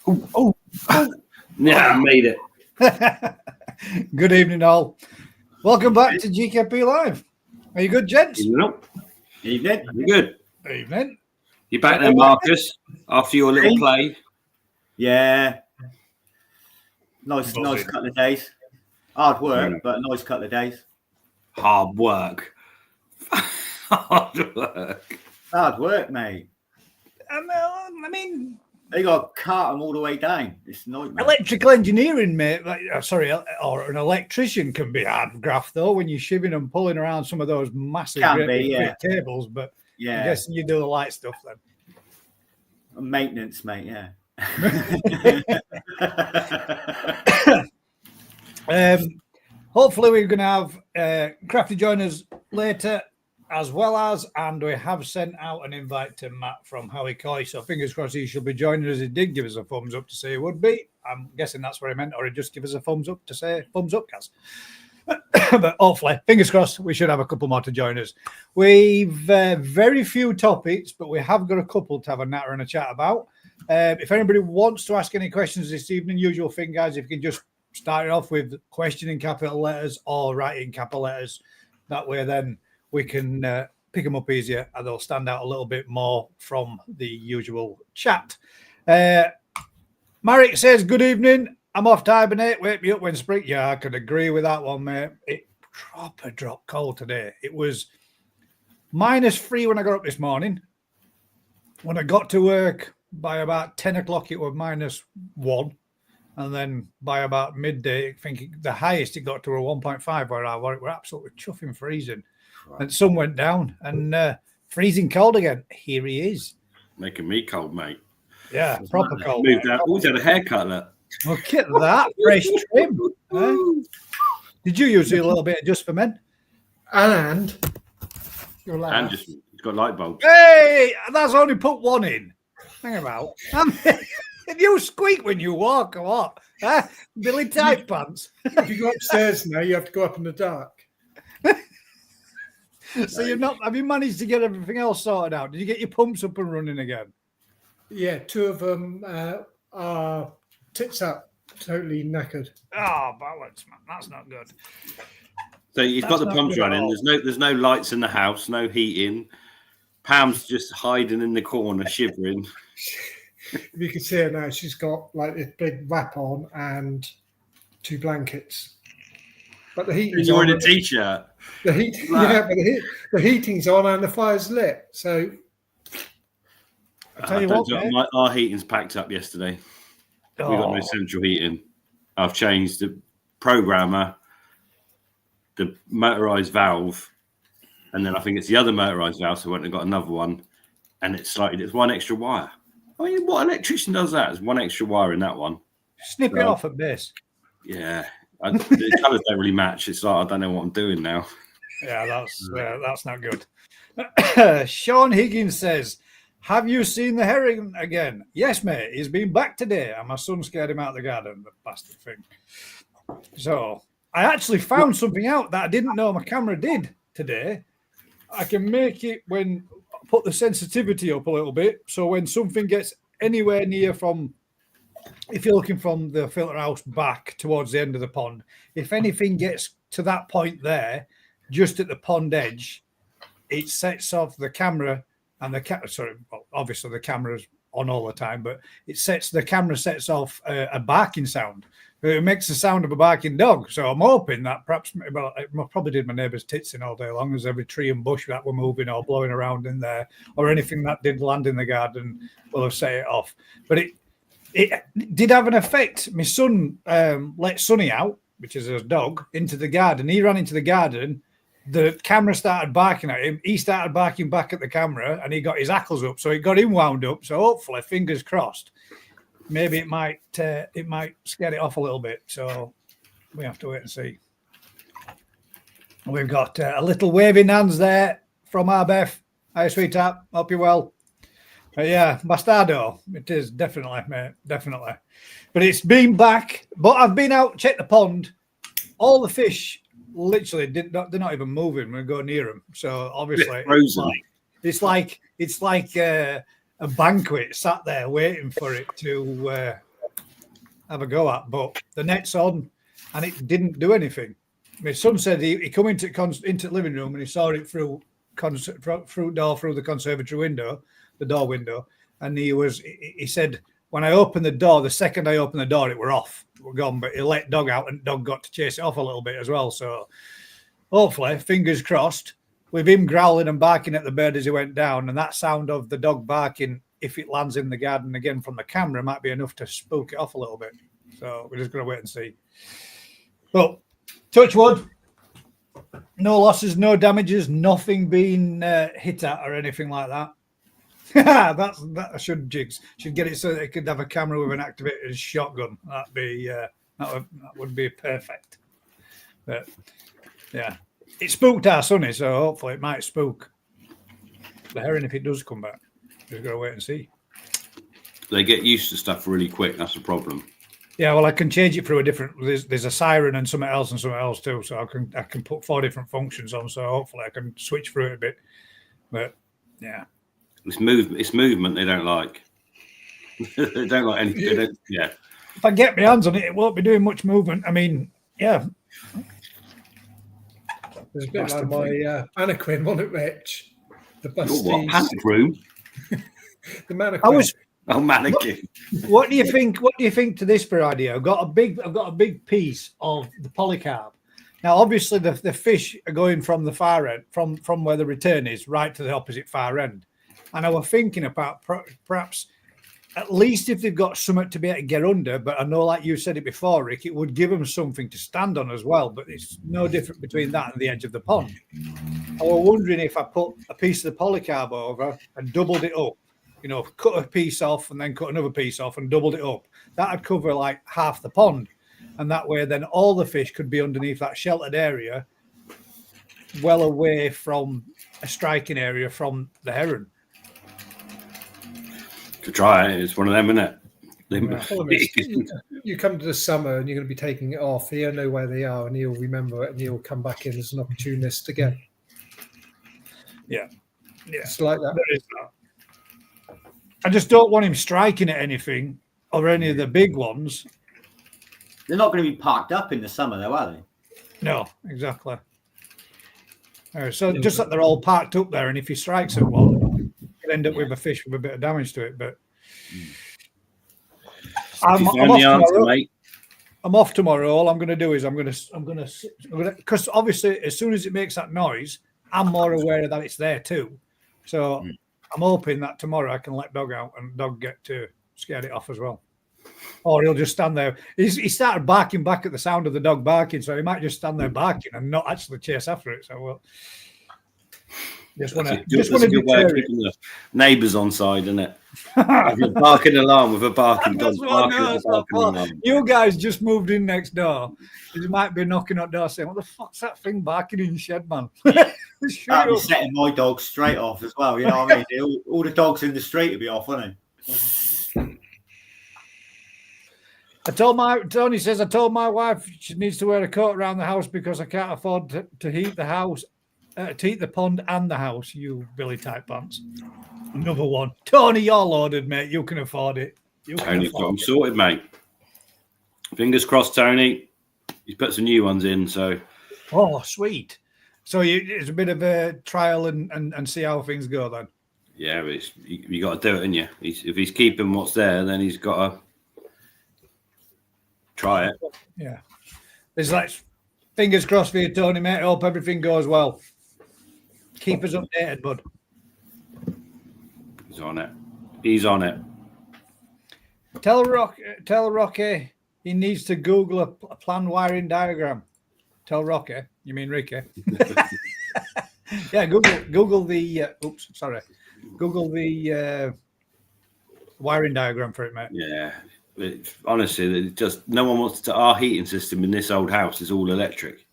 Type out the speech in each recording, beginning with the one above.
Oh. Yeah, I made it. Good evening, all. Welcome back to GKP Live. Are you good, gents? Nope. Evening. You good? Evening. You back there, Marcus? After your little play? Yeah. Nice couple of days. Hard work, but a nice couple of days. Hard work. Hard work. Hard work, mate. I mean, they got to cart them all the way down. It's nightmare. Electrical engineering, mate. Or an electrician can be hard graft though when you're shivving and pulling around some of those massive cables. But yeah, I'm guessing you do the light stuff then. Maintenance, mate. Yeah. Hopefully we're going to have Crafty join us later as well as, and we have sent out an invite to Matt from Howie Coy, so fingers crossed he should be joining us. He did give us a thumbs up to say he would be. I'm guessing that's what he meant, or he just give us a thumbs up to say thumbs up, Kaz. But hopefully, fingers crossed, we should have a couple more to join us. We've very few topics, but we have got a couple to have a natter and a chat about. If anybody wants to ask any questions this evening, usual thing, guys, if you can just start it off with question in capital letters or write in capital letters. That way, then we can pick them up easier and they'll stand out a little bit more from the usual chat. Marek says, good evening. I'm off to hibernate. Wake me up when spring. Yeah, I could agree with that one, mate. It proper dropped cold today. It was -3 when I got up this morning. When I got to work by about 10 o'clock, it was -1. And then by about midday, I think the highest it got to were 1.5 where I was. It were absolutely chuffing freezing. Right. And sun went down and freezing cold again. Here he is. Making me cold, mate. Yeah, proper cold. Moved out. Always had a haircut, look. Look at that. Fresh trim. Did you use a little bit just for men? And just it's got light bulbs. Hey, that's only put one in. Hang about. If you squeak when you walk or what? Billy tight pants. If you go upstairs now, you have to go up in the dark. So have you managed to get everything else sorted out? Did you get your pumps up and running again? Yeah, 2 of them are tits up, totally knackered. Oh, balance, man. That's not good. So you've got the pumps running. There's no lights in the house, no heating. Pam's just hiding in the corner, shivering. If you can see her now, she's got like this big wrap on and 2 blankets. But the heating's on. You're in a t-shirt. The heating's on and the fire's lit. So I tell you what, our heating's packed up yesterday. We got no central heating. I've changed the programmer, the motorized valve, and then I think it's the other motorized valve. So I went and got another one, and it's one extra wire. I mean, what electrician does that? There's one extra wire in that one. Snip it off at base. Yeah. The colours don't really match. It's like I don't know what I'm doing now. Yeah, that's not good. Sean Higgins says, have you seen the herring again? Yes, mate. He's been back today, and my son scared him out of the garden, the bastard thing. So I actually found something out that I didn't know my camera did today. I can make it put the sensitivity up a little bit, so when something gets anywhere near from, if you're looking from the filter house back towards the end of the pond, if anything gets to that point there, just at the pond edge, it sets off the camera and obviously the camera's on all the time, but the camera sets off a barking sound. It makes the sound of a barking dog. So I'm hoping that perhaps, I probably did my neighbour's tits in all day long, as every tree and bush that were moving or blowing around in there, or anything that did land in the garden will have set it off. But it did have an effect. My son let Sonny out, which is his dog, into the garden. He ran into the garden. The camera started barking at him. He started barking back at the camera, and he got his hackles up. So it got him wound up. So hopefully, fingers crossed, maybe it might scare it off a little bit. So we have to wait and see. We've got a little waving hands there from our Beth. Hi, sweetheart. Hope you're well. Yeah, bastardo. It is definitely, mate. Definitely. But it's been back. But I've been out, checked the pond. All the fish literally they're not even moving when we go near them. So obviously it's like a banquet sat there waiting for it to have a go at, but the net's on and it didn't do anything. My son said he come into the living room and he saw it through the conservatory window, the door window, and he said, when I opened the door, the second I opened the door, it were off. It were gone, but he let dog out and dog got to chase it off a little bit as well. So hopefully, fingers crossed, with him growling and barking at the bird as he went down, and that sound of the dog barking, if it lands in the garden again from the camera, might be enough to spook it off a little bit. So we're just going to wait and see. But touch wood, no losses, no damages, nothing being hit at or anything like that. that should get it so they could have a camera with an activated shotgun. That would be perfect. But yeah, it spooked our Sonny, so hopefully it might spook the heron if it does come back. Just gotta wait and see. They get used to stuff really quick. That's the problem. Yeah, well, I can change it through a different. There's a siren and something else too. So I can put 4 different functions on. So hopefully I can switch through it a bit. But yeah, it's movement they don't like. They don't like anything. Yeah. If I get my hands on it, it won't be doing much movement. I mean, yeah. There's a bit like my mannequin, wasn't it, Rich? The busties. What panic room? The mannequin. Mannequin. What do you think? What do you think to this for idea? I've got a big piece of the polycarb. Now, obviously, the fish are going from the far end, from where the return is, right to the opposite far end. And I was thinking about perhaps, at least if they've got something to be able to get under. But I know, like you said it before, Rick, it would give them something to stand on as well. But it's no different between that and the edge of the pond. I was wondering if I put a piece of the polycarb over and doubled it up. Cut a piece off and then cut another piece off and doubled it up. That'd cover like half the pond. And that way, then all the fish could be underneath that sheltered area, well away from a striking area from the heron. Could try it. It's one of them, isn't it? You come to the summer and you're going to be taking it off. He'll know where they are and he'll remember it and he'll come back in as an opportunist again. Yeah. It's like that. There is that. I just don't want him striking at anything or any of the big ones. They're not going to be parked up in the summer, though, are they? No, exactly. So just that they're all parked up there, and if he strikes at one, you could end up with a fish with a bit of damage to it. But I'm off tomorrow. All I'm going to do is I'm going to because obviously as soon as it makes that noise, I'm more aware that it's there too. So I'm hoping that tomorrow I can let dog out and dog get to scare it off as well. Or he'll just stand there. He started barking back at the sound of the dog barking, so he might just stand there barking and not actually chase after it. So we'll just want to keep the neighbours on side, isn't it? Have a barking alarm with a barking dog. You guys just moved in next door. You might be knocking on the door saying, "What the fuck's that thing barking in the shed, man?" I'd be setting my dog straight off as well. You know what I mean? All the dogs in the street would be off, wouldn't they? Tony says, I told my wife she needs to wear a coat around the house because I can't afford to heat the house, to heat the pond and the house, you Billy tight pants. Another one. Tony, you're loaded, mate. You can afford it. Tony's got them sorted, mate. Fingers crossed, Tony. He's put some new ones in, so. Oh, sweet. So it's a bit of a trial and see how things go then. Yeah, but you got to do it, haven't you? If he's keeping what's there, then he's got to try it. Yeah. It's like fingers crossed for you, Tony, mate. I hope everything goes well. Keep us updated, bud. He's on it. Tell Rocky he needs to Google a plan wiring diagram. Tell Rocky. You mean Ricky? Yeah, Google the Google the wiring diagram for it, mate. Yeah. Honestly, just no one wants to. Our heating system in this old house is all electric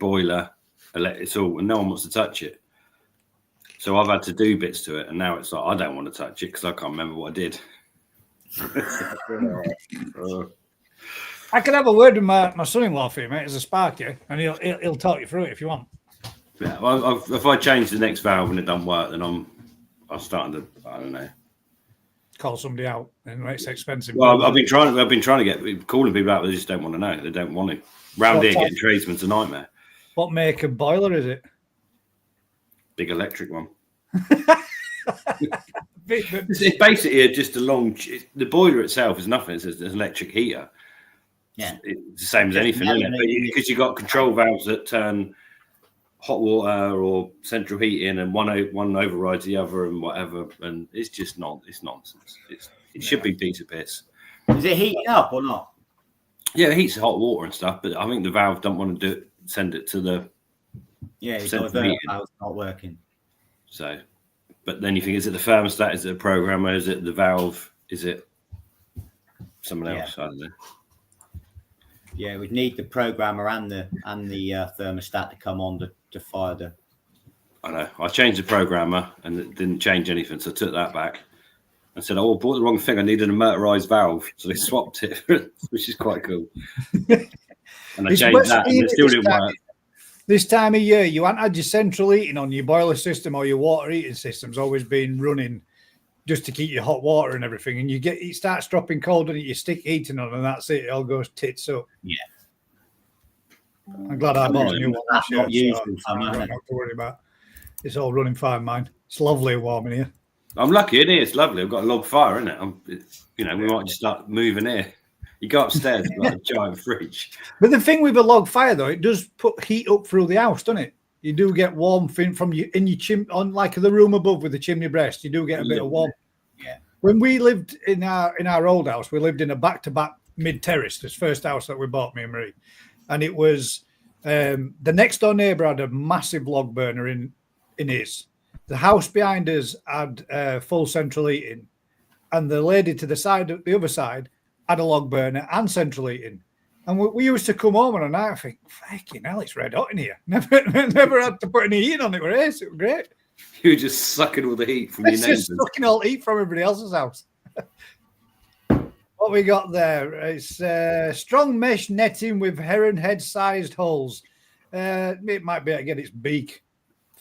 boiler. It's all, and no one wants to touch it. So I've had to do bits to it, and now it's like I don't want to touch it because I can't remember what I did. I could have a word with my son-in-law for you, mate, as a sparky, and he'll talk you through it if you want. Yeah, well, if I change the next valve and it doesn't work, then I'm starting to, I don't know. call somebody out, and it's expensive. Well, I've been trying to get calling people out, but they just don't want to know. They don't want to. Round here, getting tradesmen's a nightmare. What make of boiler is it? Big electric one. It's basically just a long. The boiler itself is nothing. It's an electric heater. Yeah, it's the same as anything, isn't it? But because you've got control valves that turn hot water or central heating, and one overrides the other, and whatever, and it's just it's nonsense. It should be a piece of piss. Is it heating up or not? Yeah, it heats hot water and stuff, but I think the valve don't want to send it to the central heating. Valve's not working. So, but then you think, is it the thermostat? Is it the programmer? Is it the valve? Is it someone else? I don't know. Yeah, we'd need the programmer and the thermostat to come on to fire the. I know. I changed the programmer and it didn't change anything, so I took that back. I said, "Oh, I bought the wrong thing. I needed a motorized valve," so they swapped it, which is quite cool. And I changed that, and it still didn't work. This time of year, you haven't had your central heating on your boiler system or your water heating system's always been running just to keep your hot water and everything, and it starts dropping cold and you stick heating on, and that's it. It all goes tits up. Yeah. I'm glad I bought a new one. That's not used. I'm not to worry about. It's all running fine, mine. It's lovely warm in here. I'm lucky in here. It's lovely. I've got a log fire in it. We might just start moving here. You go upstairs, like a giant fridge. But the thing with a log fire, though, it does put heat up through the house, doesn't it? You do get warm from your on like the room above with the chimney breast. You do get a bit of warm. Yeah. When we lived in our old house, we lived in a back-to-back mid-terrace. This first house that we bought, me and Marie, and it was the next door neighbour had a massive log burner in his. The house behind us had full central heating, and the lady to the other side, had a log burner and central heating. And we used to come home on a night and think, fucking hell, it's red hot in here. Never had to put any heat on it. It was great. You were just sucking all the heat from your neighbours. Just sucking all the heat from everybody else's house. What we got there is strong mesh netting with heron head-sized holes. It might be able to get its beak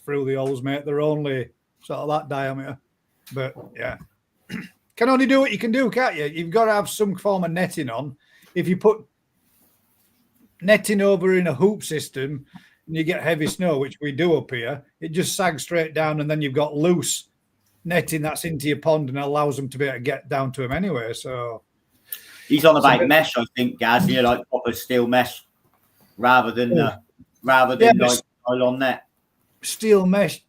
through the holes, mate. They're only sort of that diameter. But, yeah. Can only do what you can do, can't you? You've got to have some form of netting on. If you put netting over in a hoop system and you get heavy snow, which we do up here, it just sags straight down, and then you've got loose netting that's into your pond and allows them to be able to get down to them anyway. So he's on about mesh, I think, Gaz. Like proper steel mesh rather than like nylon net. Steel mesh.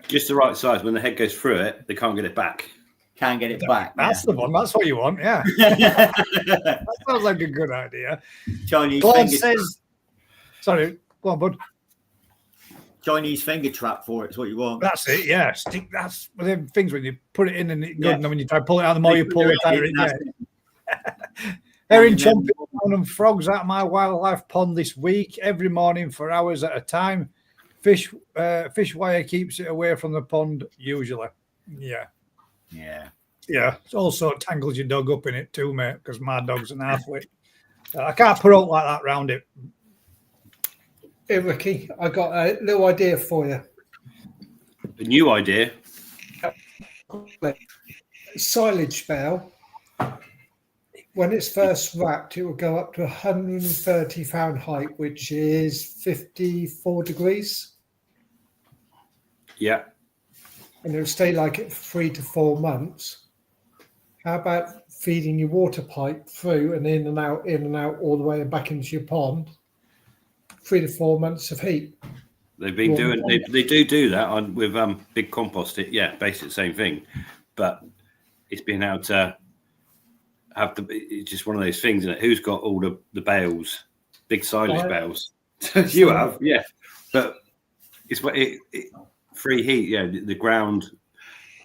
Just the right size. When the head goes through it, they can't get it back. Can't get it back. That's the one. That's what you want. Yeah. That sounds like a good idea. Chinese Glenn says, sorry, go on, bud. Chinese finger trap for it is what you want. That's it. Yeah. That's one of them things when you put it in and it's good, and then when you try to pull it out, the more you pull it out. Erin chomping down and frogs out of my wildlife pond this week every morning for hours at a time. Fish wire keeps it away from the pond usually. Yeah. It also tangles your dog up in it too, mate, because my dog's an athlete. I can't put out like that round it. Hey, Ricky, I got a little idea for you. A new idea? Silage bale. When it's first wrapped, it will go up to 130 Fahrenheit, which is 54 degrees. Yeah. And it'll stay like it for 3 to 4 months. How about feeding your water pipe through and in and out, all the way and back into your pond? 3 to 4 months of heat. They've been doing. They do that with big compost. Yeah, basically the same thing, but it's been able to have it's just one of those things, isn't it? Who's got all the bales, big silage bales? You have, yeah. But it's what free heat. Yeah, the ground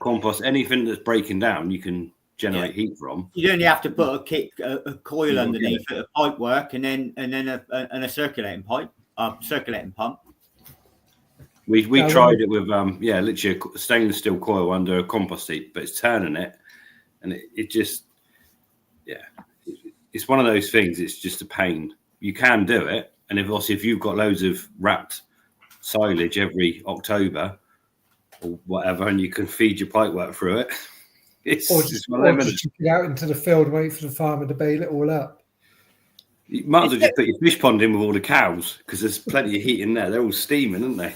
compost, anything that's breaking down, you can generate heat from. You only have to put a coil underneath it, a pipe work, and then a circulating pipe, circulating pump. We tried it with literally a stainless steel coil under a compost heap, but it's turning it, and it just it's one of those things. It's just a pain. You can do it, and if you've got loads of wrapped silage every October, or whatever, and you can feed your pipework through it. It's Or just just, one of them, or isn't just chuck it out into the field and wait for the farmer to bail it all up. You might as well just put your fish pond in with all the cows, because there's plenty of heat in there. They're all steaming, aren't they?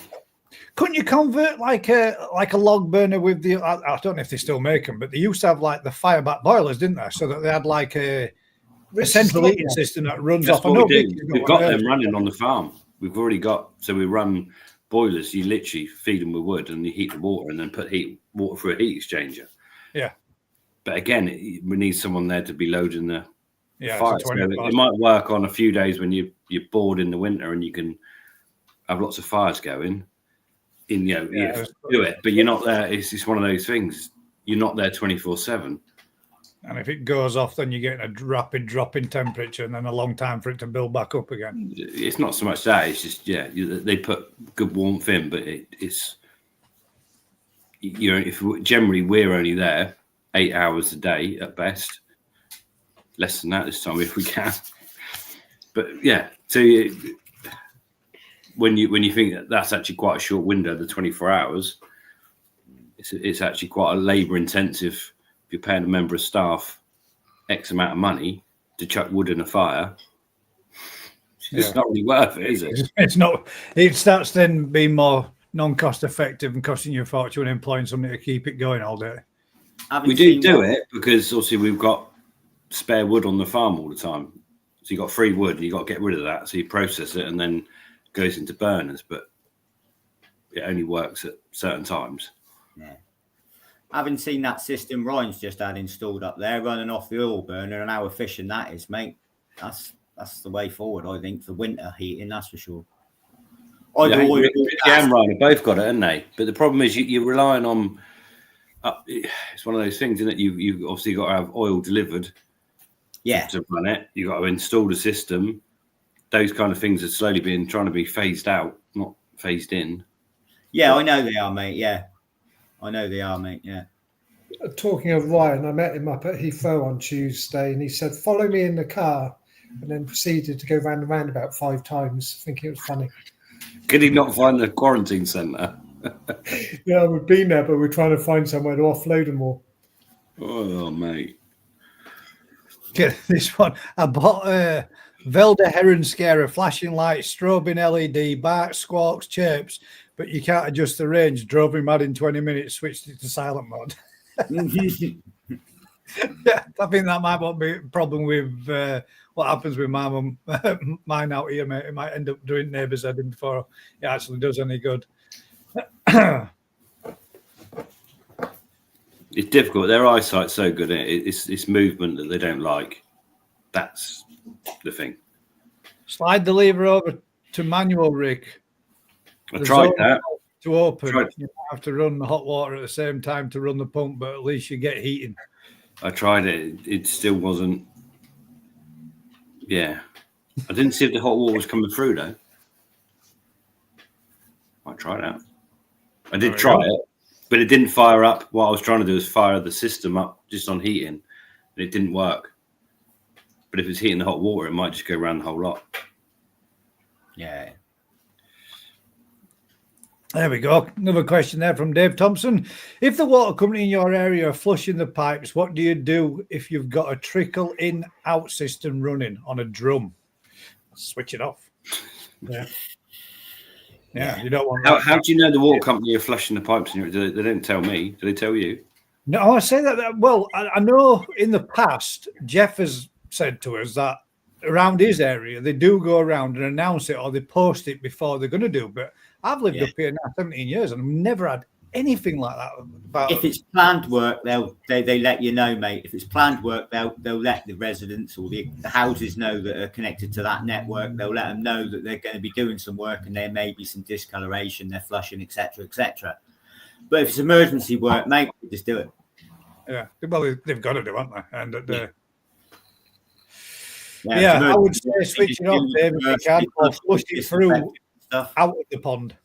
Couldn't you convert like a log burner with the? I don't know if they still make them, but they used to have like the fireback boilers, didn't they? So that they had like a central heating system that runs That's off. what I know we do. Vicky's We've one got of them theirs. running on the farm. We've already got, so we run boilers. You literally feed them with wood and you heat the water and then put water through a heat exchanger. Yeah. But again, we need someone there to be loading the fire. It's a So 20 it might work on a few days when you're bored in the winter and you can have lots of fires going. Do it, but you're not there. It's just one of those things. You're not there 24/7. And if it goes off, then you're getting a rapid drop in temperature, and then a long time for it to build back up again. It's not so much that. It's just they put good warmth in, but it's generally we're only there 8 hours a day at best. Less than that this time if we can. But yeah, so when you think that's actually quite a short window, the 24 hours, it's actually quite a labour intensive. If you're paying a member of staff X amount of money to chuck wood in a fire, it's not really worth it, is it? It's not. It starts then being more non-cost effective and costing you a fortune employing somebody to keep it going all day. We do it because obviously we've got spare wood on the farm all the time. So you got free wood and you got to get rid of that. So you process it and then goes into burners, but it only works at certain times. Yeah. Having seen that system Ryan's just had installed up there, running off the oil burner, and how efficient that is, mate. That's the way forward, I think, for winter heating, that's for sure. Ricky and Ryan have both got it, haven't they? But the problem is you're relying on. It's one of those things, isn't it? You obviously got to have oil delivered. Yeah. To run it, you got to install the system. Those kind of things are slowly trying to be phased out, not phased in. Yeah, I know they are, mate. Yeah, I know they are, mate. Yeah. Talking of Ryan, I met him up at Heathrow on Tuesday, and he said, "Follow me in the car," and then proceeded to go round and round about 5 times. Thinking it was funny. Could he not find the quarantine centre? Yeah, we've been there, but we're trying to find somewhere to offload them all. Oh, mate. Get this one. I bought a Velda Heron Scarer, flashing lights, strobing LED, bark, squawks, chirps, but you can't adjust the range. Drove me mad in 20 minutes, switched it to silent mode. Yeah, I think that might not be a problem with what happens with my mum, mine out here, mate. It might end up doing neighbours' head in before it actually does any good. It's difficult. Their eyesight's so good. It's movement that they don't like. That's the thing. Slide the lever over to manual, Rick. I tried that. To open, you have to run the hot water at the same time to run the pump, but at least you get heating. I tried it. It still wasn't. Yeah. I didn't see if the hot water was coming through, though. I tried that. I did try it, but it didn't fire up. What I was trying to do was fire the system up just on heating, and it didn't work. But if it's heating the hot water, it might just go around the whole lot. Yeah. There we go. Another question there from Dave Thompson. If the water company in your area are flushing the pipes, what do you do if you've got a trickle in out system running on a drum? Switch it off. Yeah. Yeah, you don't want that. How do you know the water company are flushing the pipes? They don't tell me. Do they tell you? No, I say that. Well, I know in the past, Jeff has said to us that around his area, they do go around and announce it or they post it before they're going to do. But I've lived up here now 17 years and I've never had anything like that. If it's planned work, they let you know, mate. If it's planned work, they'll let the residents or the houses know that are connected to that network. They'll let them know that they're going to be doing some work and there may be some discoloration, they're flushing, etc., etc. But if it's emergency work, mate, just do it. Yeah, well, they've got to do, haven't they? And yeah, I would say switch it off, Dave, if you can, or flush it through out of the pond.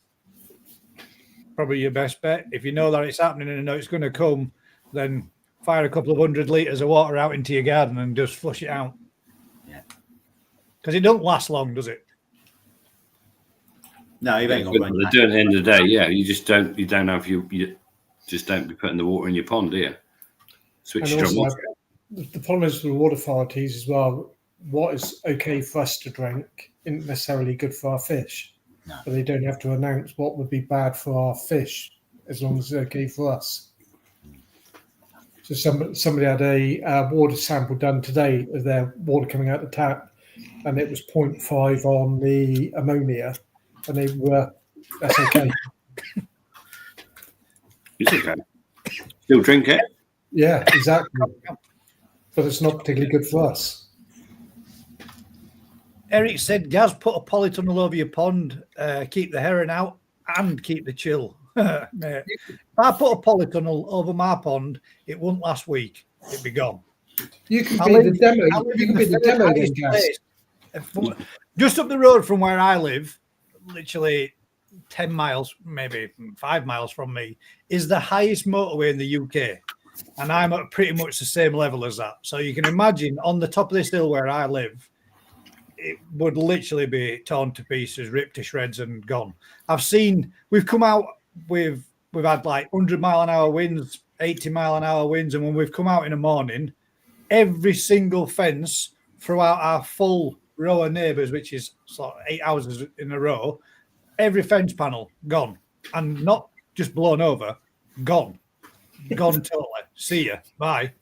Probably your best bet. If you know that it's happening and you know it's going to come, then fire a couple of 100 litres of water out into your garden and just flush it out. Yeah. Because it don't last long, does it? No, you ain't got But run. they're that. doing it at the end of the day. Yeah, you don't know if you just don't be putting the water in your pond, do you? Switch And to also, water. the problem is with the water authorities as well. What is okay for us to drink isn't necessarily good for our fish. No. But they don't have to announce what would be bad for our fish as long as it's okay for us. So somebody had a water sample done today of their water coming out the tap, and it was 0.5 on the ammonia, and they were, that's okay. It's okay. Still drink it. Yeah, exactly. But it's not particularly good for us. Eric said, Gaz, put a polytunnel over your pond, keep the herring out and keep the chill. Mate, if I put a polytunnel over my pond, it wouldn't last week. It'd be gone. You can be the demo. You can be the demo then, Gaz. Just up the road from where I live, literally 10 miles, maybe 5 miles from me, is the highest motorway in the UK. And I'm at pretty much the same level as that. So you can imagine on the top of this hill where I live, it would literally be torn to pieces, ripped to shreds and gone. We've come out, we've had like 100-mile-an-hour winds, 80-mile-an-hour winds. And when we've come out in the morning, every single fence throughout our full row of neighbours, which is sort of 8 houses in a row, every fence panel gone. And not just blown over, gone. Gone totally. See ya. Bye.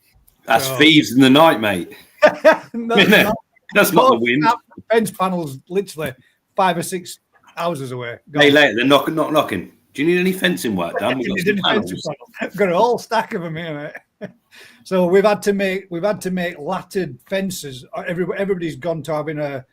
That's thieves in the night, mate. That's not the wind. Fence panels literally 5 or 6 houses away. Gone. Hey, later, they're knocking. Do you need any fencing work done? We've got some panels. Got a whole stack of them here, mate. So we've had to make lattered fences. Everybody's gone to having a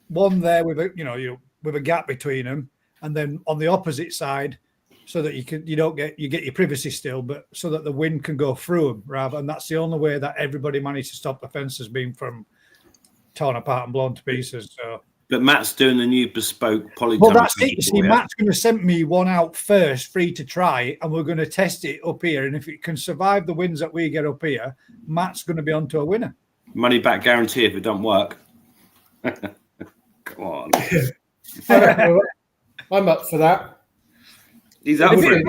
one there with a gap between them, and then on the opposite side, so that you get your privacy still, but so that the wind can go through them rather. And that's the only way that everybody managed to stop the fences being from torn apart and blown to pieces. So. But Matt's doing the new bespoke polytunnel. Well, that's it. You see, Matt's going to send me one out first, free to try, and we're going to test it up here. And if it can survive the winds that we get up here, Matt's going to be onto a winner. Money back guarantee if it don't work. Come on. I'm up for that. He's up for it.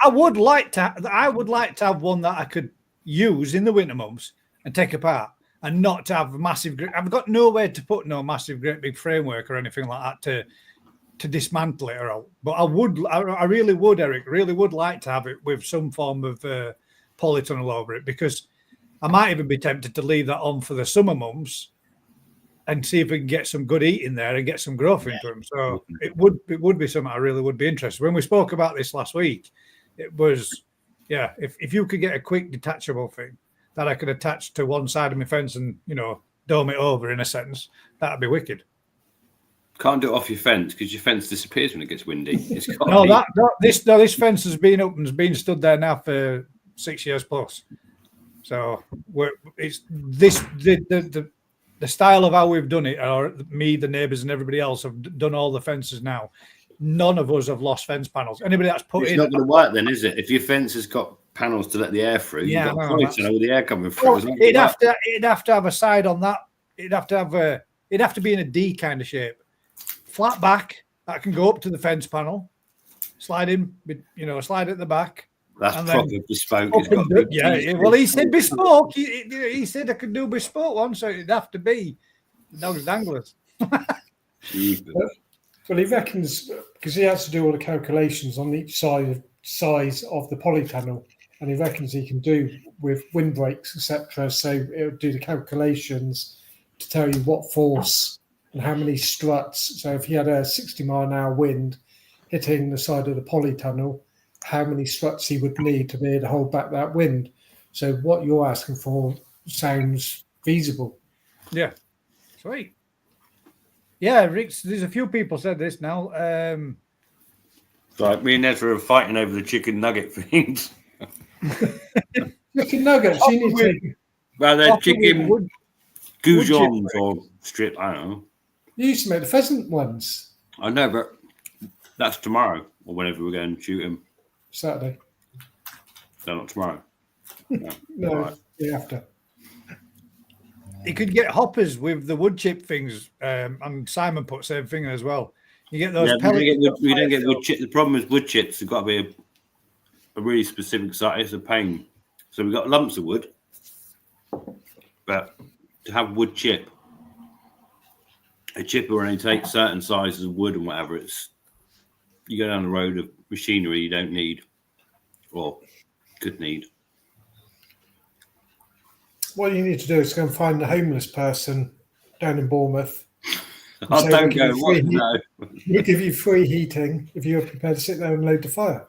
I would like to have one that I could use in the winter months and take apart, and not to have massive. I've got nowhere to put no massive, great big framework or anything like that to dismantle it all. But I really would, Eric, really would like to have it with some form of polytunnel over it, because I might even be tempted to leave that on for the summer months and see if we can get some good eating there and get some growth into them. So it would be something I really would be interested. When we spoke about this last week, it was, if you could get a quick detachable thing that I could attach to one side of my fence and, dome it over in a sense, that'd be wicked. Can't do it off your fence because your fence disappears when it gets windy. This fence has been up and has been stood there now for 6 years plus. So the style of how we've done it, or me, the neighbours, and everybody else have done all the fences now. None of us have lost fence panels. Anybody that's put it's in, not going to work then, is it? If your fence has got panels to let the air through, you've got a polytunnel with the air coming through. Well, it'd have to have a side on that. It'd have to be in a D kind of shape, flat back that can go up to the fence panel, slide in, slide at the back. That's proper bespoke. Well, he said bespoke. He said I could do bespoke one, so it'd have to be dogs danglers. Well, he reckons, because he has to do all the calculations on each size of the polytunnel, and he reckons he can do with windbreaks, etc. So it'll do the calculations to tell you what force and how many struts. So if he had a 60-mile-an-hour wind hitting the side of the polytunnel, how many struts he would need to be able to hold back that wind. So what you're asking for sounds feasible. Yeah. Sweet. Yeah, Rick, there's a few people said this now. Like me and Ezra are fighting over the chicken nugget things. Chicken nuggets, you need to... Well, they're chicken goujons or strip, I don't know. You used to make the pheasant ones. I know, but that's tomorrow or whenever we're going to shoot him. Saturday. No, not tomorrow. No, right. The after. You could get hoppers with the wood chip things, and Simon put same thing as well. You get those Yeah, pellets. we don't get wood chips. The problem is wood chips have got to be a really specific size. It's a pain. So we've got lumps of wood, but to have wood chip, a chipper will only take certain sizes of wood and whatever. It's you go down the road of machinery you don't need or could need. What you need to do is go and find a homeless person down in Bournemouth. I So don't we'll give go. you What? free No. We'll give you free heating if you're prepared to sit there and load the fire.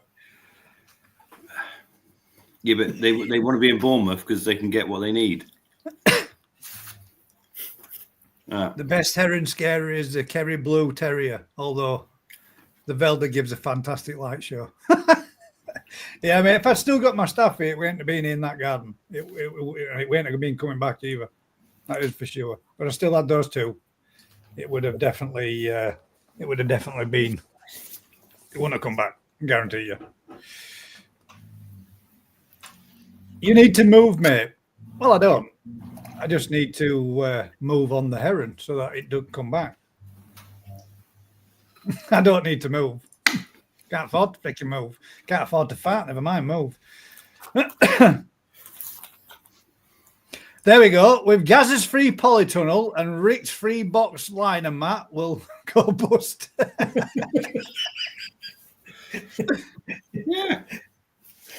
Yeah, but they want to be in Bournemouth because they can get what they need. The best heron scarer is the Kerry Blue Terrier, although the Velda gives a fantastic light show. Yeah, I mean, if I still got my stuff here, it wouldn't have been in that garden. It wouldn't have been coming back either. That is for sure. But I still had those two. It would have definitely been. It wouldn't have come back. I guarantee you. You need to move, mate. Well, I don't. I just need to move on the heron so that it doesn't come back. I don't need to move. Can't afford to freaking move. Can't afford to fart, never mind move. There we go. With Gaz's free polytunnel and Rick's free box liner mat, we'll go bust. Yeah.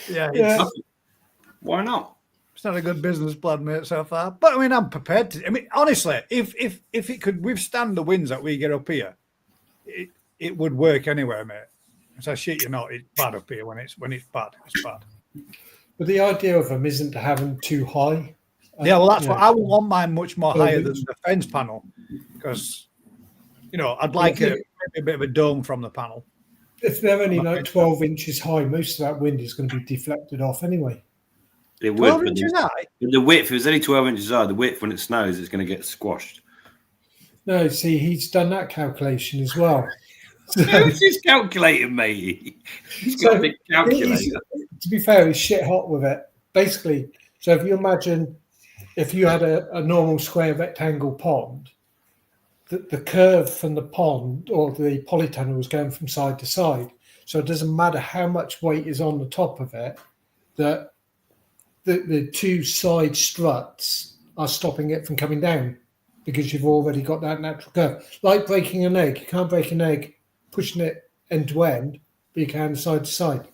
Yeah. Why not? It's not a good business plan, mate, so far. But I mean, I'm prepared to. I mean, honestly, if it could withstand the winds that we get up here, it would work anywhere, mate. So shit, you know, it's bad up here when it's bad. It's bad. But the idea of them isn't to have them too high. Yeah, well, that's what I would want mine much more Well, higher than the fence panel, because I'd like maybe a bit of a dome from the panel. If they're only like 12 inches high, most of that wind is going to be deflected off anyway. It would. 12 But inches high? the width, if it's only 12 inches high, the width when it snows is going to get squashed. No, see, he's done that calculation as well. He's calculating, mate. He's got a big calculator. To be fair, he's shit hot with it. Basically, so if you imagine if you had a normal square rectangle pond, the curve from the pond or the polytunnel was going from side to side. So it doesn't matter how much weight is on the top of it, that the two side struts are stopping it from coming down because you've already got that natural curve. Like breaking an egg. You can't break an egg pushing it end to end, but you can side to side.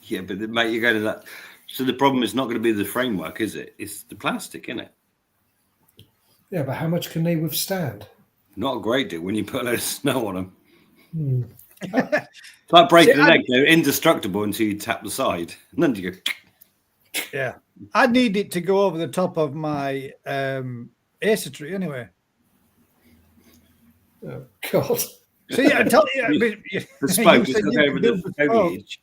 Yeah, but mate, you're going to that. So the problem is not going to be the framework, is it? It's the plastic, isn't it? Yeah, but how much can they withstand? Not a great deal when you put a load of snow on them. It's like breaking an egg. They're indestructible until you tap the side. And then you go... Yeah. I need it to go over the top of my acer tree anyway. Oh, God. So yeah, I tell you, the spoke is going over the foliage.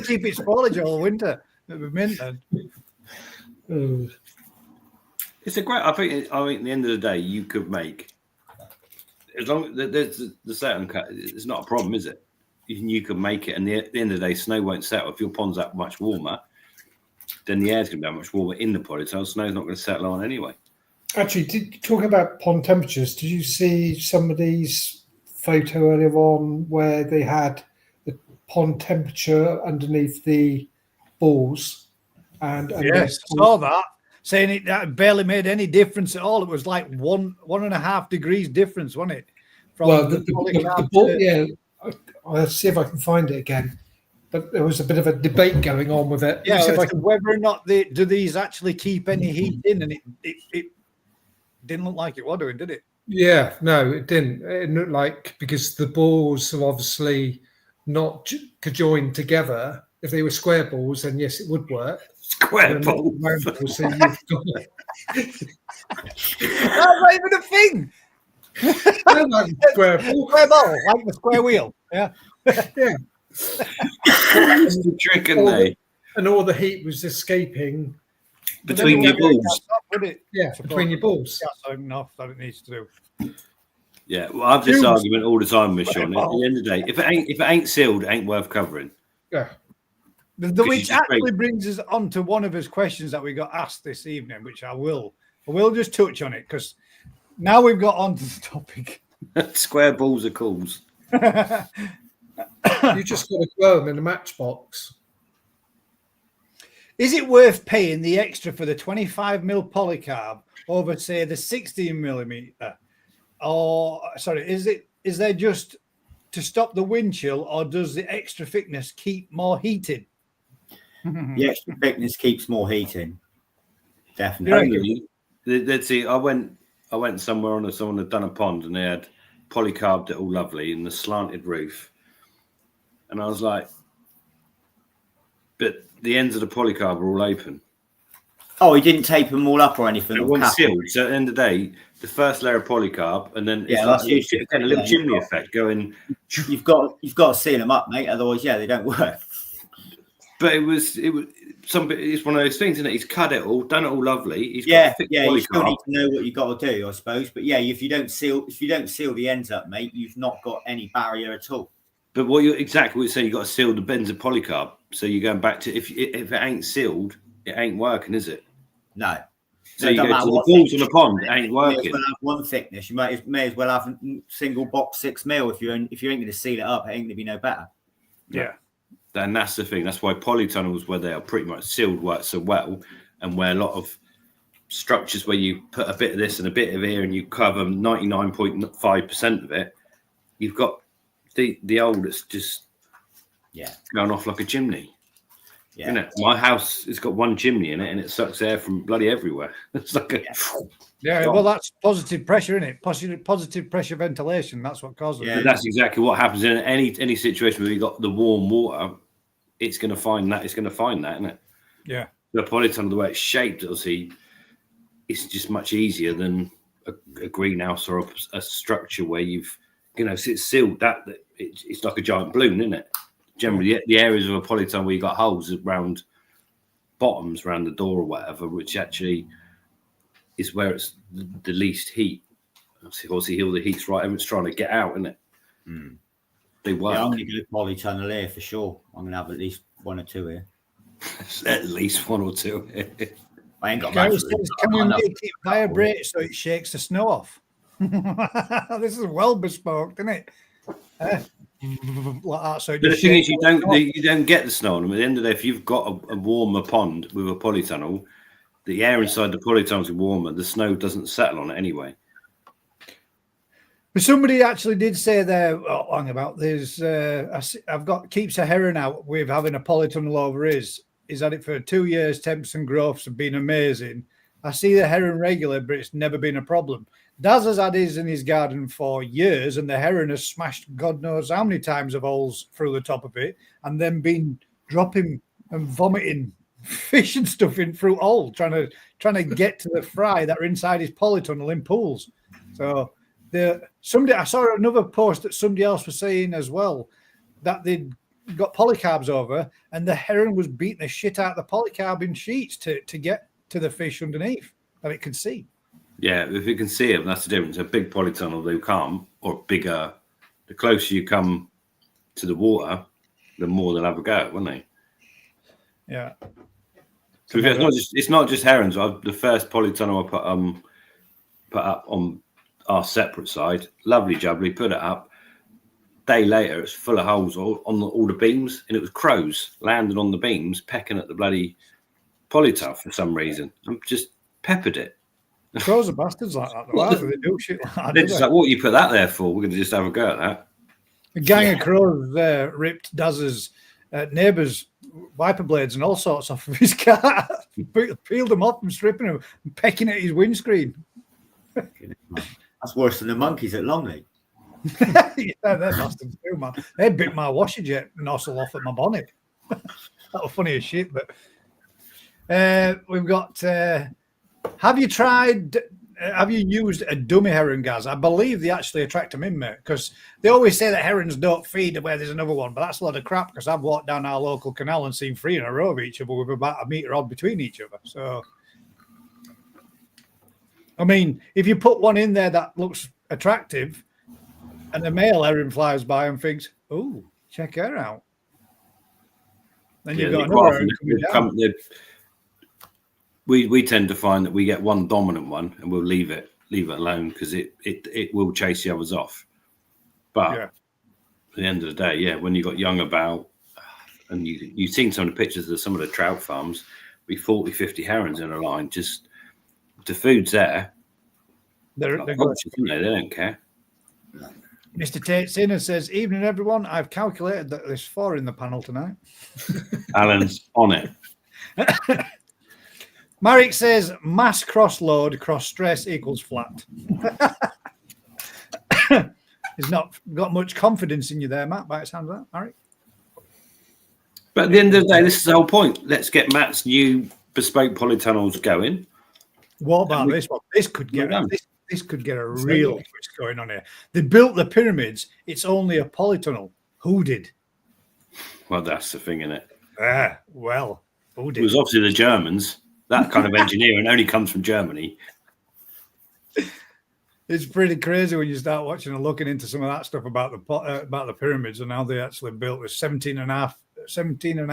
Keep its foliage all winter. It would mint then. It's a great. I think at the end of the day, you could make as long as there's the certain cut. It's not a problem, is it? You can make it, and at the end of the day, snow won't settle. If your pond's that much warmer, then the air's going to be that much warmer in the pond, so snow's not going to settle on anyway. Actually, talking about pond temperatures, did you see somebody's photo earlier on where they had the pond temperature underneath the balls? And Yes, I saw that. Saying that barely made any difference at all. It was like 1.5 degrees difference, wasn't it? From the ball, yeah. I'll see if I can find it again. But there was a bit of a debate going on with it. Yeah, if I can... whether or not do these actually keep any heat in, and it didn't look like it was doing, did it? Yeah, no, it didn't. It looked like, because the balls are obviously not conjoined together. If they were square balls, then yes, it would work. Square balls. So you've got... That's not even a thing. like square ball. Square ball, like the square wheel. Yeah. Yeah. That's the trick, isn't they? And all the heat was escaping between your balls. Yeah, between your balls. That's enough that it needs to do. Yeah, well, I have this argument all the time with Sean. At the end of the day, if it ain't sealed, it ain't worth covering. Yeah. Which actually brings us on to one of his questions that we got asked this evening, which I will just touch on it, because now we've got onto the topic Square balls are calls. You just got to grow them in a matchbox. Is it worth paying the extra for the 25mm polycarb over, say, the 16mm? Or, sorry, is there just to stop the wind chill, or does the extra thickness keep more heated? The extra thickness keeps more heating. Definitely. Let's see. I went somewhere on someone had done a pond and they had polycarbed it all lovely in the slanted roof, and I was like, but the ends of the polycarb are all open. Oh, he didn't tape them all up or anything. It wasn't sealed. So at the end of the day, the first layer of polycarb, and then Yeah, it's that's like a little chimney effect going. You've got to seal them up, mate. Otherwise, yeah, they don't work. But it was it's one of those things, isn't it? He's cut it all, done it all lovely. He's Yeah, got thick yeah. You still polycarb. need to know what you got to do, I suppose. But yeah, if you don't seal the ends up, mate, you've not got any barrier at all. But what you're saying, you got to seal the bends of polycarb. So you're going back to if it ain't sealed, it ain't working, is it? No. So you go to the balls in the pond, it ain't working. You may as well have one thickness. You may as well have a single box 6mm. If you ain't going to seal it up, it ain't going to be no better. Yeah. And that's the thing. That's why polytunnels, where they are pretty much sealed, work so well, and where a lot of structures where you put a bit of this and a bit of here and you cover 99.5% of it, you've got the old that's just going off like a chimney. Yeah. Isn't it? My house has got one chimney in it and it sucks air from bloody everywhere. It's like well, that's positive pressure, isn't it? Positive pressure ventilation. That's what causes it. Yeah, that's exactly what happens in any situation where you got the warm water. It's going to find that. It's going to find that, isn't it? Yeah. The polytunnel, the way it's shaped, obviously, it's just much easier than a greenhouse or a structure where you've, it's sealed. It's like a giant balloon, isn't it? Generally, the areas of a polytunnel where you got holes around bottoms, around the door or whatever, which actually is where it's the least heat. Obviously, all the heat's right, everyone's trying to get out, isn't it? Mm. They work. Yeah, I'm going to go polytunnel here for sure. I'm going to have at least one or two here. At least one or two. I ain't got Can much. we make it vibrate so it shakes the snow off? This is well bespoke, isn't it? Like that, so the thing is, you don't get the snow on them. At the end of the day, if you've got a warmer pond with a polytunnel, the air inside the polytunnel is warmer. The snow doesn't settle on it anyway. But somebody actually did say there, hang about, there's, I've got keeps a heron out with having a polytunnel over his. He's had it for 2 years. Temps and growths have been amazing. I see the heron regular, but it's never been a problem. Daz has had his in his garden for years, and the heron has smashed God knows how many times of holes through the top of it, and then been dropping and vomiting fish and stuff in through holes, trying to get to the fry that are inside his polytunnel in pools. So I saw another post that somebody else was saying as well that they'd got polycarbs over, and the heron was beating the shit out of the polycarb in sheets to get to the fish underneath that it could see. Yeah, if you can see them, that's the difference. A big polytunnel, they can't, or bigger. The closer you come to the water, the more they'll have a go, won't they? Yeah. So it's not just herons. The first polytunnel I put up on our separate side, lovely jubbly, put it up. Day later, it's full of holes on all the beams, and it was crows landing on the beams, pecking at the bloody polytunnel for some reason. I just peppered it. Crows are bastards like that, though. They do shit like that. They're just like, what you put that there for? We're going to just have a go at that. A gang of crows ripped Daz's neighbour's wiper blades and all sorts off of his car, peeled them off and stripping them and pecking at his windscreen. That's worse than the monkeys at Longley. Yeah, they're bastards too, man. They bit my washer jet nozzle off at my bonnet. That was funny as shit. But we've got. Have you used a dummy heron, Gaz? I believe they actually attract them in, mate, because they always say that herons don't feed where there's another one, but that's a lot of crap, because I've walked down our local canal and seen 3 in a row of each other with about a metre odd between each other. So, I mean, if you put one in there that looks attractive and a male heron flies by and thinks, oh, check her out. Then you've got another heron coming down. We tend to find that we get one dominant one and we'll leave it leave it alone because it will chase the others off. But at the end of the day, when you got young about, and you've seen some of the pictures of some of the trout farms, be 40, 50 herons in a line. Just the food's there. They're They don't care. Mr. Tate's in and says, "Evening, everyone. I've calculated that there's 4 in the panel tonight." Alan's on it. Marek says, "Mass cross load, cross stress equals flat." He's not got much confidence in you there, Matt, by the sound of that, Marek. But at the end of the day, this is the whole point. Let's get Matt's new bespoke polytunnels going. What about this one? This could get this could get a real twist going on here. They built the pyramids. It's only a polytunnel. Who did? Well, that's the thing, isn't it? Well, who did? It was obviously the Germans. That kind of engineering only comes from Germany. It's pretty crazy when you start watching and looking into some of that stuff about the pyramids and how they actually built with 17 and a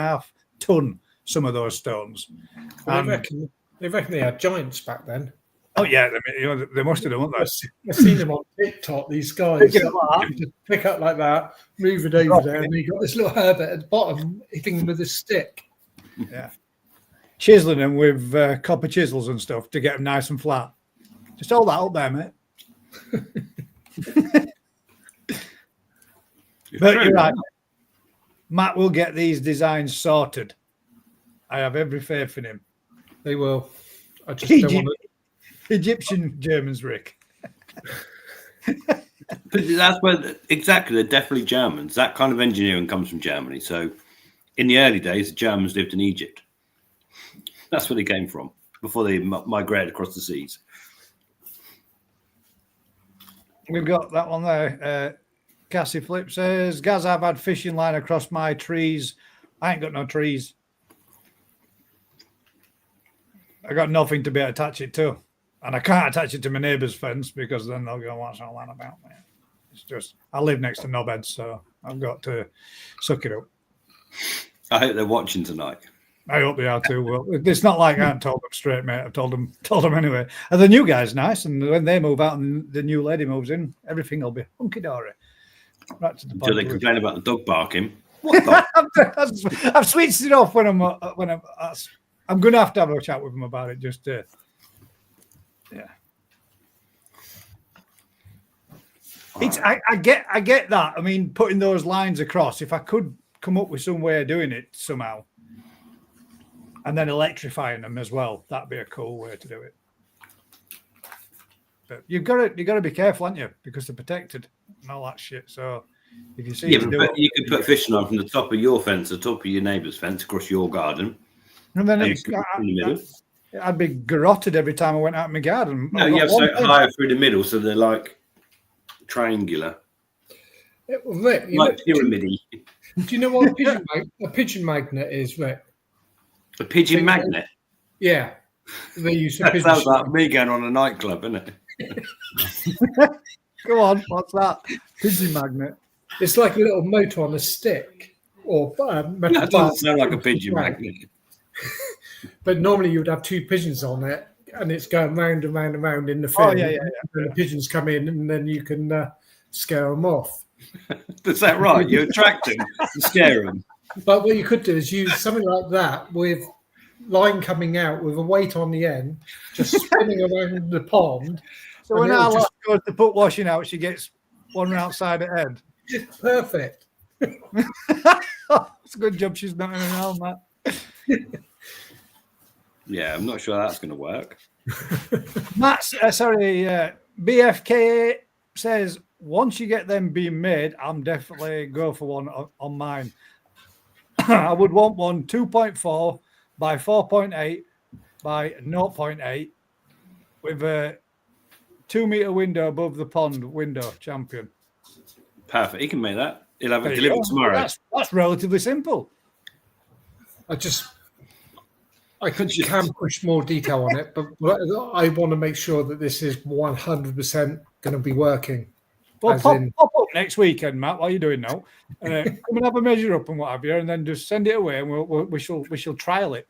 half ton, some of those stones. They reckon they had giants back then. Oh yeah, they must have done, wouldn't they? I've seen them on TikTok. These guys pick up like that, move it over there, and you got this little Herbert at the bottom hitting them with a stick. Yeah, chiseling them with copper chisels and stuff to get them nice and flat. Just hold that up there, mate. But you're right. Matt will get these designs sorted. I have every faith in him. They will. I just don't want to. Egyptian Germans, Rick. But that's where exactly they're definitely Germans. That kind of engineering comes from Germany. So in the early days, the Germans lived in Egypt. That's where they came from before they migrated across the seas. We've got that one there. Cassie Flip says, "Gaz, I've had fishing line across my trees. I ain't got no trees. I got nothing to be able to attach it to. And I can't attach it to my neighbour's fence because then they'll go, what's all that about, man? It's just, I live next to knobheads, so I've got to suck it up." I hope they're watching tonight. I hope they are too. Well, it's not like I haven't told them straight, mate. I've told them anyway. And the new guy's nice, and when they move out and the new lady moves in, everything will be hunky dory. Right to the Until they complain about the dog barking. What the? I've switched it off when I'm going to have a chat with them about it. Just It's I get that. I mean, putting those lines across. If I could come up with some way of doing it somehow, and then electrifying them as well, that'd be a cool way to do it. But you've got to be careful, haven't you? Because they're protected and all that shit. So if you see, you could put fishing line from the top of your fence, the top of your neighbour's fence, across your garden, and then I'd be garroted every time I went out in my garden. No, you have so higher through the middle, so they're like triangular, like pyramidy. Do you know what a pigeon magnet is, Rick? A pigeon magnet? Yeah. They use that sounds like me going on a nightclub, isn't it? Go on, what's that? Pigeon magnet. It's like a little motor on a stick. Or that doesn't sound like a pigeon magnet. But normally you would have 2 pigeons on it, and it's going round and round and round in the field. Oh, yeah. And the pigeons come in, and then you can scare them off. Is that right? You attract them and scare them. But what you could do is use something like that with line coming out with a weight on the end, just spinning around the pond. So when our lot goes to put washing out, she gets one outside her head. It's perfect. It's a good job she's not in around that. Yeah, I'm not sure that's going to work. BFK says, once you get them being made, I'm definitely go for one on mine. I would want one 2.4 by 4.8 by 0.8 with a 2-meter window above the pond window, champion. Perfect. He can make that. He'll have it delivered tomorrow. That's relatively simple. I can push more detail on it, but I want to make sure that this is 100% going to be working. Well, pop up next weekend, Matt. What are you doing now? Come and have a measure up and what have you, and then just send it away, and we shall trial it.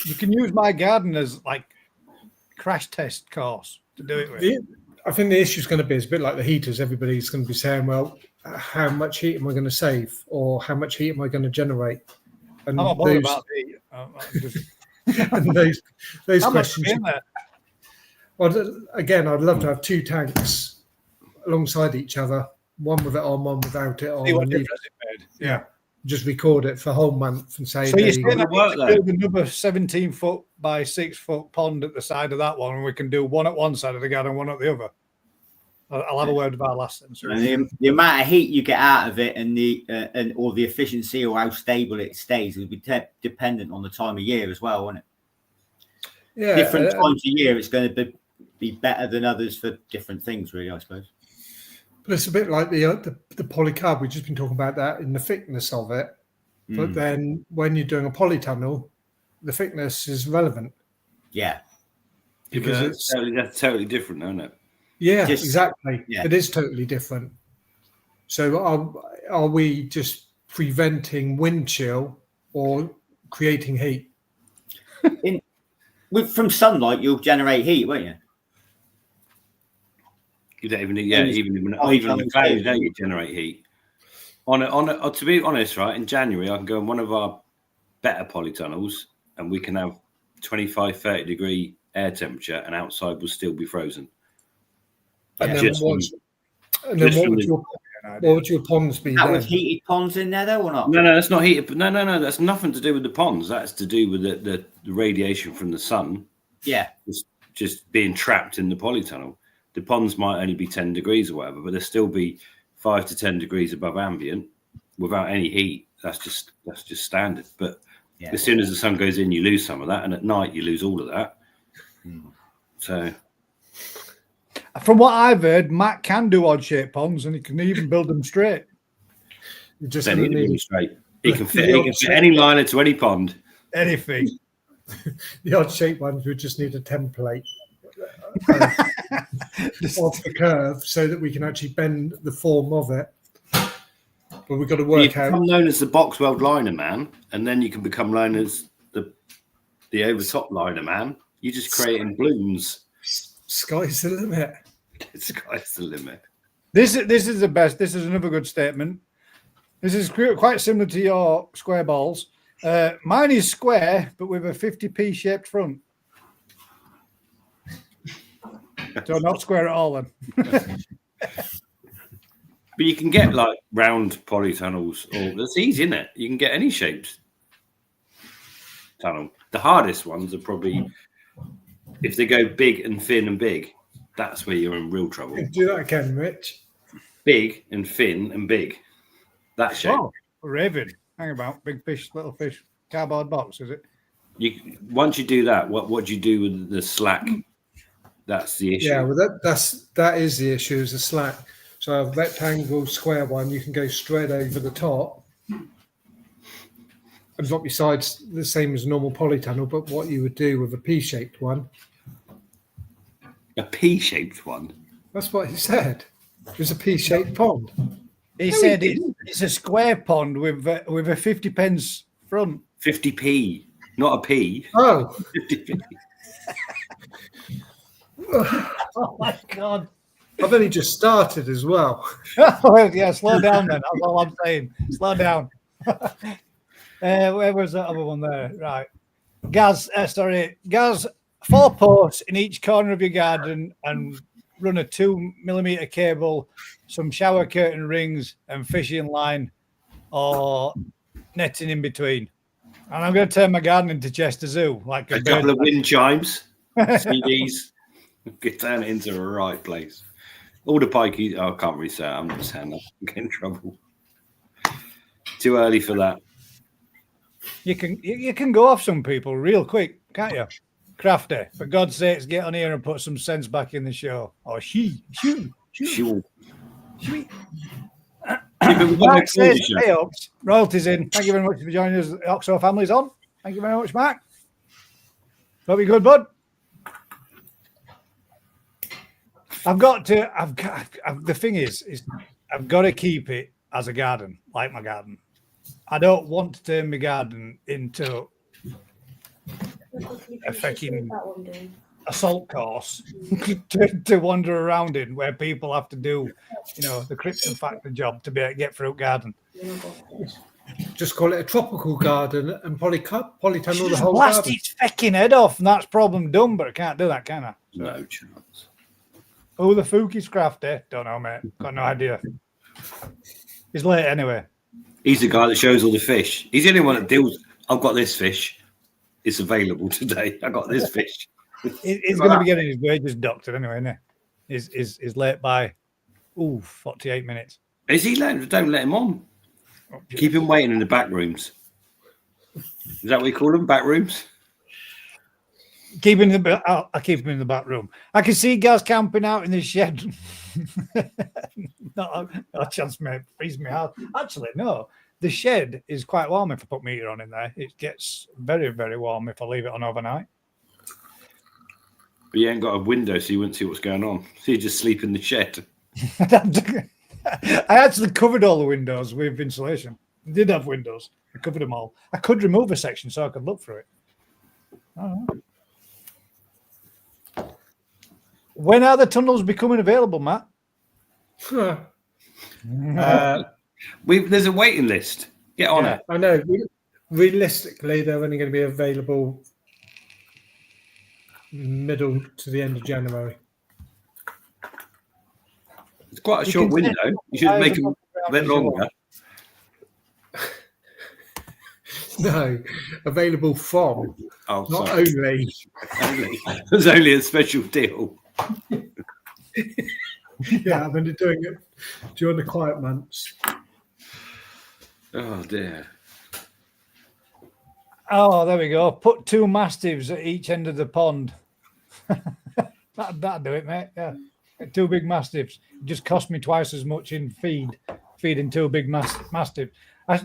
You can use my garden as crash test course to do it with. I think the issue is going to be it's a bit like the heaters. Everybody's going to be saying, well, how much heat am I going to save, or how much heat am I going to generate? And I'm not bothered about the and those how much questions. in there? Well, again, I'd love to have 2 tanks alongside each other, one with it on, one without it on. See what and difference it made. Yeah. just record it for a whole month and say, So there you're you saying go. that we can build another 17-foot by 6-foot pond at the side of that one, and we can do one at one side of the garden, one at the other. I'll have a word with our last sensor. And the amount of heat you get out of it, and or the efficiency or how stable it stays, will be dependent on the time of year as well, won't it? Yeah, Different times of year, it's going to be better than others for different things, really, I suppose. but it's a bit like the polycarb. We've just been talking about that in the thickness of it. But then when you're doing a polytunnel, the thickness is relevant. Yeah. Because that's totally different, isn't it? Yeah, exactly. Yeah. It is totally different. So are we just preventing wind chill or creating heat? From sunlight, you'll generate heat, won't you? You don't even need, even on the clouds, don't you generate heat? To be honest, right, in January, I can go on one of our better polytunnels and we can have 25, 30 degree air temperature and outside will still be frozen. And then what would your ponds be? That with heated ponds in there, though, or not? No, that's not heated. No, that's nothing to do with the ponds. That's to do with the radiation from the sun. Yeah. Just being trapped in the polytunnel. The ponds might only be 10 degrees or whatever, but they'll still be 5 to 10 degrees above ambient without any heat. That's just standard. But as soon as the sun goes in, you lose some of that, and at night you lose all of that. So, from what I've heard, Matt can do odd-shaped ponds, and he can even build them straight. You just need them straight. He can fit any liner to any pond. Anything. The odd-shaped ones would just need a template off the curve so that we can actually bend the form of it. But we've got to work out. You become known as the box weld liner man, and then you can become known as the over top liner man. You're just creating blooms. Sky's the limit. Sky's the limit. This is the best. This is another good statement. This is quite similar to your square balls. Mine is square, but with a 50p shaped front. So not square at all then. But you can get like round polytunnels, or that's easy, isn't it? You can get any shaped tunnel. The hardest ones are probably if they go big and thin and big. That's where you're in real trouble. Do that again, Rich. Big and thin and big. That shape. Oh, Raven. Hang about. Big fish, little fish. Cardboard box, is it? Once you do that, what do you do with the slack? That's the issue. Yeah, well, that is the issue, is the slack. So a rectangle square one, you can go straight over the top and drop your sides the same as a normal polytunnel. But what you would do with a P-shaped one. A P-shaped one? That's what he said. It was a P-shaped pond. He said it's a square pond with a 50p front. 50p, not a P. Oh. 50p. Oh my God. I've only just started as well. Oh, yeah, slow down then. That's all I'm saying. Slow down. Where was that other one there? Right. Gaz, 4 posts in each corner of your garden and run a 2mm cable, some shower curtain rings and fishing line or netting in between. And I'm going to turn my garden into Chester Zoo. Like a couple of wind chimes, CDs, get turn it into the right place. All the pikey. I can't really say it. I'm not saying that. I'm getting in trouble. Too early for that. You can go off some people real quick, can't you? Crafty, for God's sakes, get on here and put some sense back in the show. Or she. Mark says, hey, Oaks, royalties in. Thank you very much for joining us. The Oxo family's on. Thank you very much, Mark. Hope you're good, bud. The thing is I've got to keep it as a garden, like my garden. I don't want to turn my garden into a fucking assault course to wander around in, where people have to do, the Krypton factor job to be able to get fruit garden. Just call it a tropical garden and polytunnel the Just whole blast garden. its fucking head off, and that's problem done. But I can't do that, can I? So, No chance. oh, the Fuki's crafty. Don't know, mate. Got no idea. He's late anyway. He's the guy that shows all the fish. He's the only one that deals. I've got this fish. It's available today. I got this fish. He's going to be getting his wages doctored anyway, isn't he? He's late by 48 minutes. Is he? Don't let him on. Keep him waiting in the back rooms. Is that what you call them? Back rooms? I keep him in the back room. I can see Gaz camping out in the shed. Not a chance, mate. Freeze me out. Actually, no. The shed is quite warm if I put meter on in there. It gets very, very warm if I leave it on overnight. But you ain't got a window, so you wouldn't see what's going on. So you just sleep in the shed. I actually covered all the windows with insulation. I did have windows. I covered them all. I could remove a section so I could look through it. Oh. When are the tunnels becoming available, Matt? There's a waiting list. Get on it. I know. Realistically, they're only going to be available middle to the end of January. It's quite a short window. You should make them a bit longer. No, available from. Oh, not sorry. only. There's only a special deal. Yeah, I've been doing it during the quiet months. Oh dear. Oh, there we go. Put 2 mastiffs at each end of the pond. That'd do it, mate. Yeah, 2 big mastiffs. It just cost me twice as much in feeding 2 big mastiffs.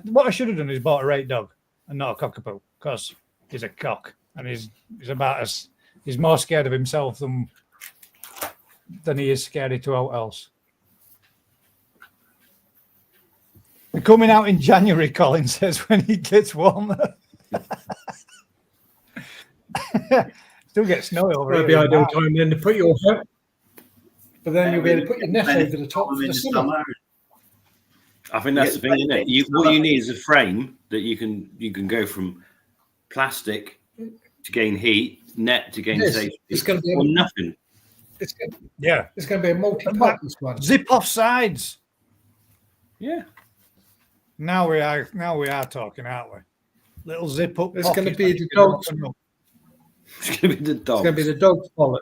What I should have done is bought a rate dog and not a cockapoo, because he's a cock and he's more scared of himself than he is scared to out else. They're coming out in January, Colin says, when it gets warmer. Still get snowy over here. That'd be ideal time then to put your hut, but then you'll be able to put your net over the top for the summer. I think that's the thing, isn't it? What you need is a frame that you can go from plastic to gain heat, net to gain safety, it's going to be or nothing. It's going to be a multi-purpose one. Zip off sides. Yeah. Now we are talking, aren't we? Little zip up. It's going to be the dogs. It's going to be the dogs. It's going to be the dog's bollocks.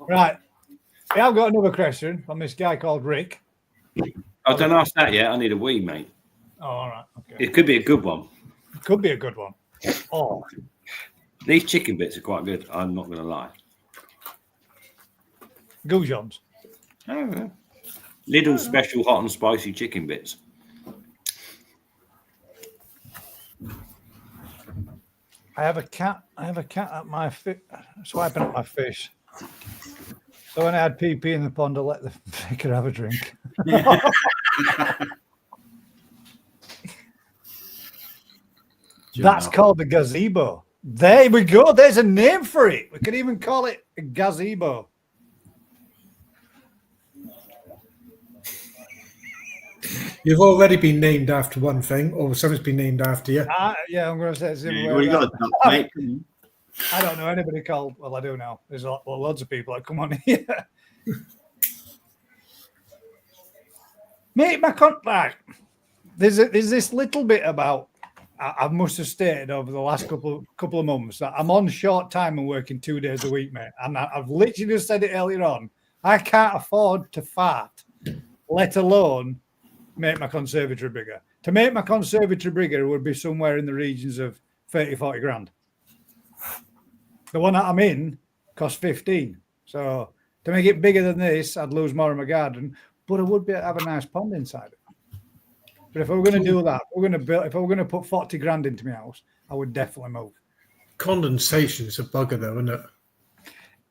Right. Yeah, I've got another question from this guy called Rick. I don't ask that yet. I need a wee, mate. Oh, all right. Okay. It could be a good one. It could be a good one. Oh, These chicken bits are quite good. I'm not going to lie. goujons. Oh, yeah. Little special hot and spicy chicken bits. I have a cat at my swiping at my fish. So when I had PP in the pond, I let the vicar have a drink. That's called the gazebo. There we go. There's a name for it. We could even call it a gazebo. You've already been named after one thing, or something's been named after you. Yeah, I'm going to say it's You got to mate. I don't know anybody called. Well, I do now. There's loads of people that come on here. Mate, my contact. There's this little bit about. I must have stated over the last couple of months that I'm on short time and working 2 days a week, mate. And I've literally just said it earlier on. I can't afford to fart, let alone make my conservatory bigger. To make my conservatory bigger would be somewhere in the regions of 30, 40 grand. The one that I'm in costs 15. So to make it bigger than this, I'd lose more of my garden, but I would have a nice pond inside it. But if I were going to do that, if I were going to put 40 grand into my house, I would definitely move. Condensation is a bugger, though, isn't it?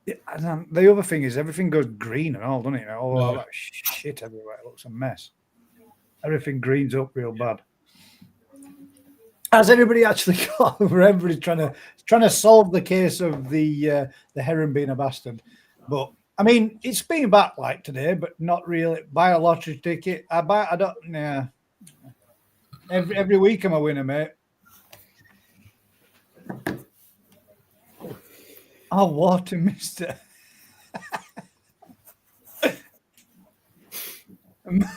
Yeah, and the other thing is everything goes green and all, doesn't it? All that shit everywhere. It looks a mess. Everything greens up real bad. Has anybody actually got? Everybody's trying to solve the case of the heron being a bastard, but I mean it's been back like today, but not really. Buy a lottery ticket. I don't. Yeah. Every week I'm a winner, mate. Oh, water, mister.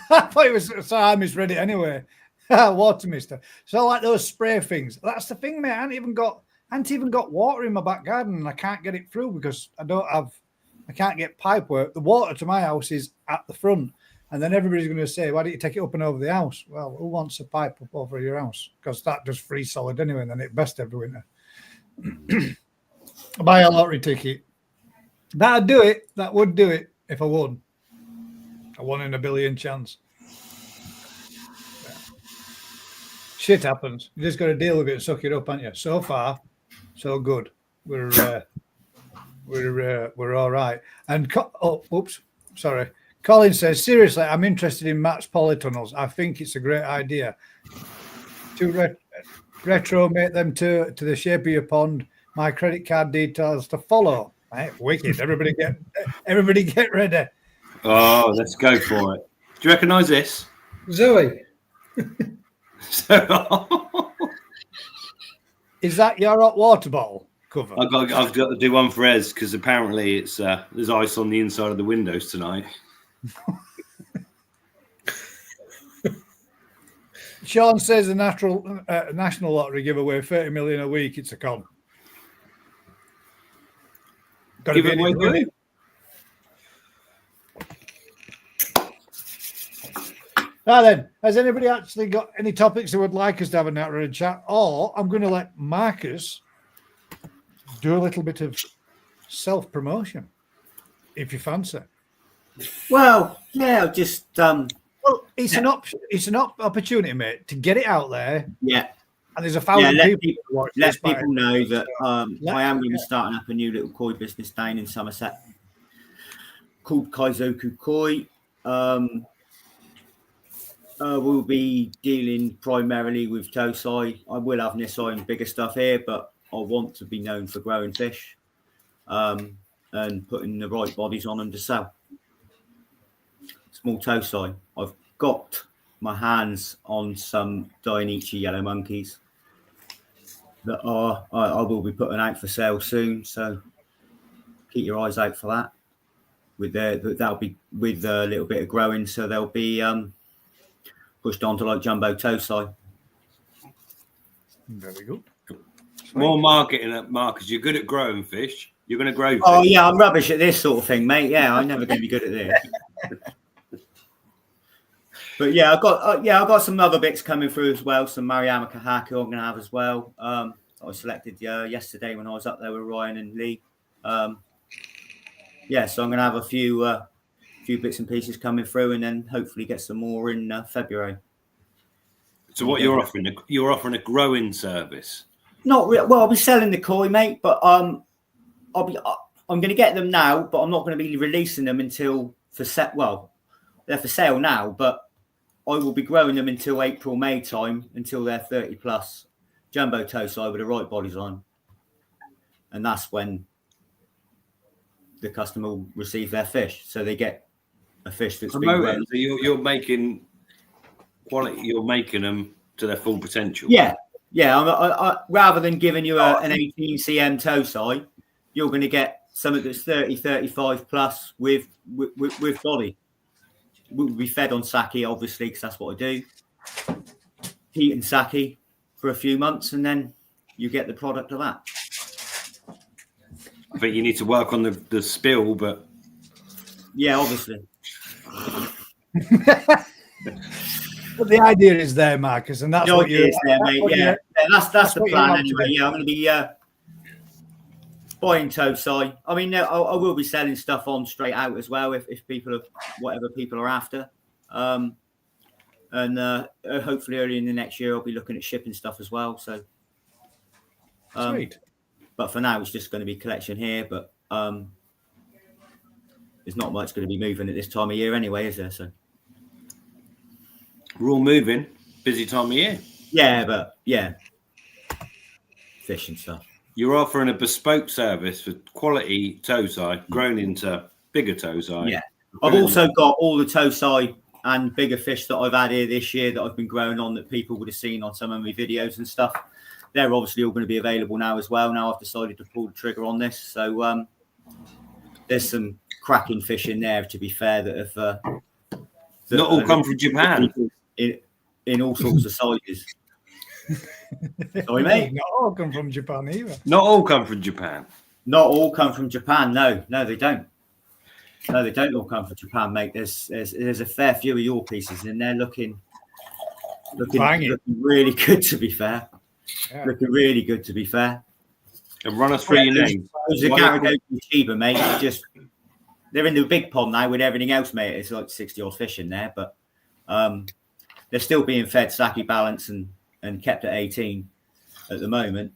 I thought it was, so I misread it anyway. Water, mister. So like those spray things. That's the thing, mate. I haven't even got water in my back garden, and I can't get it through because I can't get pipe work. The water to my house is at the front, and then everybody's going to say, "Why don't you take it up and over the house?" Well, who wants a pipe up over your house? Because that does free solid anyway, and then it's best every winter. Buy a lottery ticket. That'd do it. That would do it if I won. A 1 in a billion chance. Yeah. Shit happens. You just got to deal with it and suck it up, haven't you? So far, so good. We're all right. And sorry. Colin says, seriously, I'm interested in Matt's polytunnels. I think it's a great idea to retro make them to the shape of your pond. My credit card details to follow. Right, wicked. Everybody get ready. Oh, let's go for it. Do you recognise this? Zoe. Is that your hot water bottle cover? I've got to do one for Ez because apparently it's there's ice on the inside of the windows tonight. Sean says the national lottery give away 30 million a week. It's a con. Give it away. Now then, has anybody actually got any topics they would like us to have a natter and chat? Or I'm going to let Marcus do a little bit of self-promotion, if you fancy. Well, yeah, just well, it's an option. It's an opportunity, mate, to get it out there. Yeah, and there's 1,000 people. Let people know that I am going to be starting up a new little koi business down in Somerset called Kaizoku Koi. We'll be dealing primarily with tosai. I will have nisai and bigger stuff here, but I want to be known for growing fish and putting the right bodies on them to sell. Small tosai. I've got my hands on some Dainichi yellow monkeys that I will be putting out for sale soon. So keep your eyes out for that. That'll be with a little bit of growing, so they'll be pushed on to like jumbo tosai. Very good. More marketing at Marcus. You're good at growing fish. You're going to grow fish. Oh yeah, I'm rubbish at this sort of thing, mate. Yeah, I'm never going to be good at this. But yeah, I've got some other bits coming through as well. Some Mariama Kahaka I'm going to have as well. I was selected yesterday when I was up there with Ryan and Lee. So I'm going to have a few bits and pieces coming through, and then hopefully get some more in February. So what you're offering? You're offering a growing service. Not well. I'll be selling the koi, mate, but I'm going to get them now, but I'm not going to be releasing them until they're for sale now, but I will be growing them until April, May time, until they're 30 plus jumbo tosai with the right bodies on, and that's when the customer will receive their fish. So they get a fish that's been grown. So you're making quality. You're making them to their full potential. Yeah. I rather than giving you an 18 cm tosai, you're going to get something that's 30, 35 plus with body. We'll be fed on sake, obviously, because that's what I do. Eating sake for a few months, and then you get the product of that. I think you need to work on the spill, but yeah, obviously. But the idea is there, Marcus, and that's what you're there, mate. Yeah, that's the plan anyway. Yeah, I'm going to be buying tosai. I mean, I will be selling stuff on straight out as well if people whatever people are after. And hopefully early in the next year, I'll be looking at shipping stuff as well. So, sweet. But for now, it's just going to be collection here. But there's not much going to be moving at this time of year anyway, is there? So we're all moving. Busy time of year. Yeah, but yeah, fish and stuff. You're offering a bespoke service for quality tosai grown into bigger tosai. Yeah. I've also got all the tosai and bigger fish that I've had here this year that I've been growing on that people would have seen on some of my videos and stuff. They're obviously all going to be available now as well. Now I've decided to pull the trigger on this. So there's some cracking fish in there, to be fair, that have... not all come from Japan. In all sorts of sizes. Sorry, mate. Not all come from Japan either. Not all come from Japan. Not all come from Japan. No, they don't. No, they don't all come from Japan, mate. There's a fair few of your pieces in there looking really good, to be fair. Yeah. Looking really good, to be fair. And run us through your name. Those are Garrigo and Chiba, mate. They're in the big pond now with everything else, mate. It's like 60 odd fish in there, but they're still being fed sake balance and kept at 18 at the moment.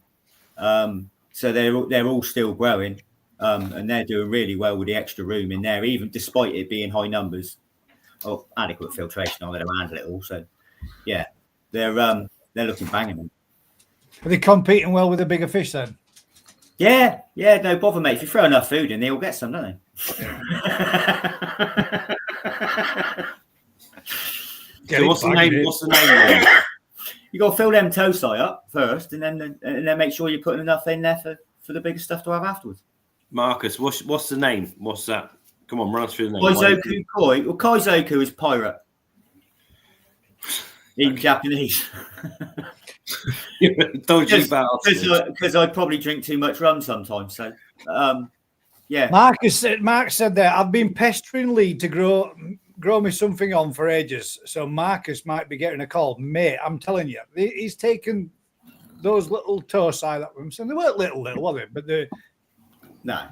So they're all still growing, and they're doing really well with the extra room in there, even despite it being high numbers. Oh, adequate filtration. I'll let them handle it all. So, yeah, they're looking banging. Are they competing well with the bigger fish then? Yeah, no bother, mate. If you throw enough food in, they all get some, don't they? So what's the name? You got to fill them tosai up first, and then make sure you're putting enough in there for the bigger stuff to have afterwards. Marcus, what's the name? What's that? Come on, run us through the name. Kaizoku koi. Well, Kaizoku is pirate in Japanese. Because I probably drink too much rum sometimes. So, yeah. Mark said there, I've been pestering Lee to grow me something on for ages. So Marcus might be getting a call. Mate, I'm telling you, he's taken those little tosai that we they weren't little, were they? But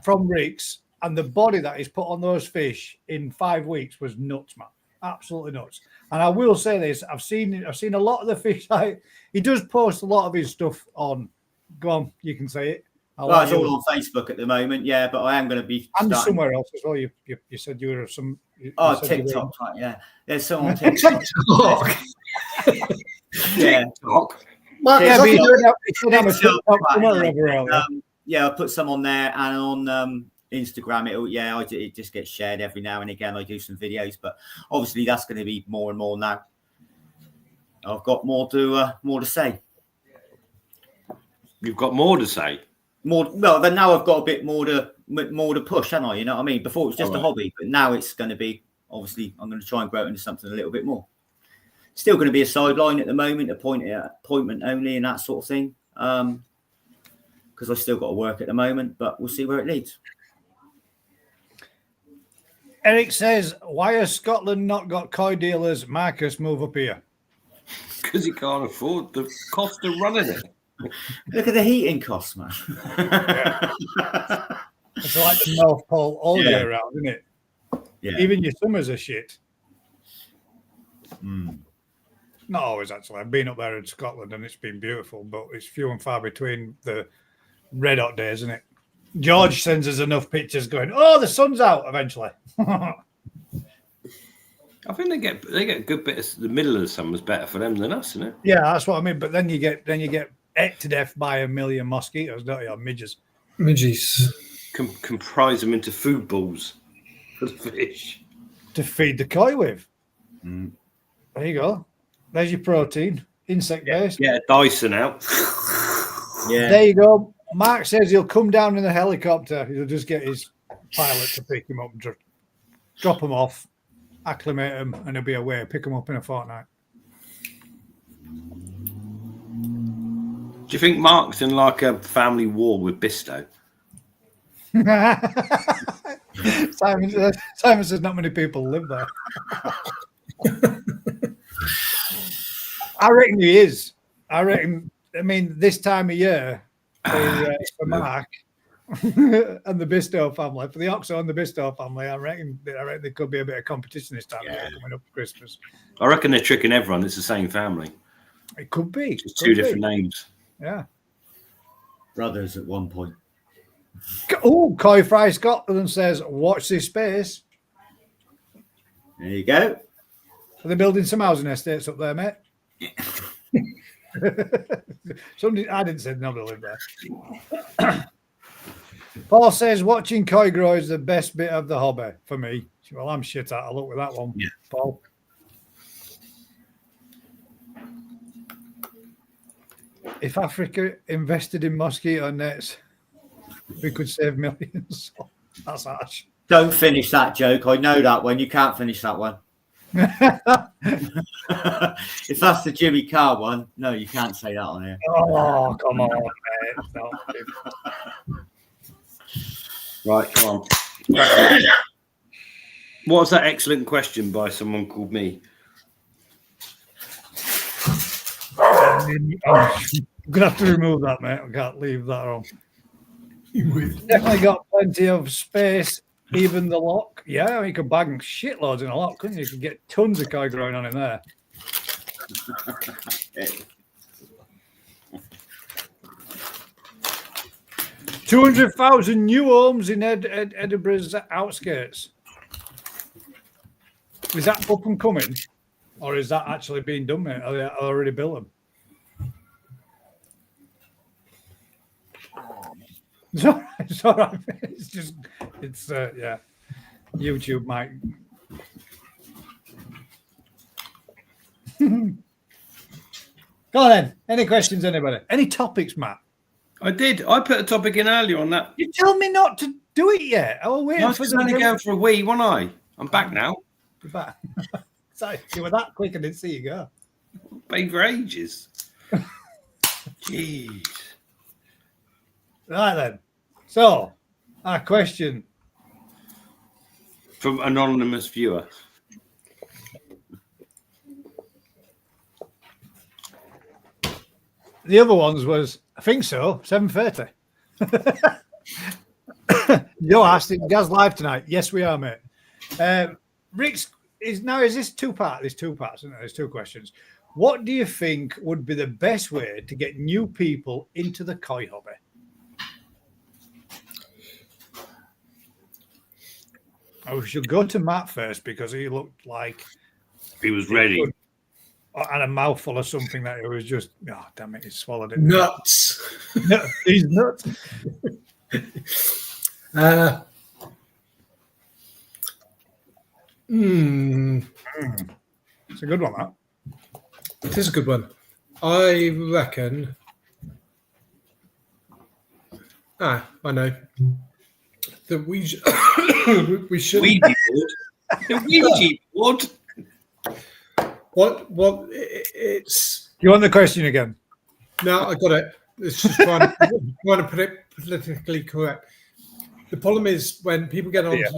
from Rick's, and the body that he's put on those fish in 5 weeks was nuts, man. Absolutely nuts. And I will say this: I've seen a lot of the fish. He does post a lot of his stuff on. Go on, you can say it. Well, it's all on Facebook at the moment, yeah. But I am going to be and somewhere else as well. You said you were some. TikTok, right? Yeah. There's some on TikTok. Yeah. TikTok. I put some on there and on Instagram. It just gets shared every now and again. I do some videos, but obviously that's going to be more and more now. I've got more to say. You've got more to say. Then now I've got a bit more to push, haven't I? You know what I mean? Before it was just a hobby, but now it's going to be, obviously, I'm going to try and grow it into something a little bit more. Still going to be a sideline at the moment, appointment only and that sort of thing. Because I still got to work at the moment, but we'll see where it leads. Eric says, why has Scotland not got koi dealers? Marcus, move up here. Because he can't afford the cost of running it. Look at the heating costs, man. It's like the North Pole all year round, isn't it? Yeah. Even your summers are shit. Not always, actually. I've been up there in Scotland and it's been beautiful, but it's few and far between the red hot days, isn't it? George sends us enough pictures going, oh, the sun's out eventually. I think they get a good bit of the middle of the summer's better for them than us, isn't it? Yeah, that's what I mean. But then you get ate to death by a million mosquitoes, don't you? Or midges. Comprise them into food balls for the fish to feed the koi with. There you go. There's your protein, insect based. Yeah, Dyson out. Yeah. There you go. Mark says he'll come down in a helicopter. He'll just get his pilot to pick him up and drop him off, acclimate him, and he'll be away. Pick him up in a fortnight. Do you think Mark's in like a family war with Bisto? Simon says not many people live there. I reckon he is. I mean, this time of year, for Mark and the Bisto family, for the Oxo and the Bisto family, I reckon there could be a bit of competition this time of year coming up for Christmas. I reckon they're tricking everyone. It's the same family. It could be. Just two different names. Yeah. Brothers at one point. Oh, Koi Fry Scotland says, watch this space. There you go. Are they building some housing estates up there, mate? Somebody, I didn't say nobody lived there. Paul says watching koi grow is the best bit of the hobby for me. Well, I'm shit out of luck with that one, Yeah. Paul. If Africa invested in mosquito nets, we could save millions. That's harsh. Don't finish that joke. I know that one. You can't finish that one. If that's the Jimmy Carr one, no, you can't say that on here. Oh, come on, mate. No. Right, come on. What was that excellent question by someone called me? I'm gonna have to remove that, mate. I can't leave that on. Definitely got plenty of space. Even the lock, yeah, you could bag shitloads in a lock, couldn't you? You could get tons of koi growing on in there. 200,000 new homes in Edinburgh's outskirts. Is that up and coming, or is that actually being done, mate? Are they already built them? It's all right. It's all right. It's just, it's yeah. YouTube might. Go on then. Any questions, anybody? Any topics, Matt? I did. I put a topic in earlier on that. You told me not to do it yet. I was waiting I was for just only going for a wee, wasn't I? I'm back now. You're back. Sorry, you were that quick. I didn't see you go. Been for ages. Jeez. Right then. So, our question From anonymous viewer. The other ones was, I think so, 7:30. You asked it, Gaz live tonight. Yes, we are, mate. Rick's is this two-part? There's two parts, isn't there? There's two questions. What do you think would be the best way to get new people into the koi hobby? I should go to Matt first because he looked like He was ready. and a mouthful of something that it was just, oh, damn it, he swallowed it. Nuts. No, he's nuts. It's a good one, that. It is a good one. I reckon. I know that we should. Ouija board. The Ouija board. What? It's. Do you want the question again? No, I got it. It's just trying to put it politically correct. The problem is when people get onto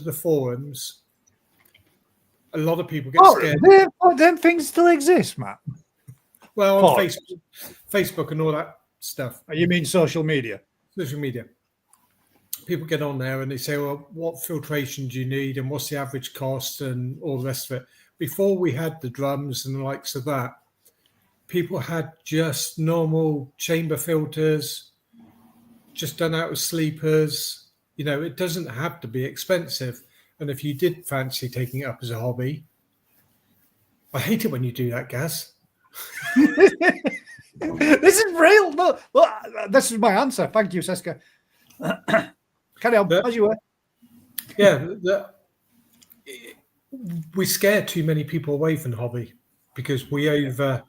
the forums, a lot of people get scared. Them things still exist, Matt. Well, on Facebook and all that stuff. You mean social media? Social media. People get on there and they say, well, what filtration do you need and what's the average cost and all the rest of it. Before we had the drums and the likes of that, people had just normal chamber filters, just done out of sleepers. You know, it doesn't have to be expensive. And if you did fancy taking it up as a hobby, I hate it when you do that, Gaz. This is real. No, well, this is my answer. Thank you, Seska. Carry on, as you were. Yeah, we scare too many people away from the hobby because we over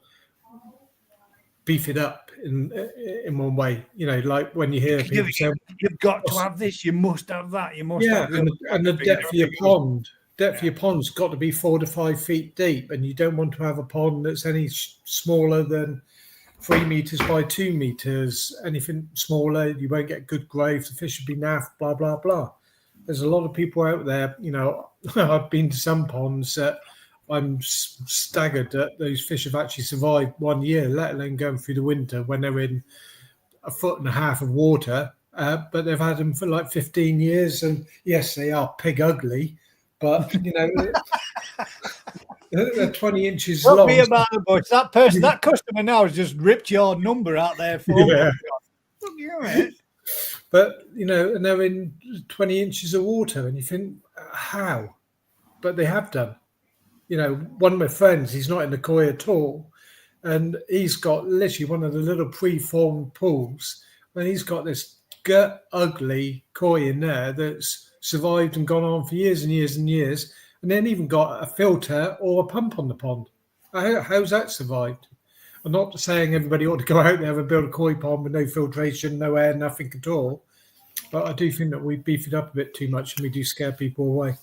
beef it up in one way. You know, like when you hear people say, "You've got to have this. You must have that. You must." Yeah, have and the depth of your pond. Depth of your pond's got to be 4 to 5 feet deep, and you don't want to have a pond that's any smaller than 3 meters by 2 meters. Anything smaller, you won't get good growth. The fish will be naff. Blah blah blah. There's a lot of people out there. You know, I've been to some ponds that I'm staggered that those fish have actually survived 1 year, let alone going through the winter when they're in 1.5 feet of water. But they've had them for like 15 years, and yes, they are pig ugly. But you know, they're 20 inches long. Be about the bush. That person, that customer now has just ripped your number out there for Yeah. me. But you know, and they're in 20 inches of water, and you think, how? But they have done. You know, one of my friends, he's not in the koi at all, and he's got literally one of the little pre-formed pools, and he's got this ugly koi in there that's survived and gone on for years and years and years, and then even got a filter or a pump on the pond. How's that survived? I'm not saying everybody ought to go out there and build a koi pond with no filtration, no air, nothing at all, but I do think that we beef it up a bit too much and we do scare people away.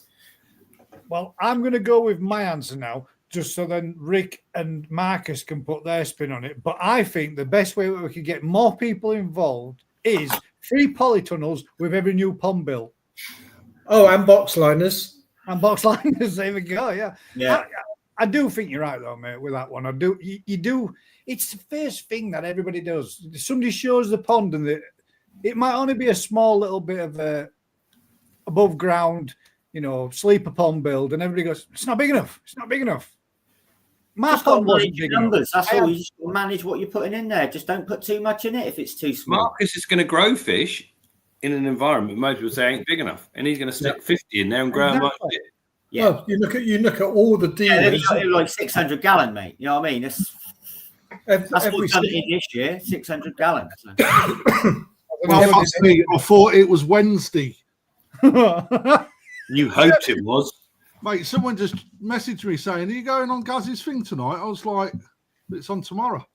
Well, I'm going to go with my answer now, just so then Rick and Marcus can put their spin on it. But I think the best way we could get more people involved is free polytunnels with every new pond built. Oh, and box liners. And box liners, there we go, yeah. Yeah. I do think you're right, though, mate, with that one. I do. You do. It's the first thing that everybody does. Somebody shows the pond, and it might only be a small little bit of a above ground, sleeper pond build, and everybody goes, "It's not big enough. It's not big enough." My Just got pond to wasn't manage big your numbers. enough. That's all. You just got to manage what you're putting in there. Just don't put too much in it if it's too small. Marcus is going to grow fish in an environment most people say ain't big enough, and he's going to stick 50 in there and grow them like shit. Yeah. Well, you look at all the dealers. Yeah, like 600 gallon, mate. You know what I mean? That's what we've done in this year. 600 gallons. So. I thought it was Wednesday. You hoped it was. Mate, someone just messaged me saying, "Are you going on Gaz's thing tonight?" I was like, "It's on tomorrow."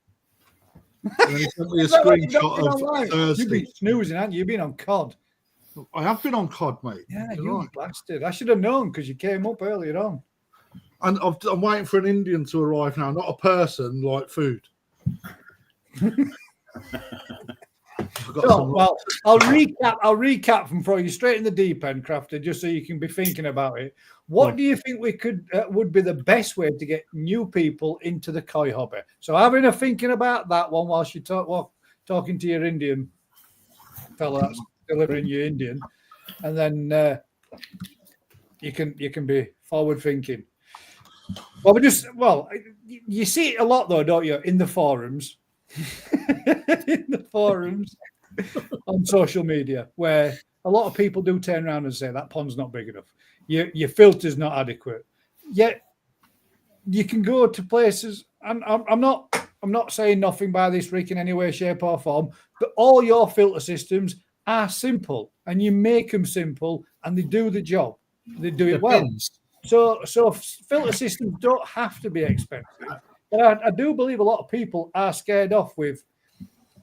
And then he sent me a screenshot of Thursday. You've been snoozing, haven't you? You've been on COD. I have been on COD, mate. Yeah, You're you right. bastard. I should have known because you came up earlier on. And I'm waiting for an Indian to arrive now, not a person, like food. Well, I'll recap and throw you straight in the deep end, Crafter, just so you can be thinking about it. What do you think we could would be the best way to get new people into the koi hobby? So having a thinking about that one whilst you talking to your Indian fella that's delivering you Indian, and then you can be forward thinking. Well, you see it a lot though, don't you? In the forums. In the forums on social media, where a lot of people do turn around and say that pond's not big enough, your filter's not adequate. Yet you can go to places, and I'm not saying nothing by this, Rick, in any way, shape, or form, but all your filter systems are simple, and you make them simple, and they do the job. They do it well. So filter systems don't have to be expensive. But I do believe a lot of people are scared off with.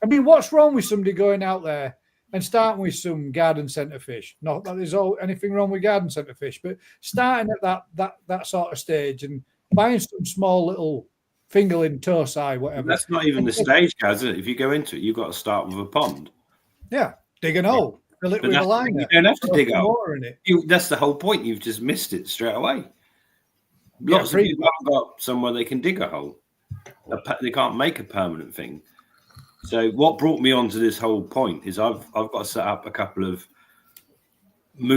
I mean, what's wrong with somebody going out there and starting with some garden centre fish? Not that there's anything wrong with garden centre fish, but starting at that sort of stage and buying some small little fingerling, toesai, whatever. That's not even the stage, Gaz. If you go into it, you've got to start with a pond. Yeah, dig an hole, fill it with a liner. You don't have to dig a hole. In it. That's the whole point. You've just missed it straight away. Lots of people haven't got somewhere they can dig a hole. They can't make a permanent thing. So what brought me on to this whole point is I've got to set up a couple of I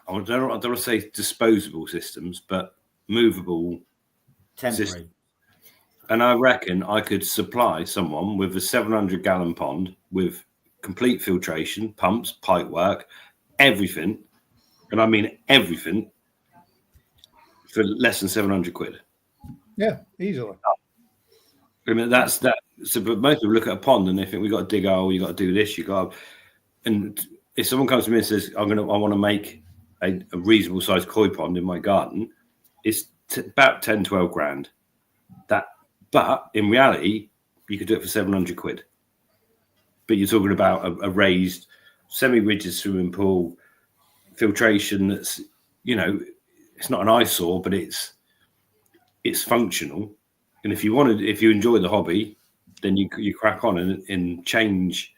don't want to say disposable systems, but movable Temporary. systems. And I reckon I could supply someone with a 700-gallon pond with complete filtration, pumps, pipe work, everything. And I mean everything for less than 700 quid. Yeah, easily. I mean, that's that. So, but most people look at a pond and they think we got to dig a hole, you got to do this, you got. And if someone comes to me and says, I want to make a reasonable sized koi pond in my garden, it's about 10, 12 grand. But in reality, you could do it for 700 quid. But you're talking about a raised, semi-rigid swimming pool, filtration that's, it's not an eyesore, but it's functional. And if you enjoy the hobby, then you crack on and change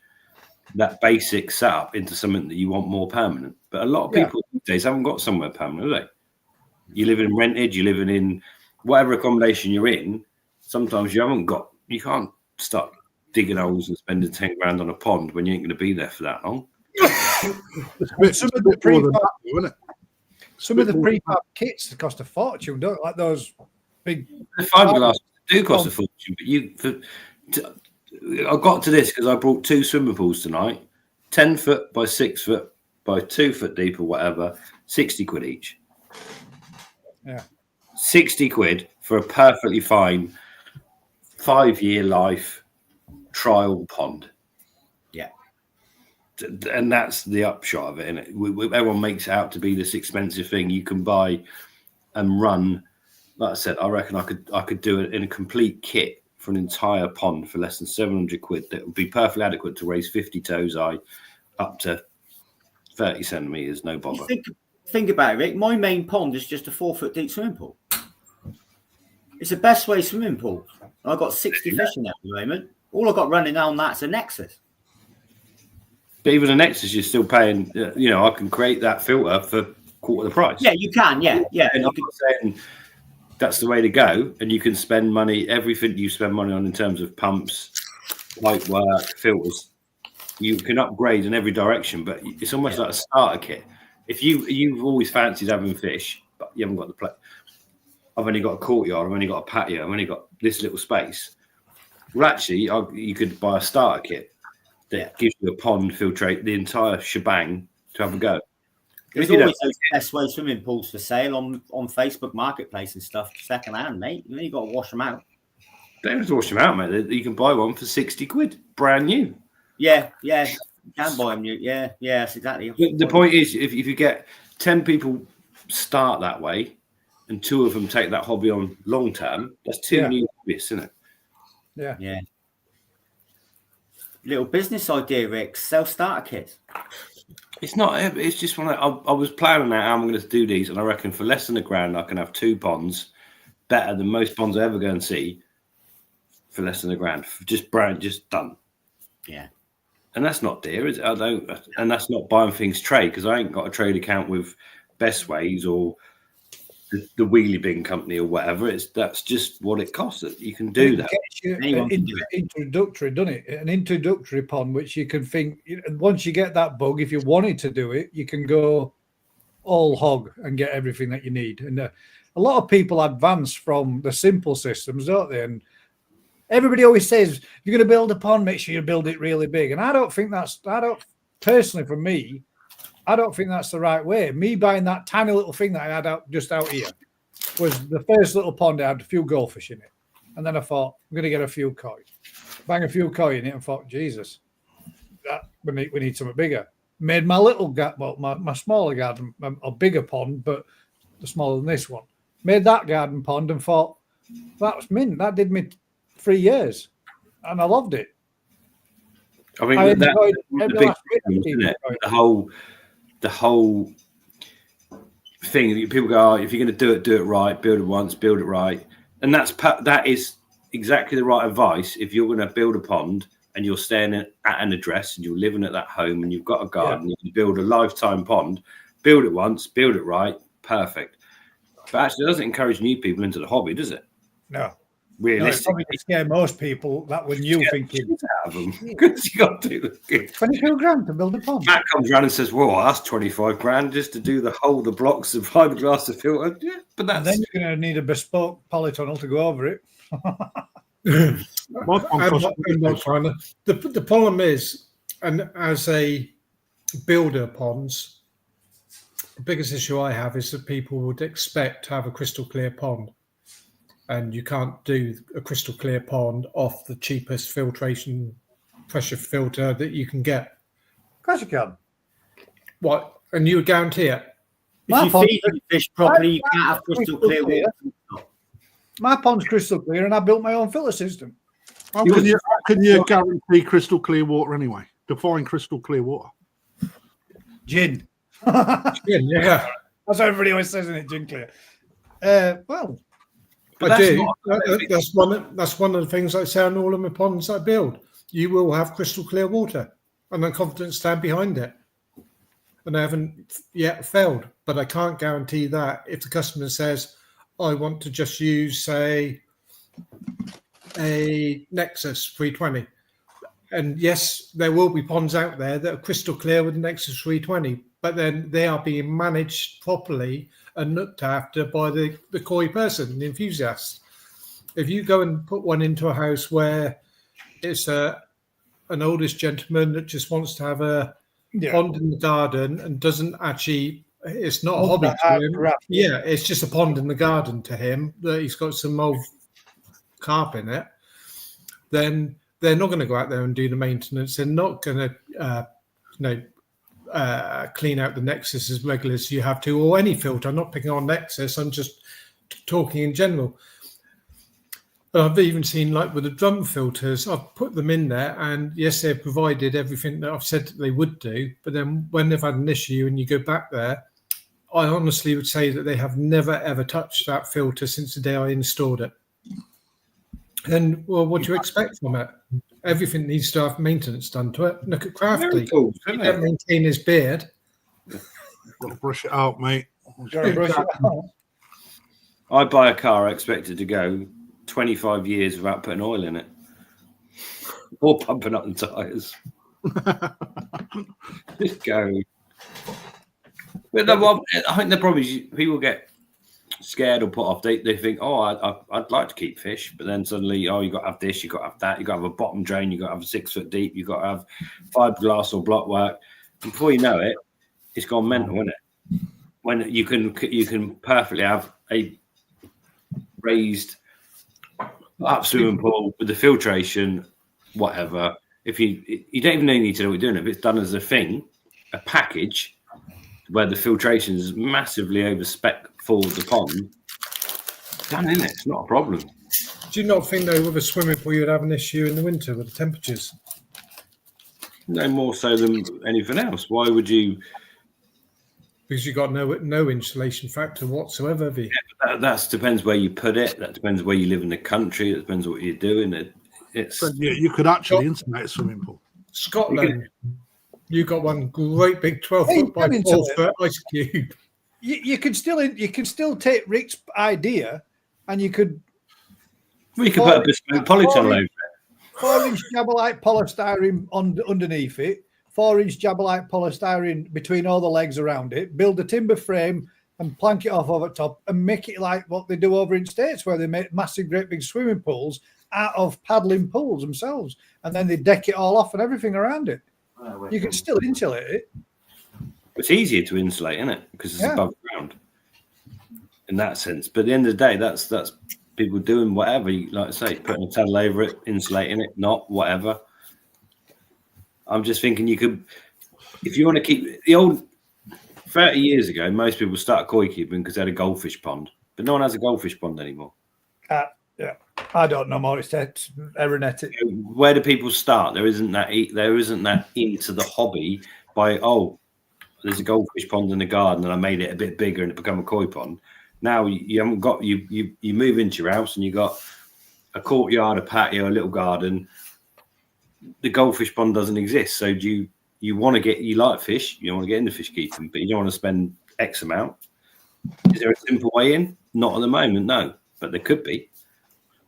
that basic setup into something that you want more permanent. But a lot of people these days haven't got somewhere permanent, do they? You live in rented, you're living in whatever accommodation you're in. Sometimes you can't start digging holes and spending 10 grand on a pond when you ain't going to be there for that long. Some of the prefab kits cost a fortune, don't like those big. The fiberglass do cost a fortune, but I got to this because I brought 2 swimming pools tonight, 10 foot by 6 foot by 2 foot deep or whatever, 60 quid each. Yeah, 60 quid for a perfectly fine 5-year life trial pond. Yeah. And that's the upshot of it. And everyone makes it out to be this expensive thing you can buy and run. Like I said, I reckon I could do it in a complete kit for an entire pond for less than 700 quid. That would be perfectly adequate to raise 50 toes up to 30 centimeters, no bother. Think about it, Rick. My main pond is just a 4-foot deep swimming pool. It's a best way swimming pool. I've got 60 fish in there at the moment. All I've got running on that's a Nexus. But even a Nexus, you're still paying. I can create that filter for quarter the price. Yeah, you can. Yeah. And I'm not saying that's the way to go. And you can spend money, everything you spend money on in terms of pumps, pipe work, filters. You can upgrade in every direction, but it's almost like a starter kit. If you've always fancied having fish, but you haven't got the place. I've only got a courtyard. I've only got a patio. I've only got this little space. Well, actually, you could buy a starter kit that gives you a pond, filtrate the entire shebang to have a go. There's always those best way swimming pools for sale on Facebook Marketplace and stuff, second hand, mate. You got to wash them out. Don't have to wash them out, mate. You can buy one for 60 quid, brand new. Yeah. You can buy them new. Yeah, that's exactly. The point is, if you get 10 people start that way, and 2 of them take that hobby on long term, that's 2 new hobbies, isn't it? Yeah. Little business idea, Rick. Sell starter kits. It's not. It's just I was planning out how I'm going to do these, and I reckon for less than £1,000, I can have 2 ponds, better than most ponds I ever go and see, for less than £1,000. Just done. Yeah. And that's not dear, is it? And that's not buying things trade, because I ain't got a trade account with Best Ways or the wheelie bin company or whatever. That's just what it costs. You can do that. Anyone can do it. Introductory, doesn't it? An introductory pond, which you can think once you get that bug, if you wanted to do it, you can go all hog and get everything that you need. And a lot of people advance from the simple systems, don't they? And everybody always says, if you're going to build a pond, make sure you build it really big. And I don't personally, for me, I don't think that's the right way. Me buying that tiny little thing that I had out here was the first little pond. I had a few goldfish in it. And then I thought, I'm going to get a few koi. Bang a few koi in it and thought, Jesus, we need something bigger. Made my little my smaller garden, a bigger pond, but smaller than this one. Made that garden pond and thought, that was mint. That did me 3 years. And I loved it. I mean, that's the big thing, isn't it? The whole thing. People go, if you're going to do it right, build it once, build it right. And that is exactly the right advice. If you're going to build a pond and you're staying at an address and you're living at that home and you've got a garden, you can build a lifetime pond, build it once, build it right, perfect. But actually, it doesn't encourage new people into the hobby, does it? No. Realistically, it scare most people that were new thinking. Because you got to do it. 22 grand to build a pond. Matt comes around and says, "Well, that's 25 grand just to do the blocks of fiberglass to filter." Yeah, but then you're going to need a bespoke polytunnel to go over it. The problem is, and as a builder ponds, the biggest issue I have is that people would expect to have a crystal clear pond. And you can't do a crystal clear pond off the cheapest filtration pressure filter that you can get. Of course you can. What? And you would guarantee it? If you feed the fish properly, you can't have crystal clear water. My pond's crystal clear, and I built my own filter system. Can you guarantee crystal clear water anyway? Define crystal clear water. Gin. Gin, yeah. That's what everybody always says, isn't it? Gin clear. Well... I do. That's one of the things I say on all of my ponds I build. You will have crystal clear water, and I'm confident to stand behind it. And I haven't yet failed, but I can't guarantee that if the customer says, I want to just use, say, a Nexus 320. And yes, there will be ponds out there that are crystal clear with Nexus 320, but then they are being managed properly and looked after by the koi person, the enthusiast. If you go and put one into a house where it's an oldest gentleman that just wants to have a pond in the garden and doesn't actually, it's not a hobby to him. It's just a pond in the garden to him that he's got some old carp in it. then they're not going to go out there and do the maintenance. They're not going to, clean out the Nexus as regularly as you have to, or any filter. I'm not picking on Nexus. I'm just talking in general. I've even seen, like with the drum filters, I've put them in there, and yes, they've provided everything that I've said that they would do. But then when they've had an issue and you go back there, I honestly would say that they have never, ever touched that filter since the day I installed it. And, well, what do you expect from it? Everything needs to have maintenance done to it. Look at Crafty. Cool, He don't maintain his beard. Got to brush it out, mate. I buy a car, I expect it to go 25 years without putting oil in it or pumping up the tyres. Just go. But no, I think the problem is people get scared or put off. They think, oh, I'd like to keep fish, but then suddenly, oh, you got to have this, you got to have that, you got to have a bottom drain, you got to have 6 foot deep, you got to have fiberglass or block work. And before you know it, it's gone mental, isn't it? When you can perfectly have a raised up swimming pool with the filtration, whatever. If you don't even need to know what you're doing. If it's done as a thing, a package where the filtration is massively over spec for the pond, done in it. It's not a problem. Do you not think, though, with a swimming pool, you'd have an issue in the winter with the temperatures? No more so than anything else. Why would you? Because you've got no insulation factor whatsoever, have you? Yeah, that depends where you put it. That depends where you live in the country. It depends what you're doing. Yeah, you could actually insulate a swimming pool. Scotland, you got one great big 12-foot by 12-foot ice cube. You can still take Rick's idea, and you could. We could put a bespoke polytunnel over it. 4-inch Jabalite polystyrene underneath it. 4-inch Jabalite polystyrene between all the legs around it, build a timber frame and plank it off over top and make it like what they do over in States, where they make massive, great big swimming pools out of paddling pools themselves. And then they deck it all off and everything around it. You can still insulate it. It's easier to insulate, isn't it? Because it's above ground in that sense. But at the end of the day, that's people doing whatever, like I say, putting a tunnel over it, insulating it, not whatever. I'm just thinking you could, if you want to keep the old 30 years ago, most people started koi keeping because they had a goldfish pond, but no one has a goldfish pond anymore. Yeah, I don't know more. It's aeronautic. Where do people start? There isn't that into the hobby by, oh, there's a goldfish pond in the garden and I made it a bit bigger and it become a koi pond. Now you haven't got you move into your house and you got a courtyard, a patio, a little garden. The goldfish pond doesn't exist. So you like fish, you want to get into fish keeping, but you don't want to spend X amount. Is there a simple way in? Not at the moment, no, but there could be.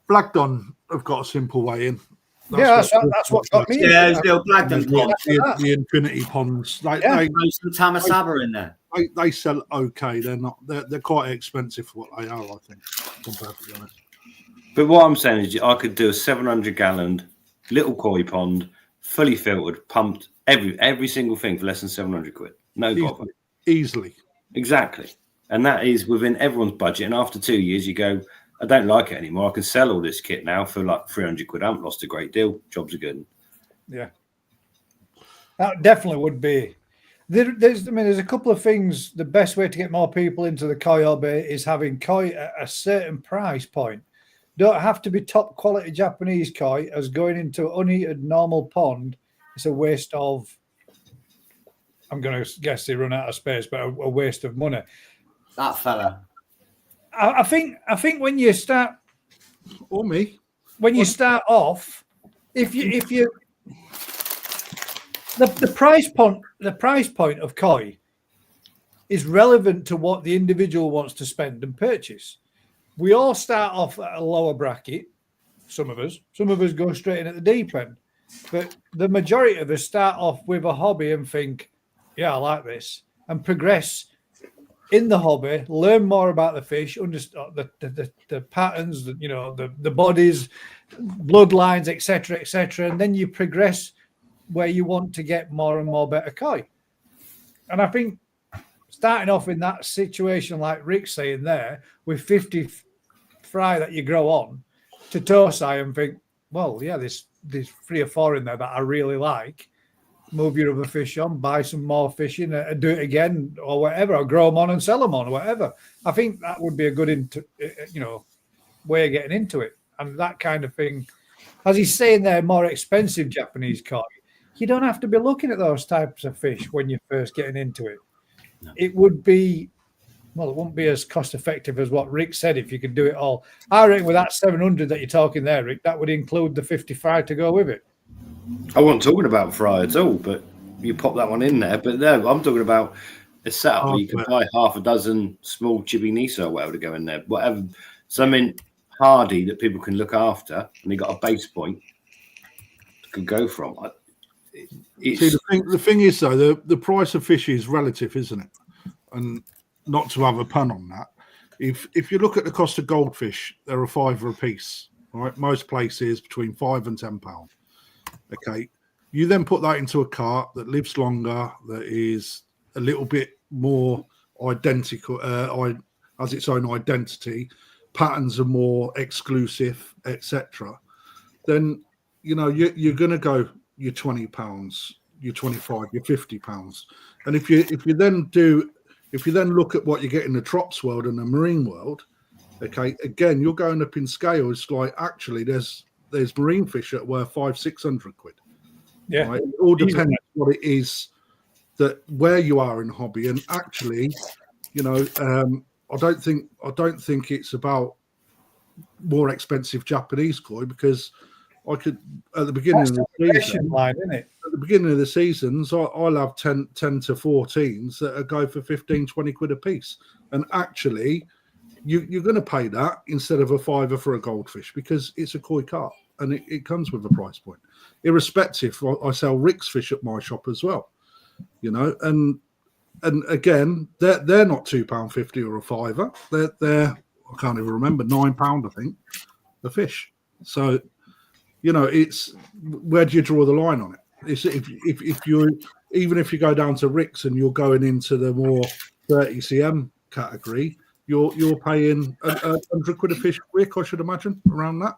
Blackdon have got a simple way in. That's what got me. Yeah, there's little Blackdon ponds. The infinity ponds. There's some Tamasaba in there. They sell okay. They're quite expensive for what they are, I think. If I'm perfectly honest. But what I'm saying is I could do a 700-gallon little koi pond, fully filtered, pumped, every single thing for less than 700 quid. No bother. Easily. Exactly. And that is within everyone's budget. And after 2 years, you go, I don't like it anymore. I can sell all this kit now for like 300 quid. I haven't lost a great deal. Jobs are good. Yeah. That definitely would be. There's a couple of things. The best way to get more people into the koi hobby is having koi at a certain price point. Don't have to be top quality Japanese koi, as going into an unheated normal pond. It's a waste of, I'm going to guess they run out of space, but a waste of money. That fella. I think when you start, or me, when you start off, if you the price point of koi is relevant to what the individual wants to spend and purchase. We all start off at a lower bracket. Some of us go straight in at the deep end, but the majority of us start off with a hobby and think, yeah, I like this, and progress in the hobby, learn more about the fish, understand the patterns, the bodies, bloodlines, etc., and then you progress where you want to get more and more better koi. And I think starting off in that situation, like Rick's saying there, with 50 fry that you grow on, to Tosai and think, well, yeah, there's 3 or 4 in there that I really like. Move your other fish on, buy some more fish in, and do it again, or whatever, or grow them on and sell them on, or whatever. I think that would be a good, way of getting into it, and that kind of thing. As he's saying, they're more expensive Japanese koi. You don't have to be looking at those types of fish when you're first getting into it. No. It would be, well, it wouldn't be as cost effective as what Rick said if you could do it all. I reckon with that 700 that you're talking there, Rick, that would include the 55 to go with it. I wasn't talking about fry at all, but you pop that one in there. But no, I'm talking about a setup where you can buy half a dozen small chibi nisa or whatever to go in there. Whatever, something hardy that people can look after, and you got a base point to go from. See, the thing is though, the price of fish is relative, isn't it? And not to have a pun on that, if you look at the cost of goldfish, they're $5 a piece. Right, most places between £5 and £10. Okay, you then put that into a cart that lives longer, that is a little bit more identical, has its own identity, patterns are more exclusive, etc. Then you're going to go your £20, your £25, your £50, and if you then look at what you get in the trops world and the marine world, okay, again you're going up in scale. It's like actually there's marine fish that were £500-600 quid. Yeah, right? It all depends what it is that where you are in the hobby, and actually, I don't think it's about more expensive Japanese koi, because I could at the beginning of the season, line, isn't it? At the beginning of the seasons, I'll have 10 to 14s that go for 15-20 quid a piece, and actually, you're going to pay that instead of a £5 for a goldfish because it's a koi carp and it comes with a price point. Irrespective, I sell Rick's fish at my shop as well, and again, they're not £2.50 or a £5. They're I can't even remember, £9 I think, the fish. So, it's where do you draw the line on it? It's if you even if you go down to Rick's and you're going into the more 30 cm category, you're paying 100 quid a fish, Rick, I should imagine, around that.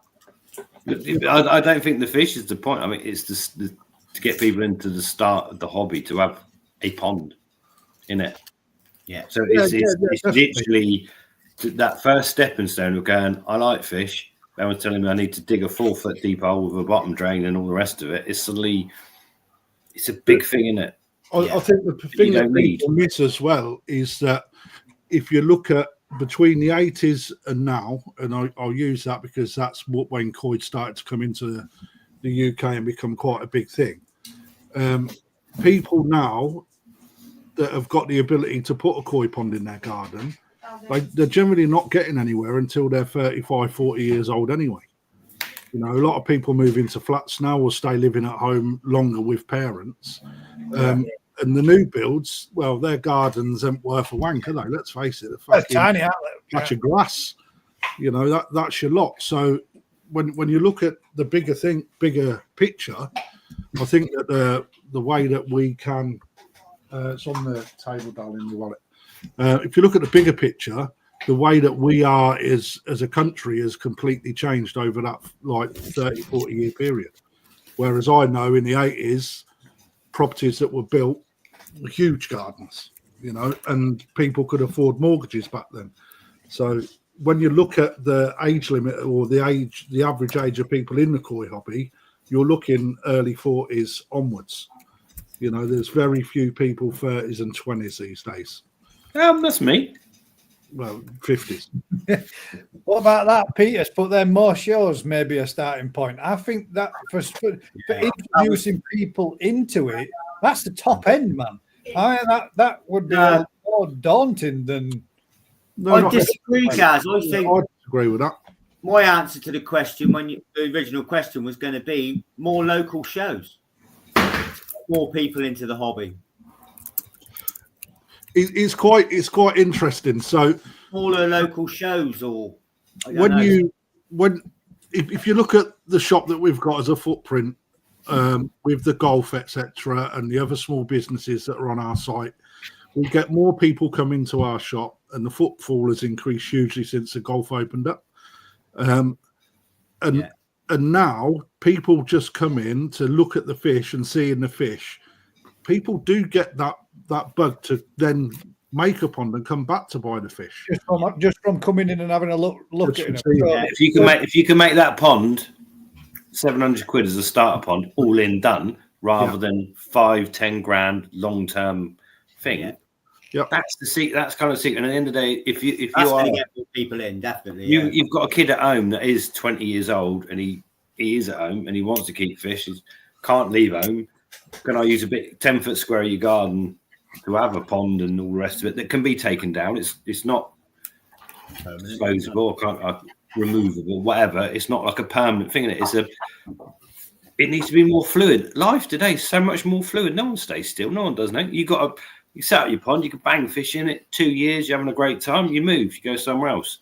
I don't think the fish is the point. I mean, it's just to get people into the start of the hobby to have a pond in it. Yeah. So it's literally that first stepping stone of going, I like fish. Everyone's telling me I need to dig a 4-foot deep hole with a bottom drain and all the rest of it. It's a big thing, isn't it? I think the thing that people miss as well is that if you look at between the 80s and now, and I'll use that because that's when koi started to come into the UK and become quite a big thing. People now that have got the ability to put a koi pond in their garden, they're generally not getting anywhere until they're 35, 40 years old anyway. A lot of people move into flats now or stay living at home longer with parents. And the new builds, well, their gardens aren't worth a wank, are they? Let's face it. A tiny outlet. Patch of grass. That's your lot. So when you look at the bigger picture, I think that the way that we can, it's on the table, darling, the wallet. If you look at the bigger picture, the way that we are as a country has completely changed over that 30, 40 year period. Whereas I know in the 80s, properties that were built were huge gardens, and people could afford mortgages back then. So when you look at the age limit or the average age of people in the koi hobby, you're looking early 40s onwards. There's very few people 30s and 20s these days. That's me. Well, 50s. What about that, Peters? But then more shows may be a starting point. I think that for introducing people into it, that's the top end, man. That would be more daunting than. No, I disagree, Gaz. I think I disagree with that. My answer to the question, the original question was going to be more local shows, more people into the hobby. It's quite interesting. So smaller local shows, or if you look at the shop that we've got as a footprint, with the golf, etc., and the other small businesses that are on our site, we get more people come into our shop, and the footfall has increased hugely since the golf opened up. And And now people just come in to look at the fish and seeing the fish. People do get that bug to then make a pond and come back to buy the fish. Just from coming in and having a look at it. Yeah. If you can make that pond 700 quid as a starter pond, all in done, rather than 5-10 grand long term thing. Yeah. That's the secret. That's kind of the secret. And at the end of the day, if you going to get more people in, definitely. You've got a kid at home that is 20 years old, and he is at home and he wants to keep fish. He can't leave home. Can I use a bit 10-foot square of your garden to have a pond and all the rest of it that can be taken down? It's not disposable, removable, whatever. It's not like a permanent thing. It needs to be more fluid. Life today is so much more fluid. No one stays still. No one does. No, you set out your pond. You can bang fish in it. 2 years, you're having a great time. You move. You go somewhere else.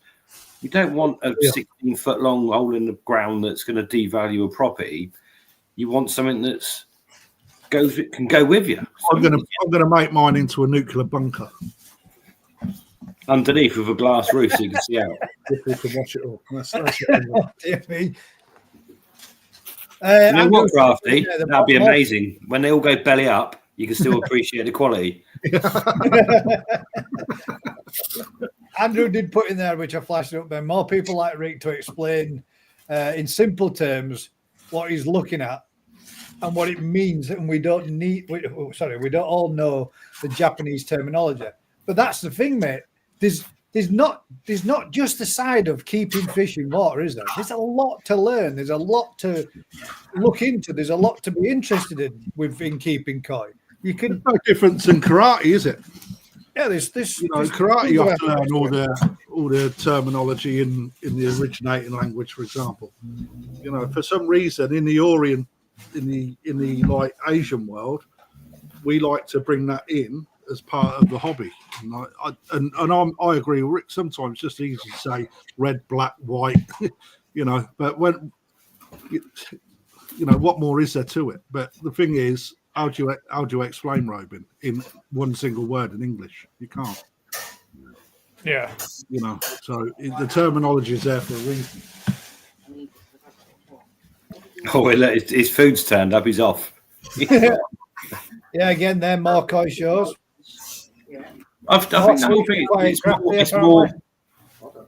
You don't want a 16-foot long hole in the ground that's going to devalue a property. You want something that's can go with you. I'm gonna make mine into a nuclear bunker underneath with a glass roof so you can see out. People can watch it all. That's Dear you know what, Crafty? That'd be amazing. When they all go belly up, you can still appreciate the quality. Andrew did put in there, which I flashed up there. More people like Rick to explain in simple terms what he's looking at and what it means, and we don't all know the Japanese terminology. But that's the thing, mate. There's not just the side of keeping fish in water, is there? There's a lot to learn. There's a lot to look into. There's a lot to be interested in keeping koi. You can no difference in karate, is it? Yeah, there's karate. You have to learn all the terminology in the originating language, for example. For some reason in the Orient, in the like Asian world, we like to bring that in as part of the hobby. And I agree with Rick. Sometimes it's just easy to say red, black, white, but when what more is there to it? But the thing is, how do you explain roping in one single word in English? You can't. Yeah. So the terminology is there for a reason. Oh, his food's turned up. He's off. Yeah, again, they're more koi shows. I think the whole thing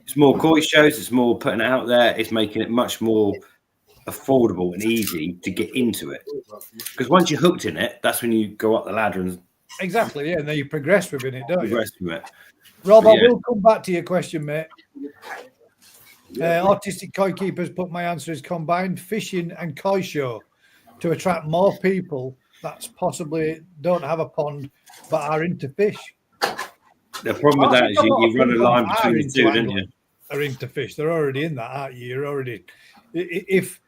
it's more koi shows. It's more putting it out there. It's making it much more affordable and easy to get into it. Because once you're hooked in it, that's when you go up the ladder and exactly. Yeah, and then you progress within it, don't you? Progress with it. Rob, I will come back to your question, mate. Artistic koi keepers put my answer is combined fishing and koi show to attract more people that possibly don't have a pond but are into fish. The problem with that is you run a line between the two, don't you? Are into fish. They're already in that, aren't you? You're already. If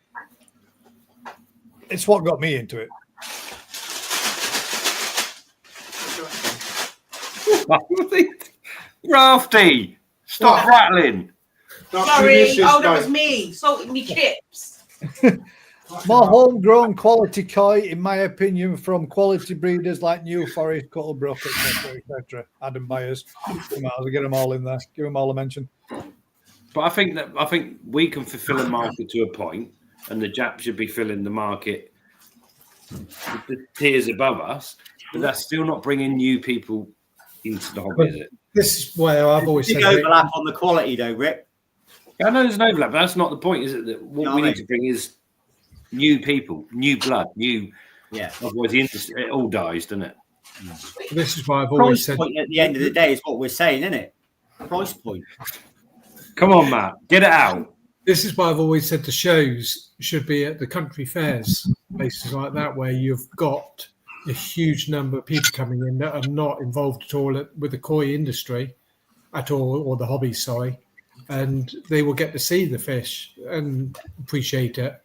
it's what got me into it. Rafty, stop rattling. Sorry, that was me. Salting me chips. More homegrown quality koi, in my opinion, from quality breeders like New Forest, Cuttlebrook, etc. Adam Myers. I'll get them all in there. Give them all a mention. But I think we can fulfill a market to a point, and the Japs should be filling the market with the tiers above us. But that's still not bringing new people into the hobby, is it? This is where I've always said overlap on the quality, though, Rick. Yeah, I know there's an overlap, but that's not the point, is it? That what we need to bring is new people, new blood, new. Yeah. Otherwise, the industry it all dies, doesn't it? This is why I've always said. Point at the end of the day is what we're saying, isn't it? Price point. Come on, Matt, get it out. This is why I've always said the shows should be at the country fairs, places like that, where you've got a huge number of people coming in that are not involved at all with the koi industry at all, or the hobby, sorry, and they will get to see the fish and appreciate it.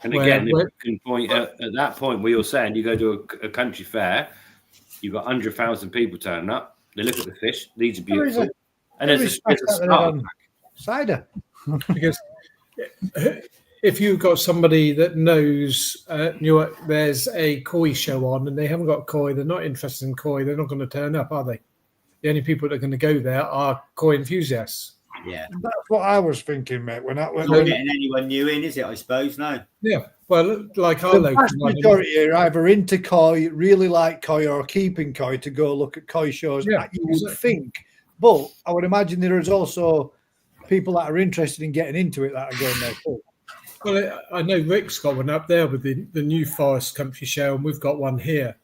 And again, if you can point at that point where you're saying you go to a country fair, you've got 100,000 people turning up, they look at the fish, these are beautiful. And there's a starter pack. Cider. Because if you've got somebody that knows there's a koi show on and they haven't got koi, they're not interested in koi, they're not going to turn up, are they? The only people that are going to go there are koi enthusiasts. Yeah. That's what I was thinking, mate. When I Not getting anyone new in, is it? I suppose no. Yeah. Well, like our the local vast one, majority are either into koi, really like koi, or keeping koi to go look at koi shows. Yeah, You would think, but I would imagine there is also people that are interested in getting into it that are going there too. well, I know Rick's got one up there with the New Forest Country Show, and we've got one here.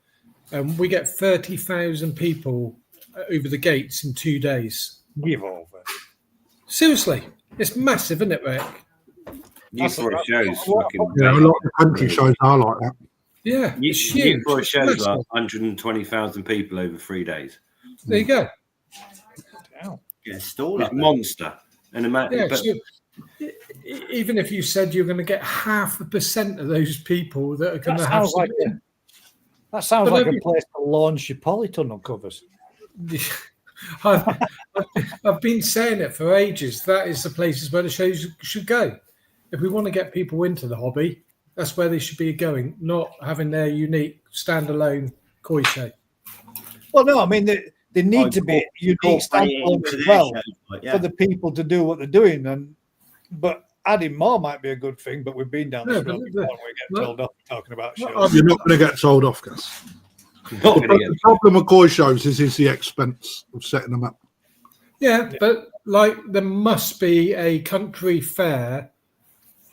And we get 30,000 people over the gates in 2 days. Give over. Seriously, it's massive, isn't it, Rick? New Forest shows. Yeah, a lot of country shows are like that. Yeah, New it's huge. Forest shows It's like massive. 120,000 people over 3 days. There you go. Get a stall It's up a there. monster. And Yeah, but so even if you said you're going to get 0.5% of those people that are going to have something, That sounds But like maybe- a place to launch your polytunnel covers. I've been saying it for ages. That is the places where the shows should go. If we want to get people into the hobby, that's where they should be going, not having their unique standalone koi show. Well, no, I mean they need to be unique Incorporate it standalone into as their well shows, but for the people to do what they're doing. But adding more might be a good thing. But we've been down this No, road but before and we get told off talking about shows. You're not going to get told off, Gus. not gonna get The problem with koi shows is the expense of setting them up. Yeah, but like there must be a country fair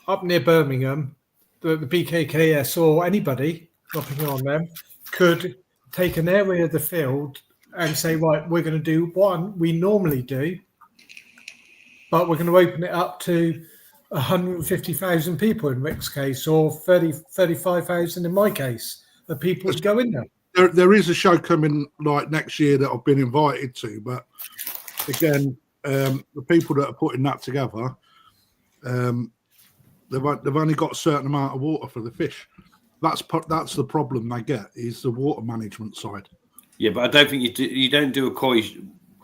up near Birmingham that the BKKS or anybody, not picking on them, could take an area of the field and say, right, we're going to do what we normally do, but we're going to open it up to 150,000 people in Rick's case, or 35,000 in my case, that people would go in there. There is a show coming like next year that I've been invited to, but again, the people that are putting that together, they've only got a certain amount of water for the fish. That's the problem they get, is the water management side. Yeah, but I don't think you don't do a koi.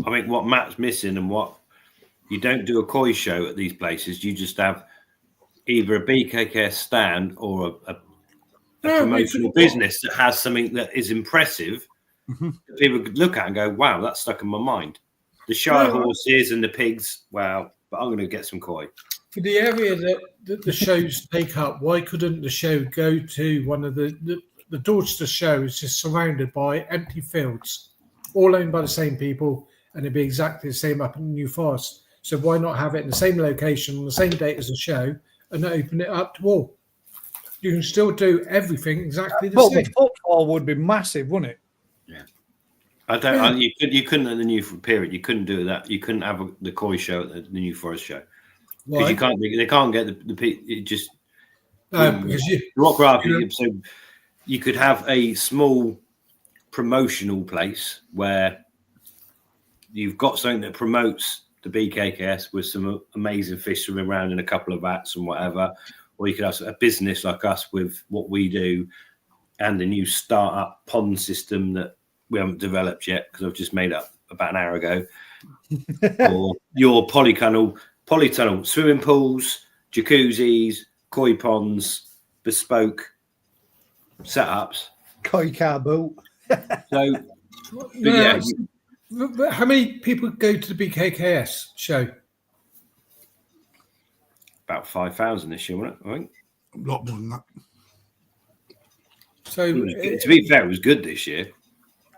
I think what Matt's missing and what you don't do a koi show at these places. You just have either a BKKS stand or a promotional business that has something that is impressive. That people could look at and go, "Wow, that's stuck in my mind." The Shire horses and the pigs. Wow, but I'm going to get some koi. For the area that the shows take up, why couldn't the show go to one of the Dorchester show is just surrounded by empty fields, all owned by the same people, and it'd be exactly the same up in New Forest. So why not have it in the same location on the same date as the show and open it up to all? You can still do everything exactly the But same. the footfall would be massive, wouldn't it? I don't. You couldn't at the New Period. You couldn't do that. You couldn't have the koi show at the New Forest show because Why? you can't. They can't get it just Because rock rafting. So you could have a small promotional place where you've got something that promotes the BKKS with some amazing fish swimming around in a couple of vats and whatever, or you could have a business like us with what we do and the new startup pond system that we haven't developed yet because I've just made up about an hour ago. Or your polytunnel, swimming pools, jacuzzis, koi ponds, bespoke setups. Koi car boot. So, but yeah, but how many people go to the BKKS show? about 5,000 this year, wasn't it? I think. A lot more than that. So To be fair, it was good this year.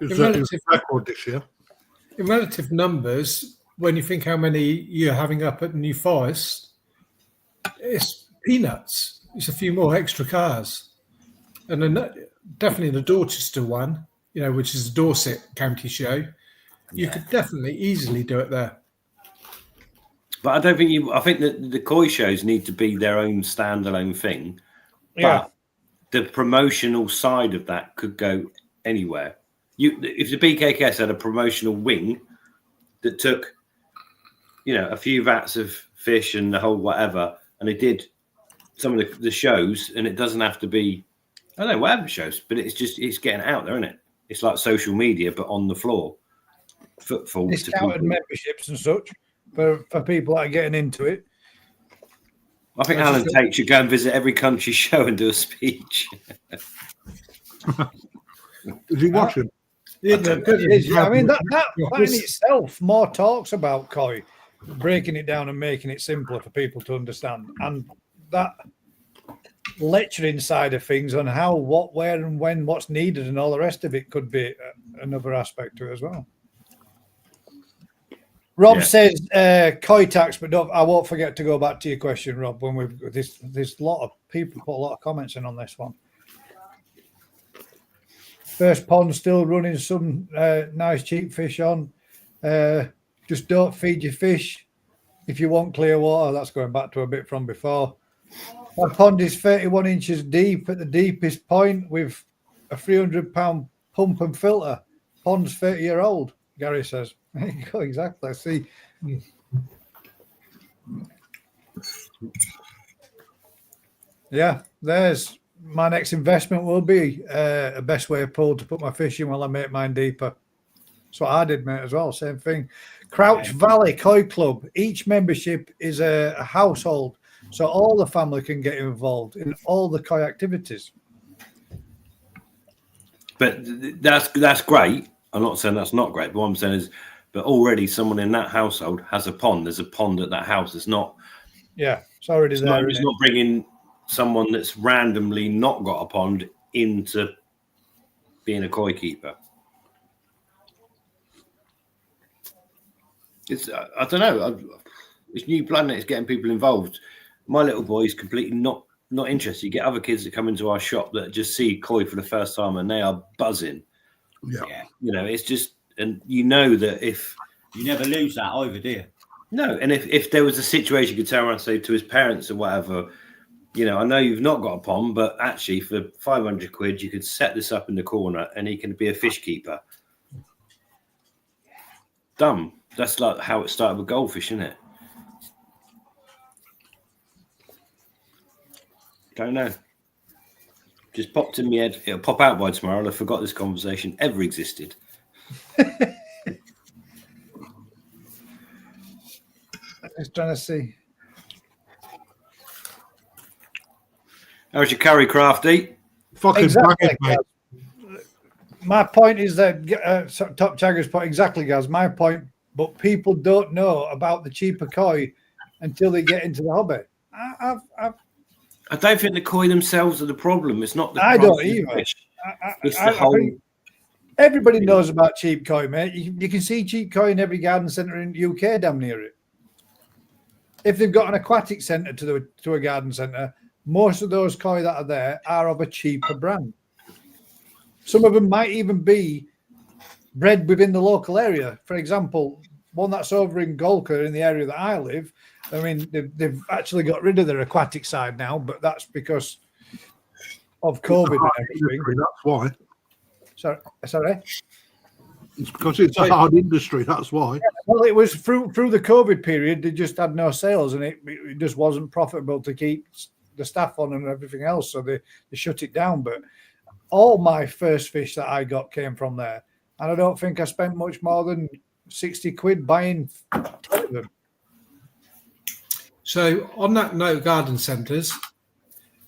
It was relative- a record this year. in relative numbers, when you think how many you're having up at New Forest, it's peanuts. It's a few more extra cars. And then definitely the Dorchester one, which is a Dorset County show, you could definitely easily do it there. But I don't think I think that the koi shows need to be their own standalone thing. Yeah. But the promotional side of that could go anywhere. If the BKKS had a promotional wing that took, a few vats of fish and the whole whatever, and they did some of the shows, and it doesn't have to be, I don't know, whatever shows, but it's getting out there, isn't it? It's like social media, but on the floor. Footfall to Discounted people. memberships and such for people that are getting into it. I think Alan Tate should go and visit every country show and do a speech. Is he watching? I mean, that in itself, more talks about koi. breaking it down and making it simpler for people to understand. And that lecturing side of things on how, what, where, and when, what's needed, and all the rest of it could be another aspect to it as well. Rob says koi tax, but I won't forget to go back to your question, Rob. When we've there's a lot of people put a lot of comments in on this one. First pond still running some nice cheap fish on. Just don't feed your fish if you want clear water. That's going back to a bit from before. My pond is 31 inches deep at the deepest point with a 300-pound pump and filter. Pond's 30-year-old, Gary says. There you go, exactly. See. Yeah, there's my next investment will be a best way of pool to put my fish in while I make mine deeper. That's what I did, mate, as well. Same thing. Crouch Valley Koi Club. Each membership is a household, so all the family can get involved in all the koi activities. But that's great. I'm not saying that's not great, but what I'm saying is, but already someone in that household has a pond. There's a pond at that house. It's not. Yeah, it's already there. It's not bringing someone that's randomly not got a pond into being a koi keeper. It's I don't know. This new planet is getting people involved. My little boy is completely not interested. You get other kids that come into our shop that just see koi for the first time and they are buzzing. Yeah. You know, it's just, and you know that if you never lose that either, do you? No, and if there was a situation, you could turn around and say to his parents or whatever, you know, I know you've not got a pond, but actually for 500 quid, you could set this up in the corner and he can be a fish keeper. Dumb. That's like how it started with goldfish, isn't it? Don't know. Just popped in my head. It'll pop out by tomorrow. I forgot this conversation ever existed. Just trying to see. How's your curry, Crafty? Fucking exactly, mate. My point is that Top Chagger's point, exactly, Gaz. My point, but people don't know about the cheaper koi until they get into the hobby. I don't think the koi themselves are the problem. It's not the I don't either. It's the whole. Everybody knows about cheap koi, mate. You can see cheap koi in every garden centre in the UK, damn near it. If they've got an aquatic centre to a garden centre, most of those koi that are there are of a cheaper brand. Some of them might even be bred within the local area. For example, one that's over in Golka in the area that I live. I mean, they've actually got rid of their aquatic side now, but that's because of COVID and everything. That's why. Sorry? It's because it's a hard industry, that's why. Yeah, well, it was through the COVID period, they just had no sales and it just wasn't profitable to keep the staff on and everything else, so they shut it down. But all my first fish that I got came from there, and I don't think I spent much more than 60 quid buying 10 of them. So on that note, garden centres,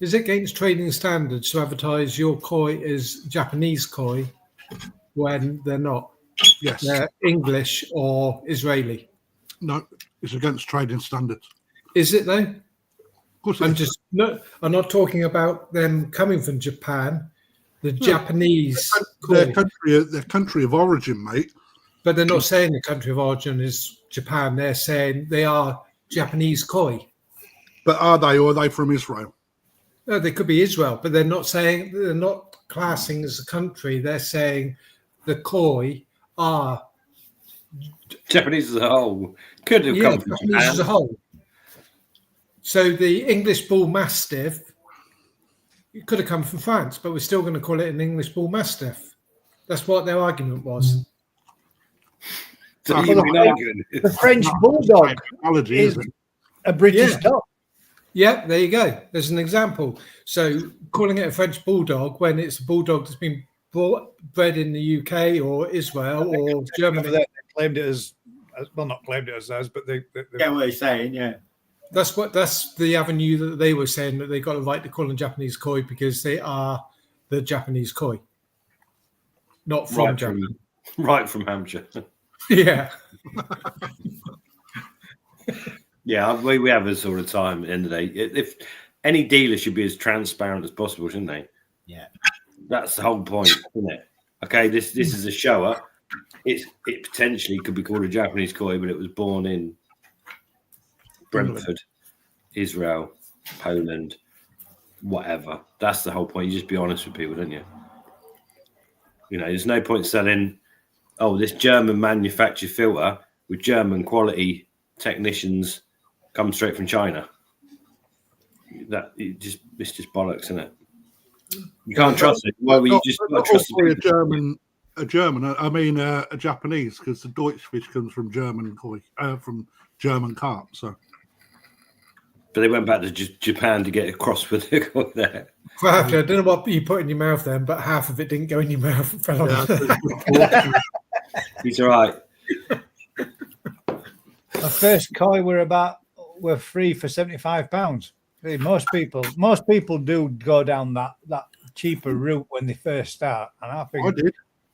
is it against trading standards to advertise your koi as Japanese koi when they're not? Yes. They're English or Israeli? No, it's against trading standards. Is it though? Of course it is. I'm not talking about them coming from Japan. The Japanese their country of origin, mate. But they're not saying the country of origin is Japan. They're saying they are Japanese koi. But are they, or are they from Israel? No, they could be Israel, but they're not saying, they're not classing as a country. They're saying the koi are Japanese as a whole. Could have come from Japanese Japan. as a whole. So the English bull mastiff, it could have come from France, but we're still going to call it an English bull mastiff. That's what their argument was. So the French bulldog is a British dog. Yeah, there you go. There's an example. So calling it a French bulldog when it's a bulldog that's been bred in the UK or Israel or Germany. They claimed it as, well, not claimed it as theirs, but they Yeah, what they're saying, yeah. That's the avenue that they were saying, that they got a right to call them Japanese koi because they are the Japanese koi, not from Japan. Right from Hampshire. Yeah. Yeah, we have this all the time. At the end of the day, if any dealer should be as transparent as possible, shouldn't they? Yeah. That's the whole point, isn't it? Okay, this is a shower. It potentially could be called a Japanese koi, but it was born in Brentford, Israel, Poland, whatever. That's the whole point. You just be honest with people, don't you? You know, there's no point selling, this German manufactured filter with German quality technicians come straight from China. It's just bollocks, isn't it? You can't trust it. Why would you just not trust a Japanese, because the Deutsch fish comes from German koi, from German carp. So, but they went back to Japan to get across with the koi there. Crafty, I don't know what you put in your mouth then, but half of it didn't go in your mouth. It fell on. He's all right. My first koi were free for £75. Most people do go down that cheaper route when they first start, and I think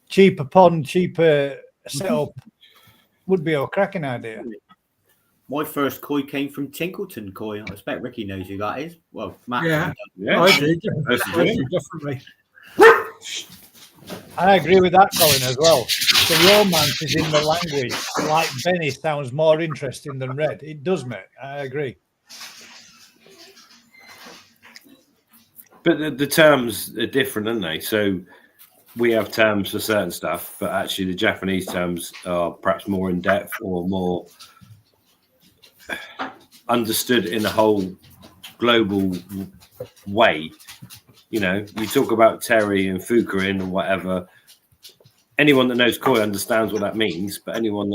cheaper pond, cheaper setup would be a cracking idea. My first koi came from Tinkleton Koi. I expect Ricky knows who that is. Well, Matt. Yeah. I do. Definitely. I agree with that, Colin, as well. The romance is in the language. Like Benny sounds more interesting than Red. It does, mate. I agree. But the terms are different, aren't they? So we have terms for certain stuff, but actually the Japanese terms are perhaps more in depth or more understood in a whole global way. You know, you talk about Terry and Fukurin and whatever. Anyone that knows koi understands what that means, but anyone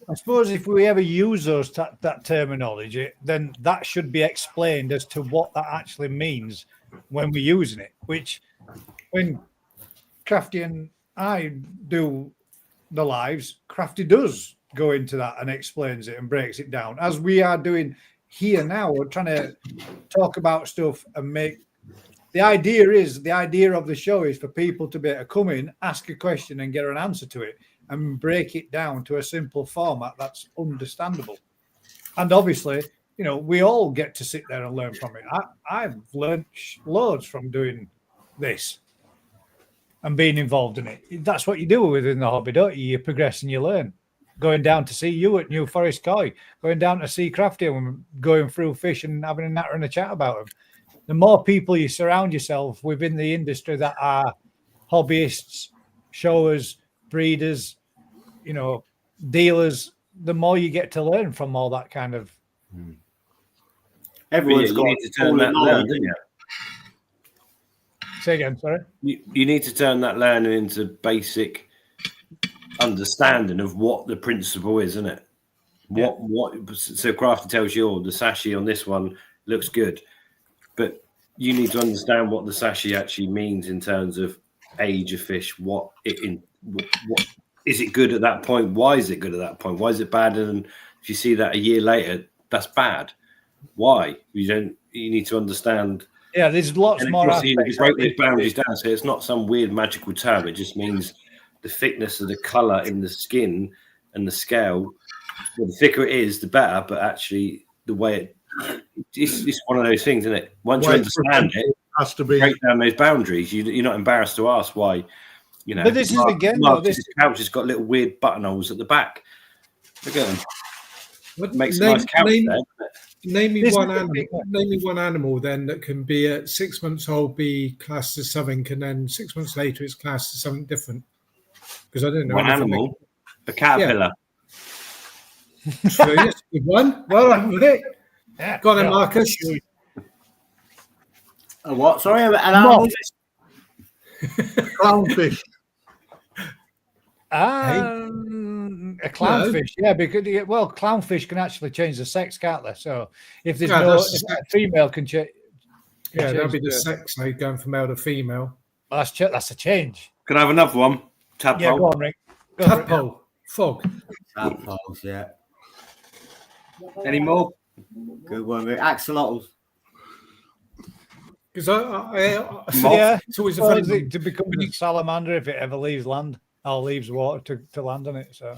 I suppose if we ever use that terminology, then that should be explained as to what that actually means when we're using it. Which, when Crafty and I do the lives, Crafty does go into that and explains it and breaks it down, as we are doing here now. We're trying to talk about stuff and make the idea of the show is for people to be able to come in, ask a question and get an answer to it, and break it down to a simple format that's understandable. And obviously, you know, we all get to sit there and learn from it. I've learned loads from doing this and being involved in it. That's what you do within the hobby, don't you? You progress and you learn. Going down to see you at New Forest Koi, going down to see Crafty and going through fish and having a natter and a chat about them. The more people you surround yourself within the industry that are hobbyists, showers, breeders, you know, dealers, the more you get to learn from all that kind of. Everyone's got to turn that learn, didn't you? Say again, sorry. You need to turn that learning into basic understanding of what the principle is, isn't it? So Crafty tells you, the sashi on this one looks good, but you need to understand what the sashi actually means in terms of age of fish. What is it good at that point? Why is it good at that point? Why is it bad? And if you see that a year later, that's bad. Why? You need to understand. Yeah, there's lots more aspects. You break those boundaries down, so it's not some weird magical term. It just means the thickness of the colour in the skin and the scale. Well, the thicker it is, the better. But actually, the way it's one of those things, isn't it? Once you understand it, has to be break down those boundaries. You're not embarrassed to ask why. You know, but this is again, this couch has got little weird buttonholes at the back. Look at them. Makes a nice couch there. Name me one animal then that can be at 6 months old be classed as something, and then 6 months later it's classed as something different. Because I don't know. One animal, a caterpillar. Yeah. True, yes, good one. Well done with it. Yeah. Got it, Marcus. A what? Sorry, an animal. Clownfish. A clownfish, yeah, because clownfish can actually change the sex, can't they? So if there's if a female can change, that'd be the sex, like going from male to female. Well, that's a change. Can I have another one? Tadpole. Yeah, go on, Rick. Tadpole, fog. Tadpoles, yeah. Any more? Good one, Rick. Axolotls. Because it's always a funny thing to become a salamander if it ever leaves land or leaves water to land on it. So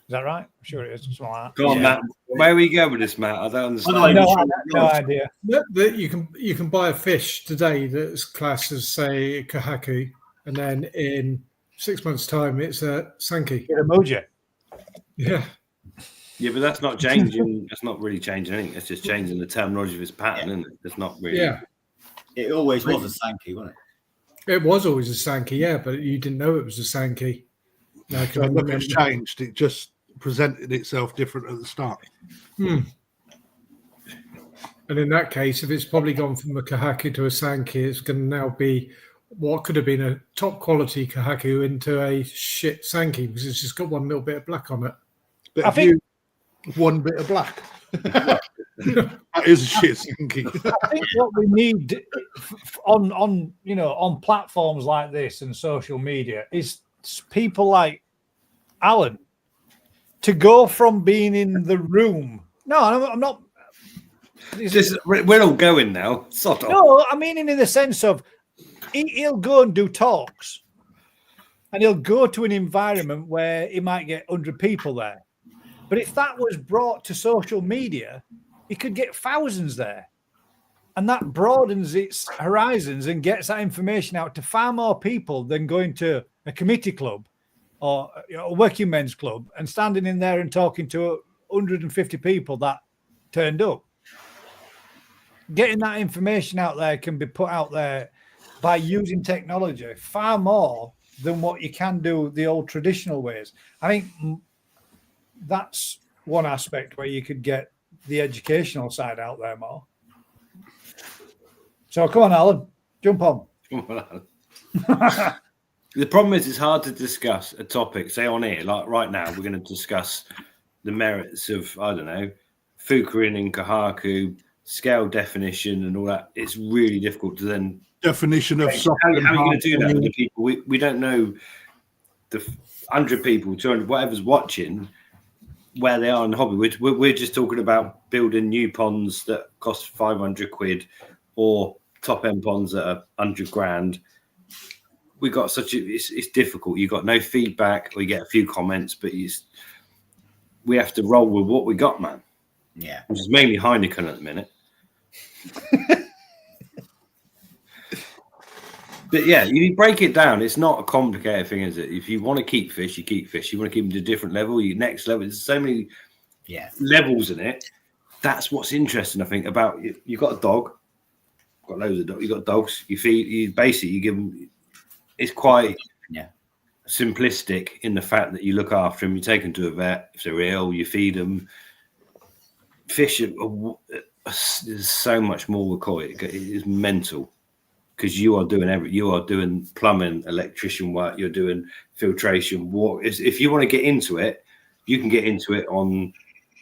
that right? I'm sure it is. Something like that. Go on, Matt. Where we go with this, Matt? I don't understand. No idea. That you can buy a fish today that's classed as, say, kahaku, and then in 6 months' time it's a sanki. Get a moja. Yeah. Yeah, but that's not changing. That's not really changing anything. It's just changing the terminology of its pattern, isn't it? It's not really. Yeah. It always was a sanki, wasn't it? It was always a sanki, yeah, but you didn't know it was a sanki. No, So nothing's changed. It just presented itself different at the start. And in that case, if it's probably gone from a kahaku to a sanki, it's going to now be what could have been a top quality kahaku into a shit sanki because it's just got one little bit of black on it. But I think one bit of black. That is a shit sanky. I think what we need on platforms like this and social media is people like Alan to go from being in the room. No, I'm not. We're all going now. Sort of. No, I mean in the sense of he'll go and do talks, and he'll go to an environment where he might get 100 people there. But if that was brought to social media, he could get thousands there. And that broadens its horizons and gets that information out to far more people than going to a committee club or a working men's club and standing in there and talking to 150 people that turned up. Getting that information out there can be put out there by using technology far more than what you can do the old traditional ways. I think that's one aspect where you could get the educational side out there more. So come on, Alan, jump on. The problem is it's hard to discuss a topic, say on here, like right now, we're going to discuss the merits of, I don't know, Fukurin and Kahaku, scale definition and all that. It's really difficult to then... Definition of soft. How are you going to do that with the people? We don't know the 100 people, 200, whatever's watching, where they are in the hobby. We're just talking about building new ponds that cost 500 quid or top end ponds that are 100 grand. We got it's difficult. You got no feedback. We get a few comments, but we have to roll with what we got, man. Yeah, which is mainly Heineken at the minute. But yeah, you break it down. It's not a complicated thing, is it? If you want to keep fish, you keep fish. You want to keep them to a different level, you next level. There's so many levels in it. That's what's interesting, I think, about you've got a dog. Got loads of dogs. You've got dogs. You feed. You basically you give them. It's quite simplistic in the fact that you look after them. You take them to a vet if they're ill. You feed them. Fish there's so much more with koi. It is mental. Because you are doing plumbing, electrician work, you're doing filtration, water. If you want to get into it, you can get into it on.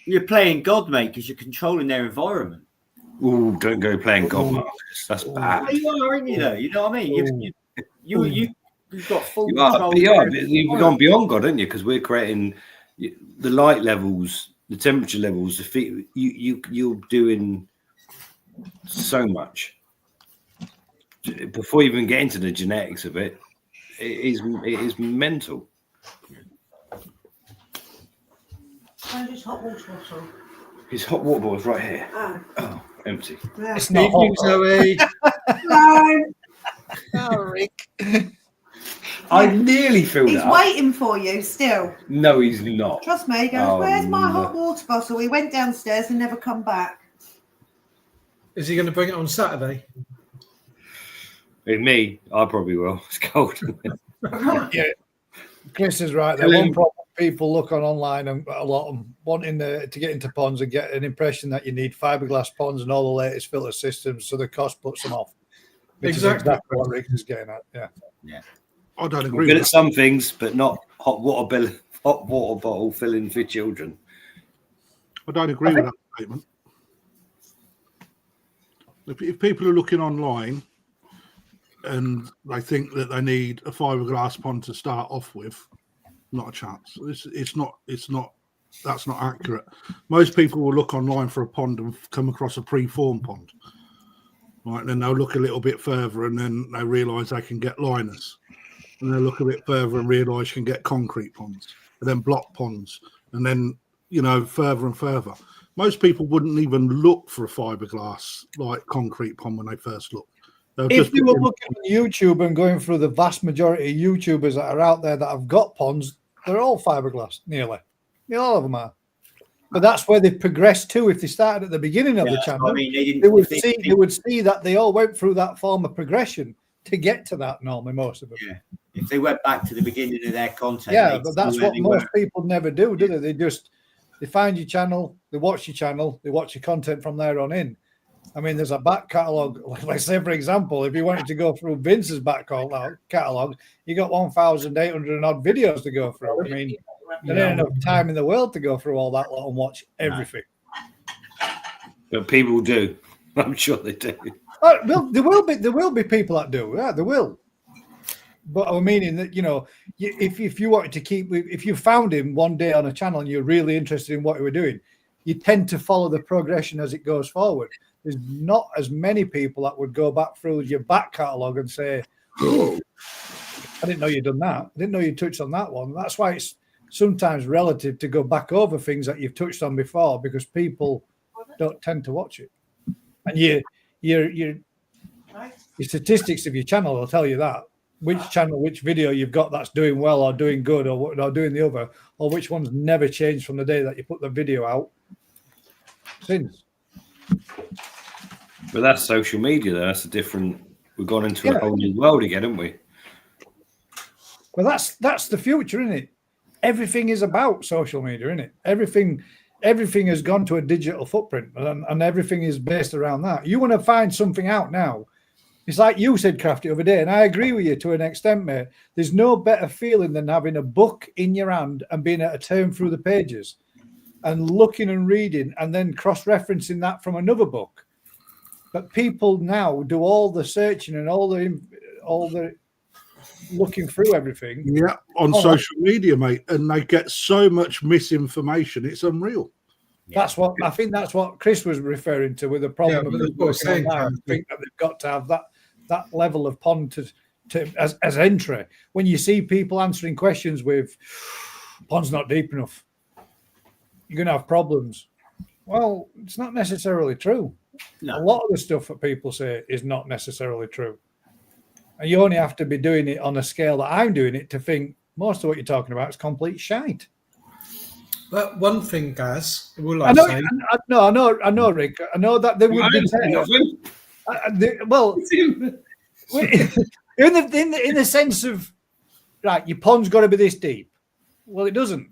You're playing God, mate, because you're controlling their environment. Oh, don't go playing God, Marcus. That's bad. You are, aren't you? Though you know what I mean. You've got full control. You've gone beyond God, haven't you? Because we're creating the light levels, the temperature levels. You're doing so much. Before you even get into the genetics of it, it is mental. His hot water bottle. His hot water bottle is right here. Oh, empty. Yeah. It's not hot, Zoe. Oh, Rick. I nearly filled He's it up. waiting for you still. No, he's not. Trust me. He goes, where's my hot water bottle? He went downstairs and never come back. Is he going to bring it on Saturday? With me, I probably will. It's cold. Yeah, Chris is right. There one problem people look on online and a lot of them wanting to get into ponds and get an impression that you need fiberglass ponds and all the latest filter systems, so the cost puts them off. Exactly what Rick is getting at. Yeah. I don't agree. We're good at some things, but not hot water bottle filling for children. I don't agree with that statement. If people are looking online and they think that they need a fiberglass pond to start off with, not a chance. It's not. That's not accurate. Most people will look online for a pond and come across a pre-formed pond, right? And then they'll look a little bit further, and then they realise they can get liners, and they'll look a bit further and realise you can get concrete ponds, and then block ponds, and then further and further. Most people wouldn't even look for a fiberglass like concrete pond when they first look. If you were looking at YouTube and going through the vast majority of YouTubers that are out there that have got ponds, they're all fiberglass, nearly. All of them are. But that's where they've progressed to. If they started at the beginning of the channel, they would see that they all went through that form of progression to get to that normally, most of them. Yeah. If they went back to the beginning of their content. Yeah, but that's what most people never do they? They find your channel, they watch your channel, they watch your content from there on in. I mean, there's a back catalogue. Let's say, for example, if you wanted to go through Vince's back catalogue, you got 1,800 and odd videos to go through. I mean, there ain't enough time in the world to go through all that lot and watch everything. But people do. I'm sure they do. Well, there will be people that do. Yeah, there will. But I'm meaning that, if you wanted to if you found him one day on a channel and you're really interested in what he was doing, you tend to follow the progression as it goes forward. There's not as many people that would go back through your back catalogue and say, oh, I didn't know you'd done that. I didn't know you touched on that one. That's why it's sometimes relative to go back over things that you've touched on before, because people don't tend to watch it. And your statistics of your channel will tell you that. Which channel, which video you've got that's doing well or doing good or doing the other, or which one's never changed from the day that you put the video out since. But that's social media, though. That's a different. We've gone into a whole new world again, haven't we? Well, that's the future, isn't it? Everything is about social media, isn't it? Everything has gone to a digital footprint, and everything is based around that. You want to find something out now. It's like you said, Crafty, the other day, and I agree with you to an extent, mate. There's no better feeling than having a book in your hand and being able to turn through the pages and looking and reading and then cross-referencing that from another book. But people now do all the searching and all the looking through everything. Yeah, on social media, mate, and they get so much misinformation. It's unreal. That's what I think. That's what Chris was referring to with the problem of working online. I think that they've got to have that level of pond to as entry. When you see people answering questions with "pond's not deep enough," you're going to have problems. Well, it's not necessarily true. No. A lot of the stuff that people say is not necessarily true. And you only have to be doing it on a scale that I'm doing it to think most of what you're talking about is complete shite. But one thing, Gaz, I know, Rick. I know that there would be well, in the sense of, right, your pond's got to be this deep. Well, it doesn't.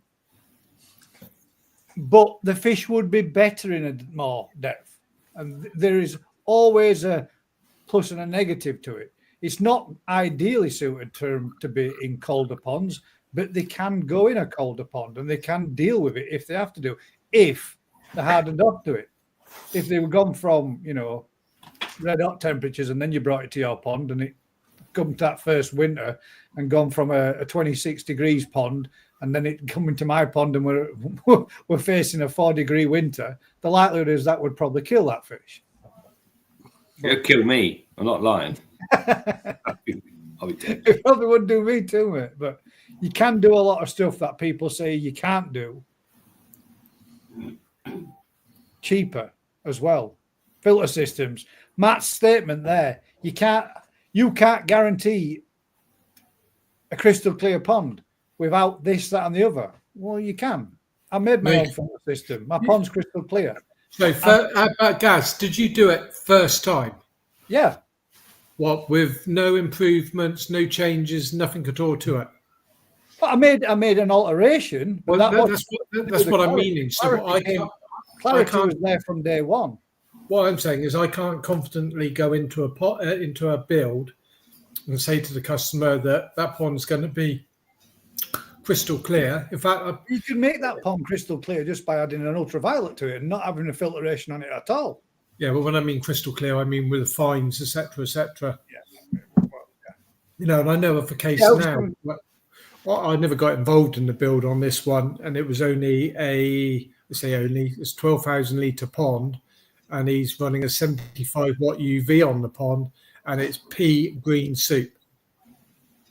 But the fish would be better in a more depth. And there is always a plus and a negative to it. It's not ideally suited to be in colder ponds, but they can go in a colder pond and they can deal with it if they have to do, if they're hardened up to it. If they were gone from, red hot temperatures and then you brought it to your pond and it come to that first winter and gone from a 26 degrees pond and then it come into my pond and we're facing a 4-degree winter, the likelihood is that would probably kill that fish. It'll kill me. I'm not lying. I'll be dead. It probably would do me too, mate. But you can do a lot of stuff that people say you can't do. Cheaper as well. Filter systems. Matt's statement there. You can't guarantee a crystal clear pond without this, that, and the other. Well, you can. I made my own filter system. My pond's crystal clear. So, Gaz, did you do it first time? Yeah. What, with no improvements, no changes, nothing at all to it? But I made an alteration. But well, that's what I'm meaning. So clarity was there from day one. What I'm saying is I can't confidently go into a build and say to the customer that pond's going to be crystal clear. In fact, you can make that pond crystal clear just by adding an ultraviolet to it and not having a filtration on it at all. Yeah, but when I mean crystal clear, I mean with the fines, etc., etc. Yeah. Well, yeah. And I know of a case now. I never got involved in the build on this one, and it was only it's 12,000 litre pond, and he's running a 75 watt UV on the pond, and it's pea green soup.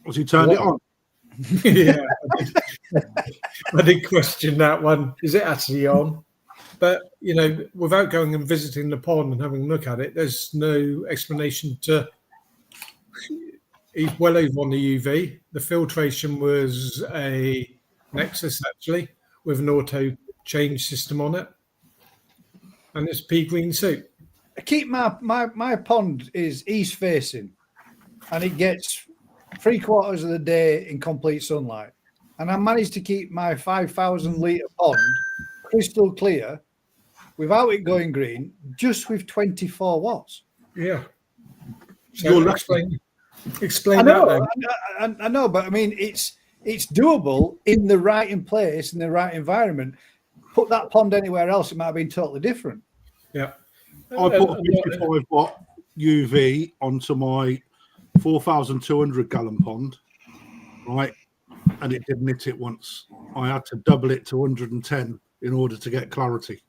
Was he turned it on? Yeah. I did question that one. Is it actually on? But, without going and visiting the pond and having a look at it, there's no explanation to. He's well over on the UV. The filtration was a Nexus, actually, with an auto change system on it. And it's pea green soup. I keep my pond is east facing, and it gets 3/4 of the day in complete sunlight. And I managed to keep my 5,000 litre pond crystal clear without it going green, just with 24 watts. Yeah. So explain I know, that. I know, but I mean, it's doable in the right place, in the right environment. Put that pond anywhere else, it might have been totally different. Yeah. I put a 55 watt UV onto my 4,200 gallon pond, right? And it didn't hit it once. I had to double it to 110 in order to get clarity.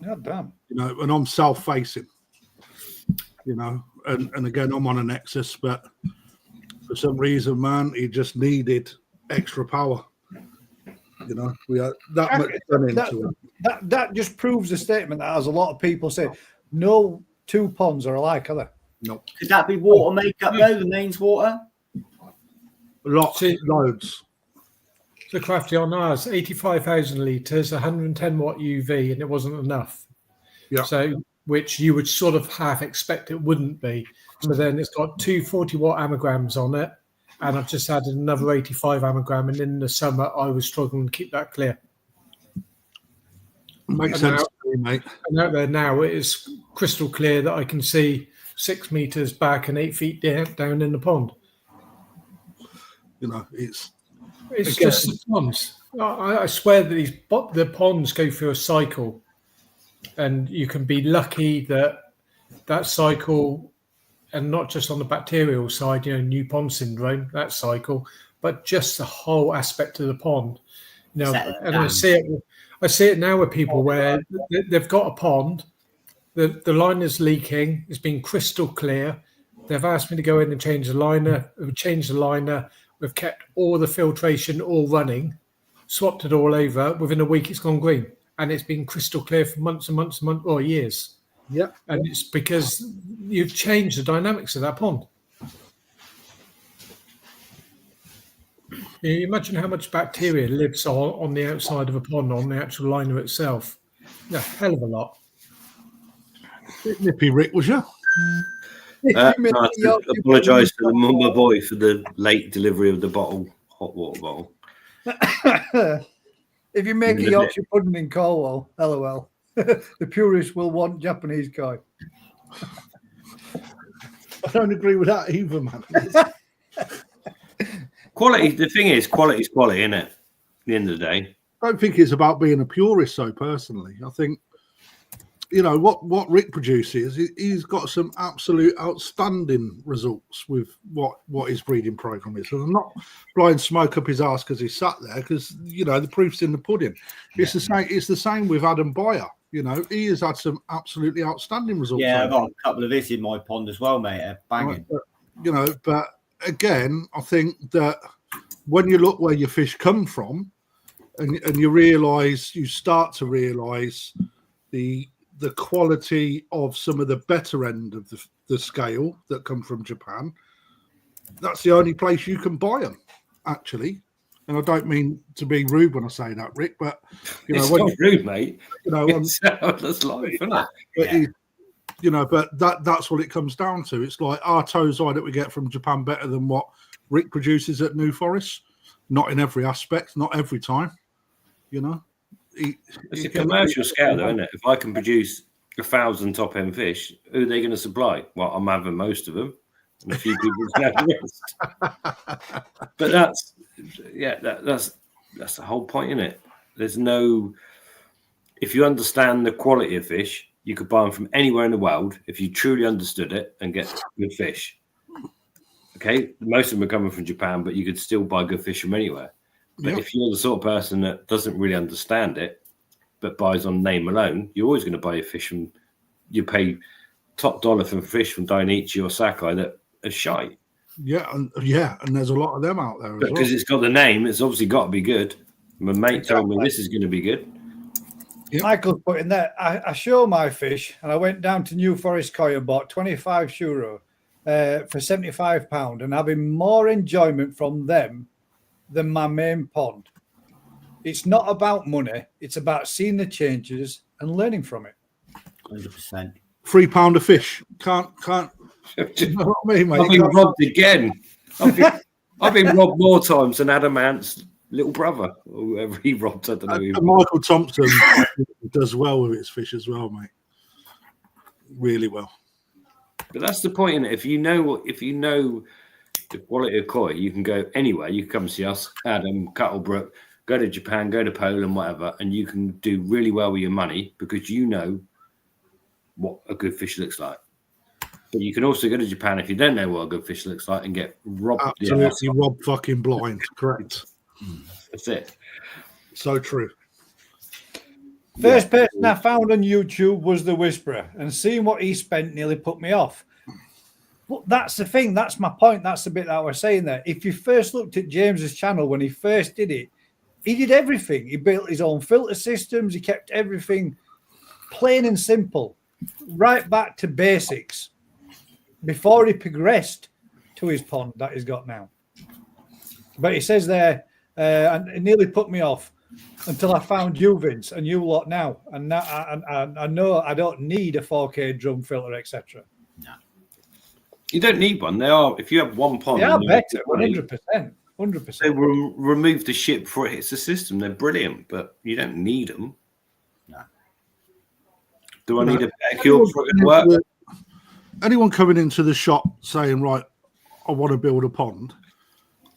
God damn. And I'm self-facing, and again, I'm on a Nexus, but for some reason, man, it just needed extra power. We had that much done into it. That just proves the statement that, as a lot of people say, no two ponds are alike, are they? No. Could that be water makeup though? The mains water? Loads. So Crafty on ours, 85,000 litres, 110 watt UV, and it wasn't enough. Yeah. So, which you would sort of half expect it wouldn't be. So then it's got two 40 watt amograms on it, and I've just added another 85 amogram, and in the summer I was struggling to keep that clear. Makes sense to me, mate. And out there now it is crystal clear that I can see 6 meters back and 8 feet down in the pond. It's just the ponds. I swear that the ponds go through a cycle, and you can be lucky that cycle, and not just on the bacterial side, new pond syndrome, that cycle, but just the whole aspect of the pond. And I see it now with people where they've got a pond, the liner's leaking, it's been crystal clear. They've asked me to go in and change the liner. We've changed the liner. We've kept all the filtration all running, swapped it all over. Within a week, it's gone green, and it's been crystal clear for months and months and months, or years. Yeah, and it's because you've changed the dynamics of that pond. You imagine how much bacteria lives on the outside of a pond, on the actual liner itself. Yeah, hell of a lot. Bit nippy, Rick, was you? I apologise to my boy for the late delivery of the hot water bottle. If you make a Yorkshire pudding in Cornwall, LOL, the purists will want Japanese koi. I don't agree with that either, man. Quality. The thing is, quality is quality, isn't it? At the end of the day, I don't think it's about being a purist. So personally, I think what Rick produces. He's got some absolute outstanding results with what his breeding program is. And I'm not blowing smoke up his ass because he sat there, because the proof's in the pudding. It's the same. It's the same with Adam Byer. He has had some absolutely outstanding results. Yeah, I've got a couple of this in my pond as well, mate. Banging. But again, I think that when you look where your fish come from, and you start to realise the quality of some of the better end of the scale that come from Japan, that's the only place you can buy them, actually. And I don't mean to be rude when I say that, Rick, but it's not rude, mate. That's life, isn't it? But that's what it comes down to. It's like our tozai that we get from Japan better than what Rick produces at New Forest. Not in every aspect, not every time. It's a commercial scale, though, isn't it? If I can produce 1,000 top end fish, who are they going to supply? Well, I'm having most of them, and a few people can have the rest. But that's the whole point, isn't it? There's no. If you understand the quality of fish, you could buy them from anywhere in the world if you truly understood it and get good fish. Okay, most of them are coming from Japan, but you could still buy good fish from anywhere. But if you're the sort of person that doesn't really understand it, but buys on name alone, you're always going to buy your fish from. You pay top dollar for fish from Dainichi or Sakai that are shite. Yeah, and there's a lot of them out there as Because well. it's got the name, it's obviously got to be good. My mate told me this is going to be good. Yep. Michael's put in there. I show my fish, and I went down to New Forest Coy and bought 25 euro for £75, and having more enjoyment from them than my main pond. It's not about money; it's about seeing the changes and learning from it. 100%. £3 a fish. Can't. You know what I mean, mate? I've been robbed again. I've been robbed more times than Adam Ant's little brother, or whoever he robbed. I don't know. And Michael Thompson does well with his fish as well, mate. Really well. But that's the point, innit? If you know the quality of koi, you can go anywhere. You can come see us, Adam, Cuttlebrook, go to Japan, go to Poland, whatever, and you can do really well with your money because you know what a good fish looks like. But you can also go to Japan if you don't know what a good fish looks like and get robbed. Absolutely robbed fucking blind. Correct. That's it. So true. First person I found on YouTube was the Whisperer, and seeing what he spent nearly put me off. But that's the thing. That's my point. That's the bit that I was saying there. If you first looked at James's channel when he first did it, he did everything. He built his own filter systems. He kept everything plain and simple, right back to basics before he progressed to his pond that he's got now. But he says there, and it nearly put me off until I found you, Vince, and you lot now. And now I know I don't need a 4K drum filter, etc. No. You don't need one. They are, if you have one pond, They are better, 100%. 100%. They will remove the shit before it hits the system. They're brilliant, but you don't need them. No. Do I need a better cure for it to work? Anyone coming into the shop saying, right, I want to build a pond,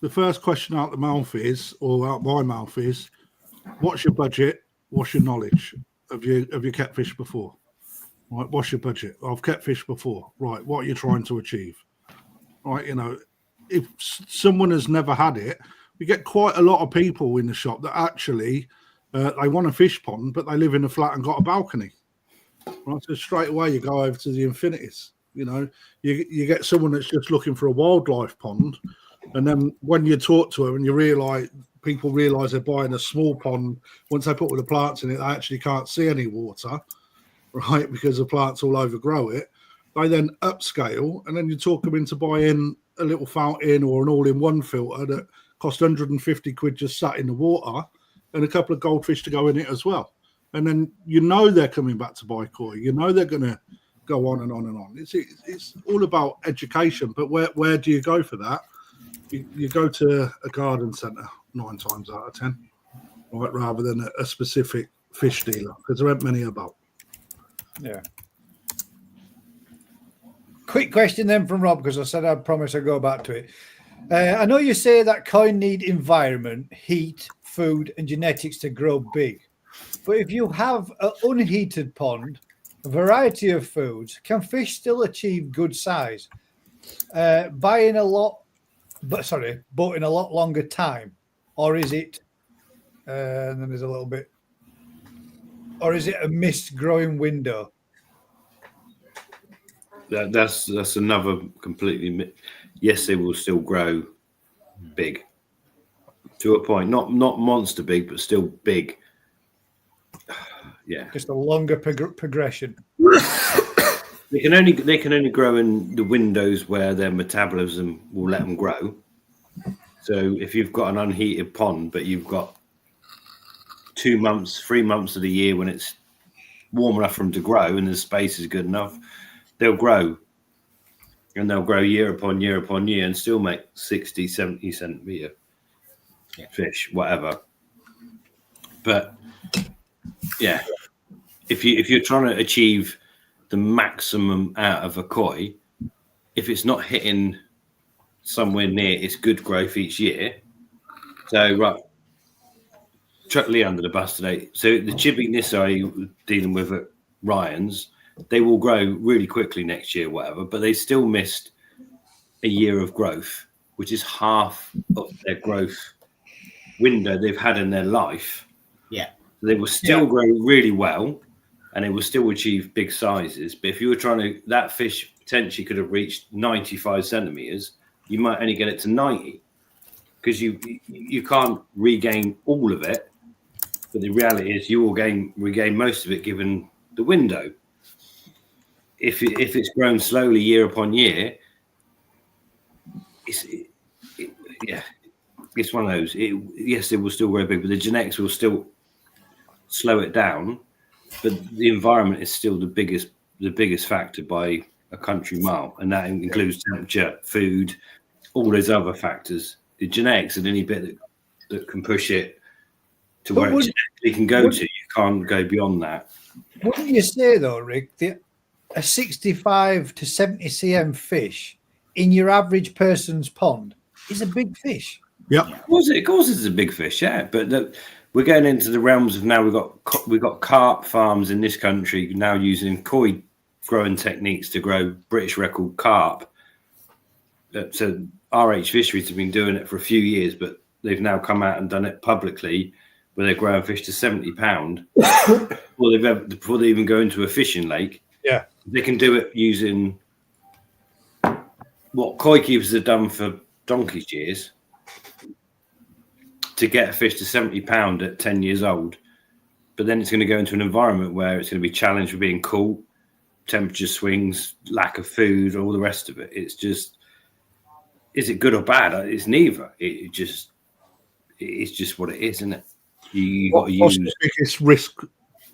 the first question out the mouth is, or out my mouth is, what's your budget? What's your knowledge? Have you kept fish before? Right, what's your budget? I've kept fish before. Right, what are you trying to achieve? Right, you know, if someone has never had it, we get quite a lot of people in the shop that actually they want a fish pond, but they live in a flat and got a balcony. Right, so straight away you go over to the infinities. You know, you get someone that's just looking for a wildlife pond, and then when you talk to them and you realise people realise they're buying a small pond, once they put all the plants in it, they actually can't see any water, right? Because the plants all overgrow it. They then upscale, and then you talk them into buying a little fountain or an all-in-one filter that cost 150 quid just sat in the water, and a couple of goldfish to go in it as well. And then you know they're coming back to buy koi. You know they're going to go on and on and on. It's all about education, but where do you go for that? You go to a garden centre 9 times out of 10, right, rather than a specific fish dealer, because there aren't many about. Yeah. Quick question then from Rob, because I said I'd promise I'd go back to it. I know you say that koi need environment, heat, food, and genetics to grow big. But if you have an unheated pond, a variety of foods, can fish still achieve good size? But in a lot longer time, or is it? And then there's a little bit, or is it a missed growing window? That's another completely. Yes, they will still grow big to a point, not monster big, but still big. Yeah, Just a longer progression. they can only grow in the windows where their metabolism will let them grow. So if you've got an unheated pond, but you've got 2 months, 3 months of the year when it's warm enough for them to grow and the space is good enough, they'll grow. And they'll grow year upon year upon year and still make 60, 70 centimetre fish, whatever. But yeah, if you're trying to achieve the maximum out of a koi, if it's not hitting somewhere near its good growth each year, so right, chuck Lee under the bus today. So the chippy Nissai dealing with at Ryan's, they will grow really quickly next year, whatever, but they still missed a year of growth, which is half of their growth window they've had in their life. Yeah. They will still grow really well and it will still achieve big sizes. But if you were trying to, that fish potentially could have reached 95 centimeters you might only get it to 90 because you can't regain all of it. But the reality is, you will regain most of it given the window. If it's grown slowly year upon year, it's one of those. Yes, it will still grow big, but the genetics will still slow it down. But the environment is still the biggest factor by a country mile, and that includes temperature, food, all those other factors. The genetics and any bit that can push it to where it can go to, you can't go beyond that. Wouldn't you say though, Rick, that a 65 to 70 cm fish in your average person's pond is a big fish? Yeah, of course it's a big fish, yeah. But we're going into the realms of now we've got carp farms in this country now using koi growing techniques to grow British record carp. So RH Fisheries have been doing it for a few years, but they've now come out and done it publicly, where they're growing fish to £70 before they even go into a fishing lake. Yeah, they can do it using what koi keepers have done for donkey's years to get a fish to £70 at 10 years old. But then it's going to go into an environment where it's going to be challenged with being cool, temperature swings, lack of food, all the rest of it. It's just, is it good or bad? It's neither. It's just what it is, isn't it? You got to use. What's the biggest risk,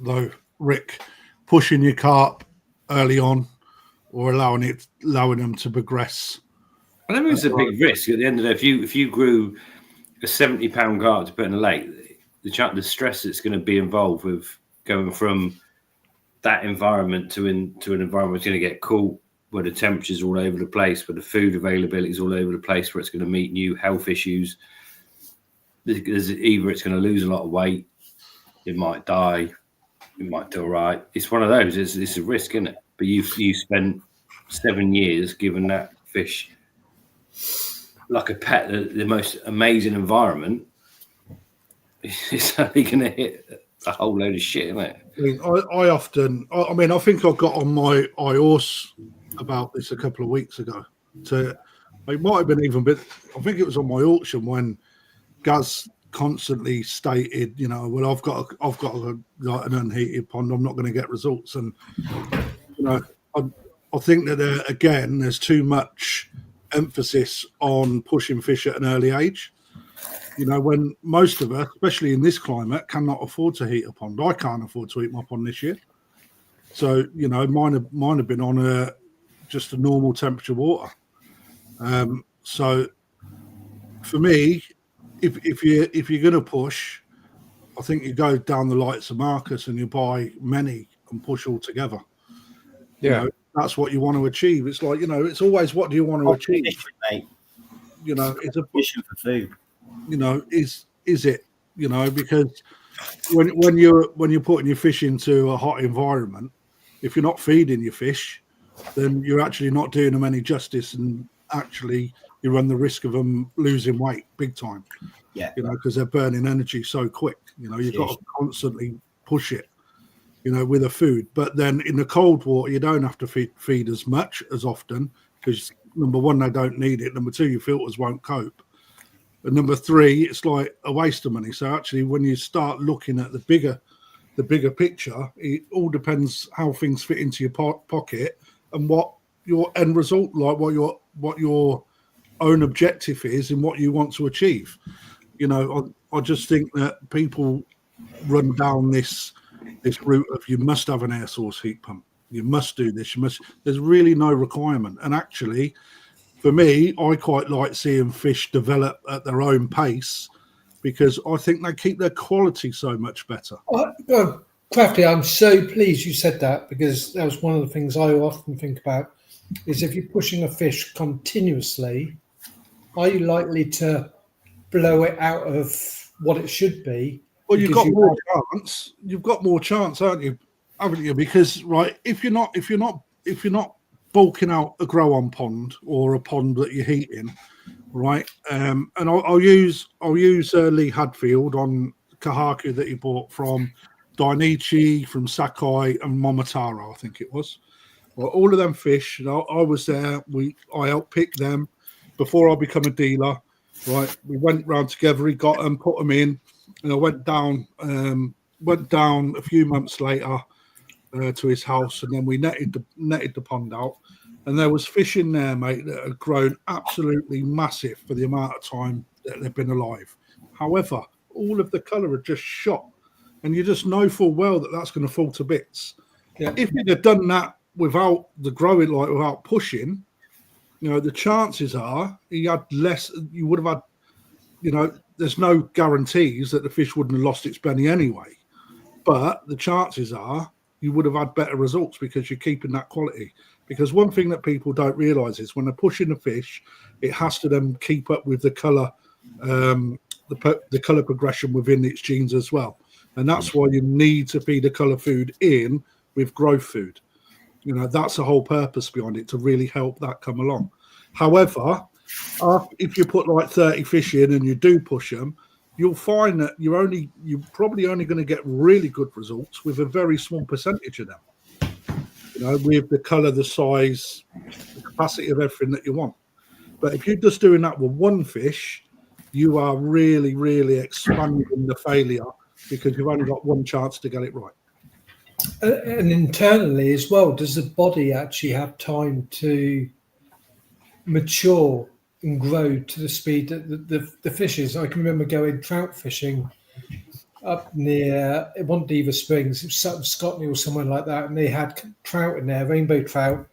though, Rick? Pushing your carp early on, or allowing them to progress? I don't think it's a big risk. At the end of the day, if you grew a £70 carp to put in a lake, the stress that's going to be involved with going from that environment to an environment that's going to get cool, where the temperature's all over the place, where the food availability is all over the place, where it's going to meet new health issues. Either it's going to lose a lot of weight, it might die, it might do all right. It's one of those. It's a risk, isn't it? But you spent 7 years giving that fish like a pet the most amazing environment. It's only going to hit a whole load of shit, isn't it? I think I got on my iHorse about this a couple of weeks ago. It might have been even, but I think it was on my auction when Gaz constantly stated, well, I've got like an unheated pond, I'm not going to get results. And I think that again, there's too much emphasis on pushing fish at an early age. When most of us, especially in this climate, cannot afford to heat a pond. I can't afford to heat my pond this year. So, mine have been on just a normal temperature water. So for me, if you're going to push, I think you go down the lights of Marcus and you buy many and push all together. Yeah. That's what you want to achieve. It's like, it's always, what do you want to achieve? Mate. It's a Fishing for food. Is it? Because when you're putting your fish into a hot environment, if you're not feeding your fish, then you're actually not doing them any justice, and actually you run the risk of them losing weight big time. Yeah. Because they're burning energy so quick. You've got to constantly push it, with a food. But then in the cold water, you don't have to feed as much as often, because number one, they don't need it. Number two, your filters won't cope. And number three, it's like a waste of money. So actually, when you start looking at the bigger picture, it all depends how things fit into your pocket and what your end result, like what your own objective is and what you want to achieve. I just think that people run down this route of, you must have an air source heat pump, you must do this, there's really no requirement. And actually, for me, I quite like seeing fish develop at their own pace, because I think they keep their quality so much better. Crafty, I'm so pleased you said that, because that was one of the things I often think about, is if you're pushing a fish continuously, are you likely to blow it out of what it should be? Well, you've got more chance. You've got more chance, haven't you? Because if you're not bulking out a grow-on pond or a pond that you're heating, right? And I'll use Lee Hadfield on Kahaku that he bought from Dainichi, from Sakai and Momotaro, I think it was. Well, all of them fish, I was there. I helped pick them. before I become a dealer, right? We went round together. He got them, put them in, and I went down a few months later to his house, and then we netted the pond out, and there was fish in there, mate, that had grown absolutely massive for the amount of time that they've been alive. However, all of the colour had just shot, and you just know full well that that's going to fall to bits. Yeah. If you'd have done that without the growing, like without pushing, you know, the chances are he had less. You would have had, you know, there's no guarantees that the fish wouldn't have lost its belly anyway, but the chances are you would have had better results because you're keeping that quality. Because one thing that people don't realise is when they're pushing the fish, it has to then keep up with the colour, the colour progression within its genes as well. And that's why you need to feed the colour food in with growth food. You know, that's the whole purpose behind it, to really help that come along. However, if you put like 30 fish in and you do push them, you'll find that you're probably only going to get really good results with a very small percentage of them. You know, with the colour, the size, the capacity of everything that you want. But if you're just doing that with one fish, you are really, really expanding the failure because you've only got one chance to get it right. And internally as well, does the body actually have time to mature and grow to the speed that the fish is? I can remember going trout fishing up near, it wasn't Diva Springs, it was Scotland or somewhere like that, and they had trout in there, rainbow trout,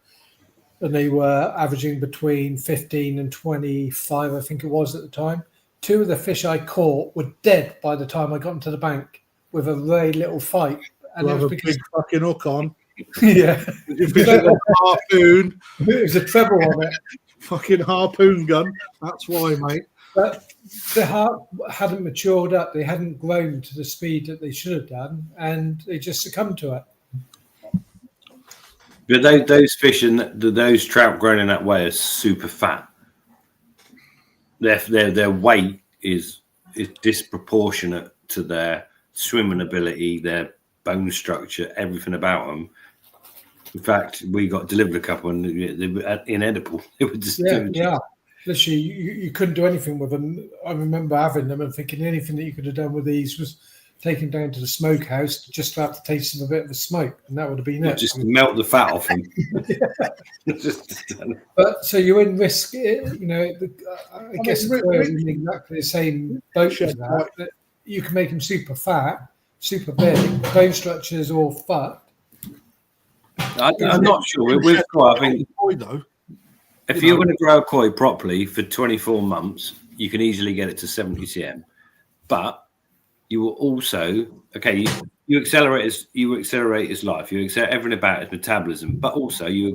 and they were averaging between 15 and 25, I think it was at the time. Two of the fish I caught were dead by the time I got into the bank with a very little fight. And Have a big fucking hook on. Yeah. You fish a harpoon. It was a treble on it. Fucking harpoon gun. That's why, mate. But the heart hadn't matured up. They hadn't grown to the speed that they should have done, and they just succumbed to it. But those fish and those trout grown in that way are super fat. Their weight is disproportionate to their swimming ability, their bone structure, everything about them. In fact, we got delivered a couple and they were inedible. They were just yeah. Literally, you couldn't do anything with them. I remember having them and thinking anything that you could have done with these was taken down to the smokehouse just to have the taste of a bit of a smoke, and that would have been it. Just melt the fat off them. But so you're in risk, you know. I guess we're in exactly the same boat as that you can make them super fat, super big, bone structures all fucked. I'm not sure. With koi, I think if you're going to grow a koi properly for 24 months, you can easily get it to 70 cm. But you will also, you accelerate his life. You accelerate everything about his metabolism. But also, I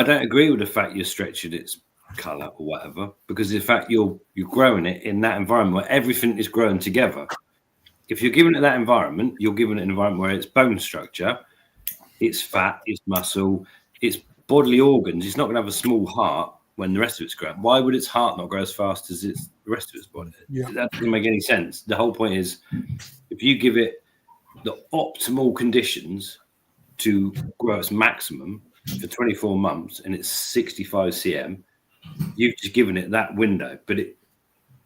don't agree with the fact you're stretching its colour or whatever, because in fact you're growing it in that environment where everything is growing together. If you're giving it that environment, you're giving it an environment where it's bone structure, it's fat, it's muscle, it's bodily organs. It's not going to have a small heart when the rest of it's growing. Why would its heart not grow as fast as the rest of its body? Yeah. That doesn't make any sense. The whole point is, if you give it the optimal conditions to grow its maximum for 24 months and it's 65 cm, you've just given it that window. But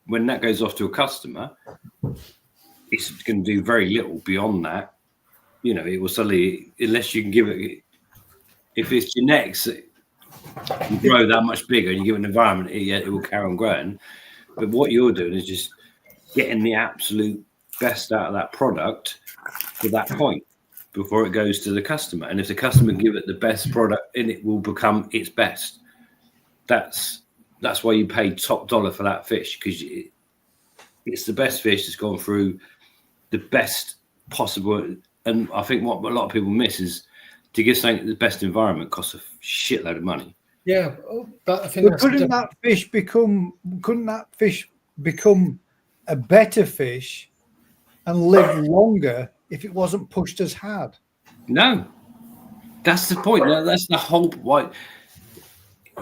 when that goes off to a customer, it's going to do very little beyond that. You know, it will suddenly, unless you can give it, if it's genetics, you grow that much bigger and you give it an environment, it will carry on growing. But what you're doing is just getting the absolute best out of that product to that point before it goes to the customer. And if the customer give it the best product, and it will become its best. That's why you pay top dollar for that fish, because it's the best fish that's gone through the best possible. And I think what a lot of people miss is to give something the best environment costs a shitload of money. Yeah, but I think couldn't that fish become a better fish and live longer if it wasn't pushed as hard? No, that's the point. That's the whole point.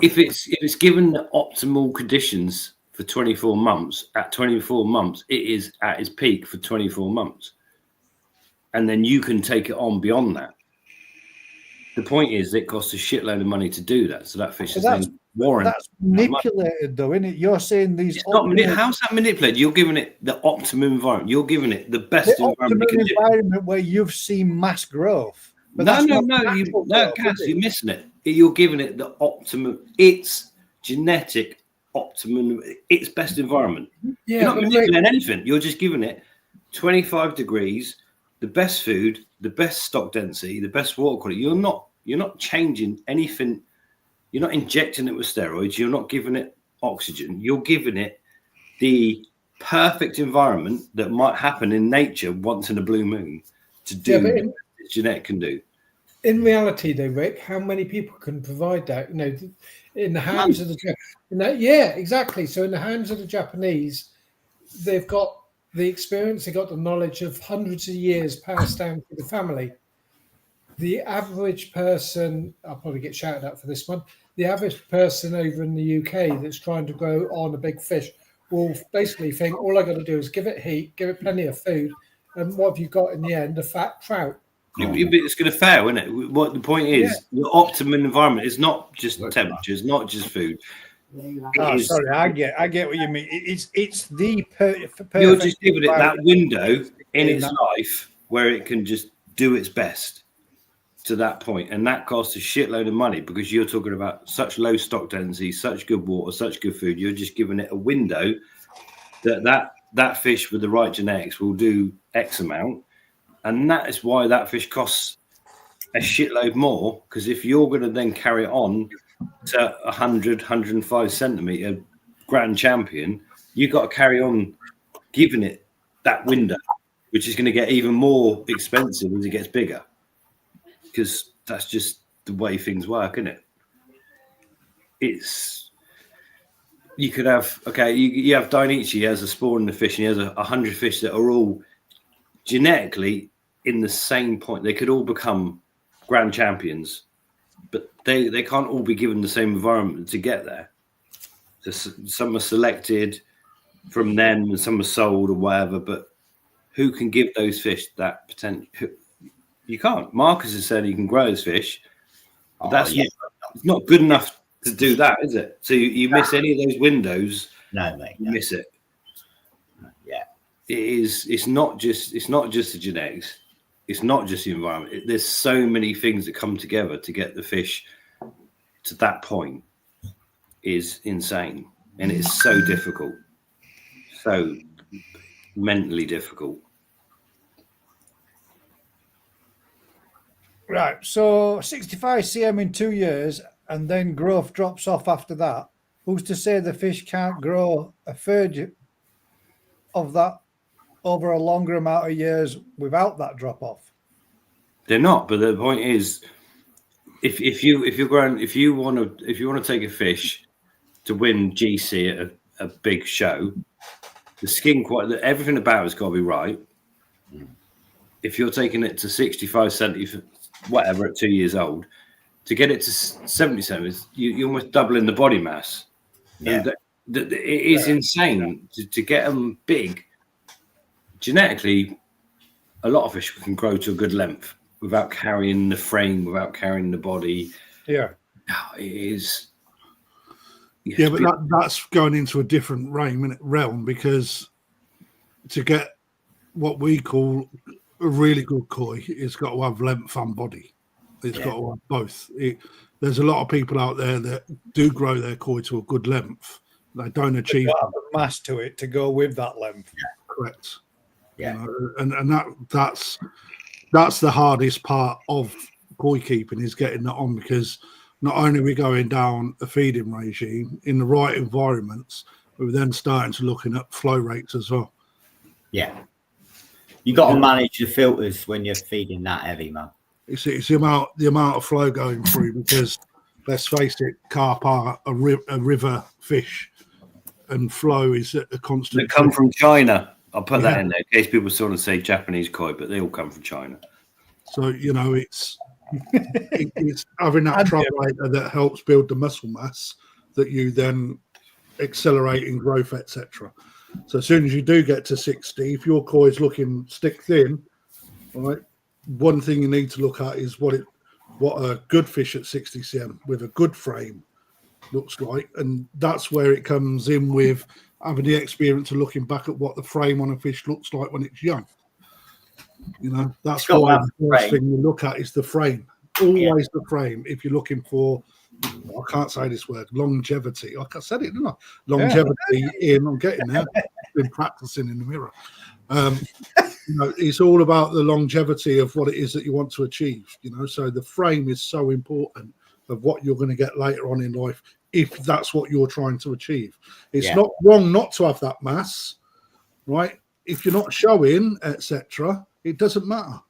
If it's given the optimal conditions for 24 months, at 24 months, it is at its peak for 24 months. And then you can take it on beyond that. The point is, it costs a shitload of money to do that. So that fish is warrant. That's manipulated, though, isn't it? You're saying these. It's not how's that manipulated? You're giving it the optimum environment. You're giving it the best environment where you've seen mass growth. But Cass, you're missing it. You're giving it the optimum. It's genetic optimum. Its best environment. Yeah, you're not manipulating anything. You're just giving it 25 degrees, the best food, the best stock density, the best water quality. You're not changing anything. You're not injecting it with steroids. You're not giving it oxygen. You're giving it the perfect environment that might happen in nature once in a blue moon to do what genetic can do. In reality, though, Rick, how many people can provide that? You know, in the hands of exactly. So in the hands of the Japanese, they've got the experience, they've got the knowledge of hundreds of years passed down to the family. The average person, I'll probably get shouted at for this one, the average person over in the UK that's trying to grow on a big fish will basically think, all I got to do is give it heat, give it plenty of food, and what have you got in the end? A fat trout. It's going to fail, isn't it? What the point is, the optimum environment is not just temperatures, not just food. Sorry, I get what you mean. It's the perfect. You're just giving it that window in its life where it can just do its best to that point, and that costs a shitload of money because you're talking about such low stock density, such good water, such good food. You're just giving it a window that fish with the right genetics will do X amount. And that is why that fish costs a shitload more, because if you're going to then carry it on to 105 centimetre grand champion, you've got to carry on giving it that window, which is going to get even more expensive as it gets bigger, because that's just the way things work, isn't it? You could have, you have Dainichi, he has a spawn in the fish, and he has 100 fish that are all genetically in the same point. They could all become grand champions, but they can't all be given the same environment to get there. So some are selected from them and some are sold or whatever, but who can give those fish that potential? You can't. Marcus has said he can grow his fish, but that's not good enough to do that, is it? So you miss any of those windows. No, mate. You miss it. Yeah. It's not just the genetics. It's not just the environment. There's so many things that come together to get the fish to that point. Is insane, and it's so difficult, so mentally difficult. Right. So 65 cm in 2 years, and then growth drops off after that. Who's to say the fish can't grow a third of that over a longer amount of years without that drop off? They're not, but the point is, if you want to take a fish to win GC at a big show, the skin everything about it's got to be right. If you're taking it to 65, 70, whatever at 2 years old, to get it to 70 centimeters, you're almost doubling the body mass. Yeah. It is insane to get them big. Genetically, a lot of fish can grow to a good length without carrying the frame, without carrying the body. Yeah. It is. Yeah, but that's going into a different realm, because to get what we call a really good koi, it's got to have length and body. It's got to have both. There's a lot of people out there that do grow their koi to a good length. They don't achieve the mass to it to go with that length. Yeah, correct. Yeah, and that's the hardest part of koi keeping, is getting that on, because not only are we going down a feeding regime in the right environments, but we're then starting to looking at flow rates as well. Yeah. You got to manage the filters when you're feeding that heavy, man. It's the amount of flow going through, because let's face it, carp are a river fish, and flow is a constant. They come from China. I'll put that in there in case people sort of say Japanese koi, but they all come from China. So it's having that travelator that helps build the muscle mass that you then accelerate in growth, etc. So as soon as you do get to 60, if your koi is looking stick thin, right, one thing you need to look at is what a good fish at 60 cm with a good frame looks like, and that's where it comes in with having the experience of looking back at what the frame on a fish looks like when it's young. You know, that's why the first thing you look at is the frame. Always the frame. If you're looking for, I can't say this word, longevity. I said it, didn't I? Longevity in. I'm getting there. Been practicing in the mirror. You know, it's all about the longevity of what it is that you want to achieve. You know, so the frame is so important of what you're going to get later on in life if that's what you're trying to achieve. It's not wrong not to have that mass, right? If you're not showing, etc., it doesn't matter.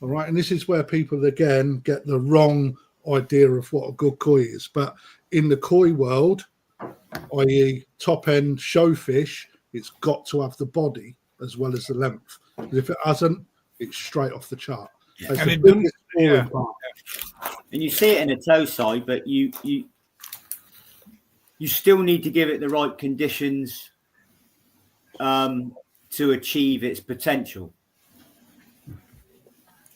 All right. And this is where people, again, get the wrong idea of what a good koi is. But in the koi world, i.e. top end show fish, it's got to have the body as well as the length. If it hasn't, it's straight off the chart. And it doesn't, and you see it in a toe side, but you still need to give it the right conditions to achieve its potential.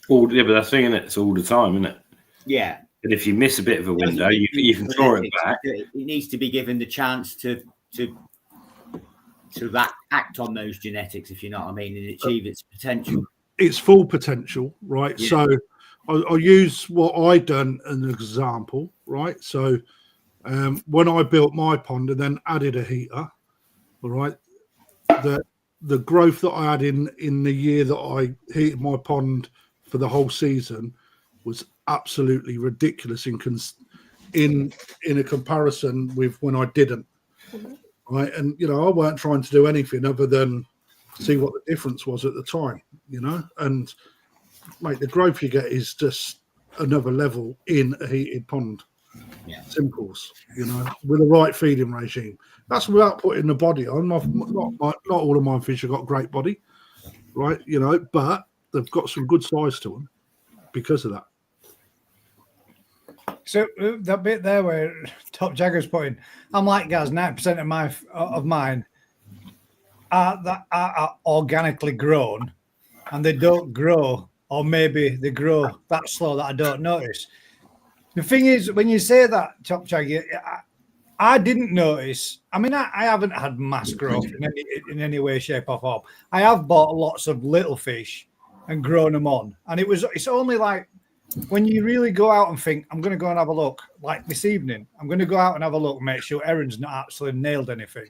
But that's the thing, isn't it? It's all the time, isn't it? Yeah. But if you miss a bit of a window, you can claw it back. It needs to be given the chance to act on those genetics, if you know what I mean, and achieve its potential. Its full potential, right? Yeah. So I'll use what I done as an example, right? So when I built my pond and then added a heater, all right, the growth that I had in the year that I heated my pond for the whole season was absolutely ridiculous in a comparison with when I didn't. Right. And, you know, I weren't trying to do anything other than see what the difference was at the time, you know, and mate, the growth you get is just another level in a heated pond. Yeah. Simples, you know, with the right feeding regime. That's without putting the body on. Not all of my fish have got great body, right? You know, but they've got some good size to them because of that. So that bit there where Top Jagger's putting, I'm like guys, 9% of mine are organically grown, and they don't grow, or maybe they grow that slow that I don't notice. The thing is, when you say that, Top Jagger, I didn't notice. I mean, I haven't had mass growth in any way, shape, or form. I have bought lots of little fish and grown them on, and it's only like when you really go out and think, I'm going to go and have a look, like this evening, I'm going to go out and have a look, make sure Erin's not actually nailed anything.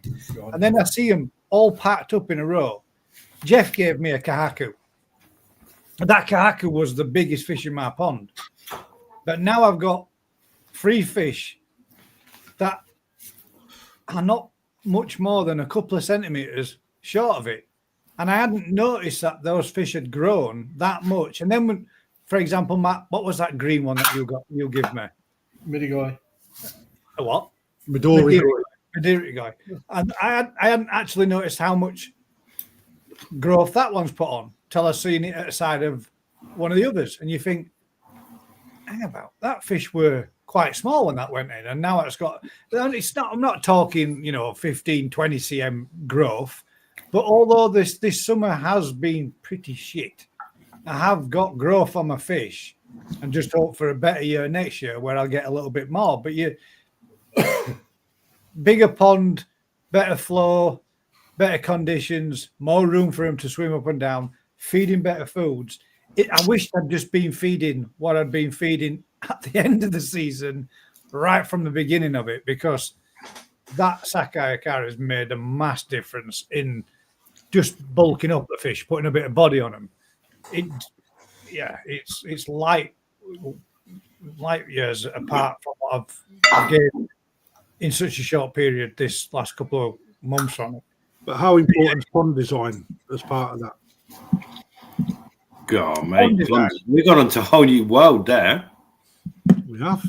And then I see them all packed up in a row. Jeff gave me a kahaku. That kahaku was the biggest fish in my pond. But now I've got 3 fish that are not much more than a couple of centimetres short of it. And I hadn't noticed that those fish had grown that much. And then when, for example, Matt, what was that green one that you give me? Midigoi. A what? Midori guy. And I hadn't actually noticed how much growth that one's put on till I seen it at the side of one of the others. And you think, hang about, that fish were quite small when that went in. And now it's got, I'm not talking, 15, 20 cm growth, but although this summer has been pretty shit, I have got growth on my fish and just hope for a better year next year where I'll get a little bit more. But you bigger pond, better flow, better conditions, more room for him to swim up and down, feeding better foods. I wish I'd just been feeding what I'd been feeding at the end of the season, right from the beginning of it, because that Sakai Akara has made a mass difference in just bulking up the fish, putting a bit of body on them. It's light years apart from what I've gained in such a short period this last couple of months on it. But how important is pond design as part of that? God, mate, we got onto a whole new world there. We have,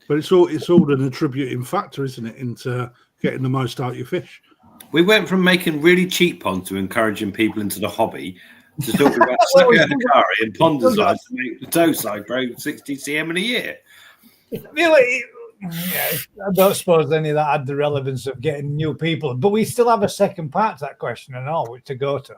but it's all an attributing factor, isn't it, into getting the most out of your fish. We went from making really cheap ponds to encouraging people into the hobby to talking about Sakai Akari and pond design to make the toe side grow 60 cm in a year. Really, I don't suppose any of that had the relevance of getting new people, but we still have a second part to that question and all to go to.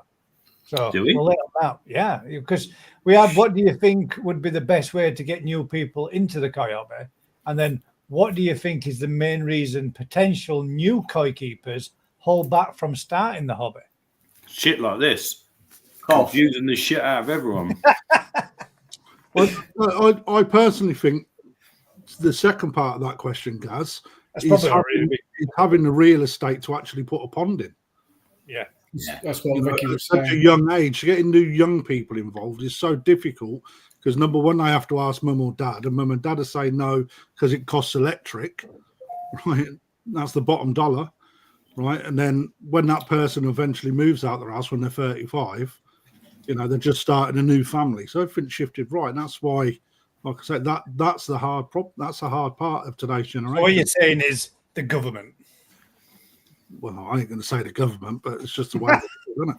So do we? We'll let them out. Yeah, because we had, what do you think would be the best way to get new people into the koi hobby? And then what do you think is the main reason potential new koi keepers hold back from starting the hobby? Shit like this. Cough. Confusing the shit out of everyone. I personally think the second part of that question, Gaz, That's is probably having, already big. is having the real estate to actually put a pond in. Yeah. That's what You know, Ricky at was such a saying. young age, getting new young people involved is so difficult because number one, they have to ask mum or dad, and mum and dad will say no because it costs electric, right? That's the bottom dollar, right? And then when that person eventually moves out their house when they're 35, you know, they're just starting a new family. So everything shifted right. And that's why, like I said, that's the hard problem. That's the hard part of today's generation. So what you're saying is the government. Well, I ain't going to say the government, but it's just the way, isn't it?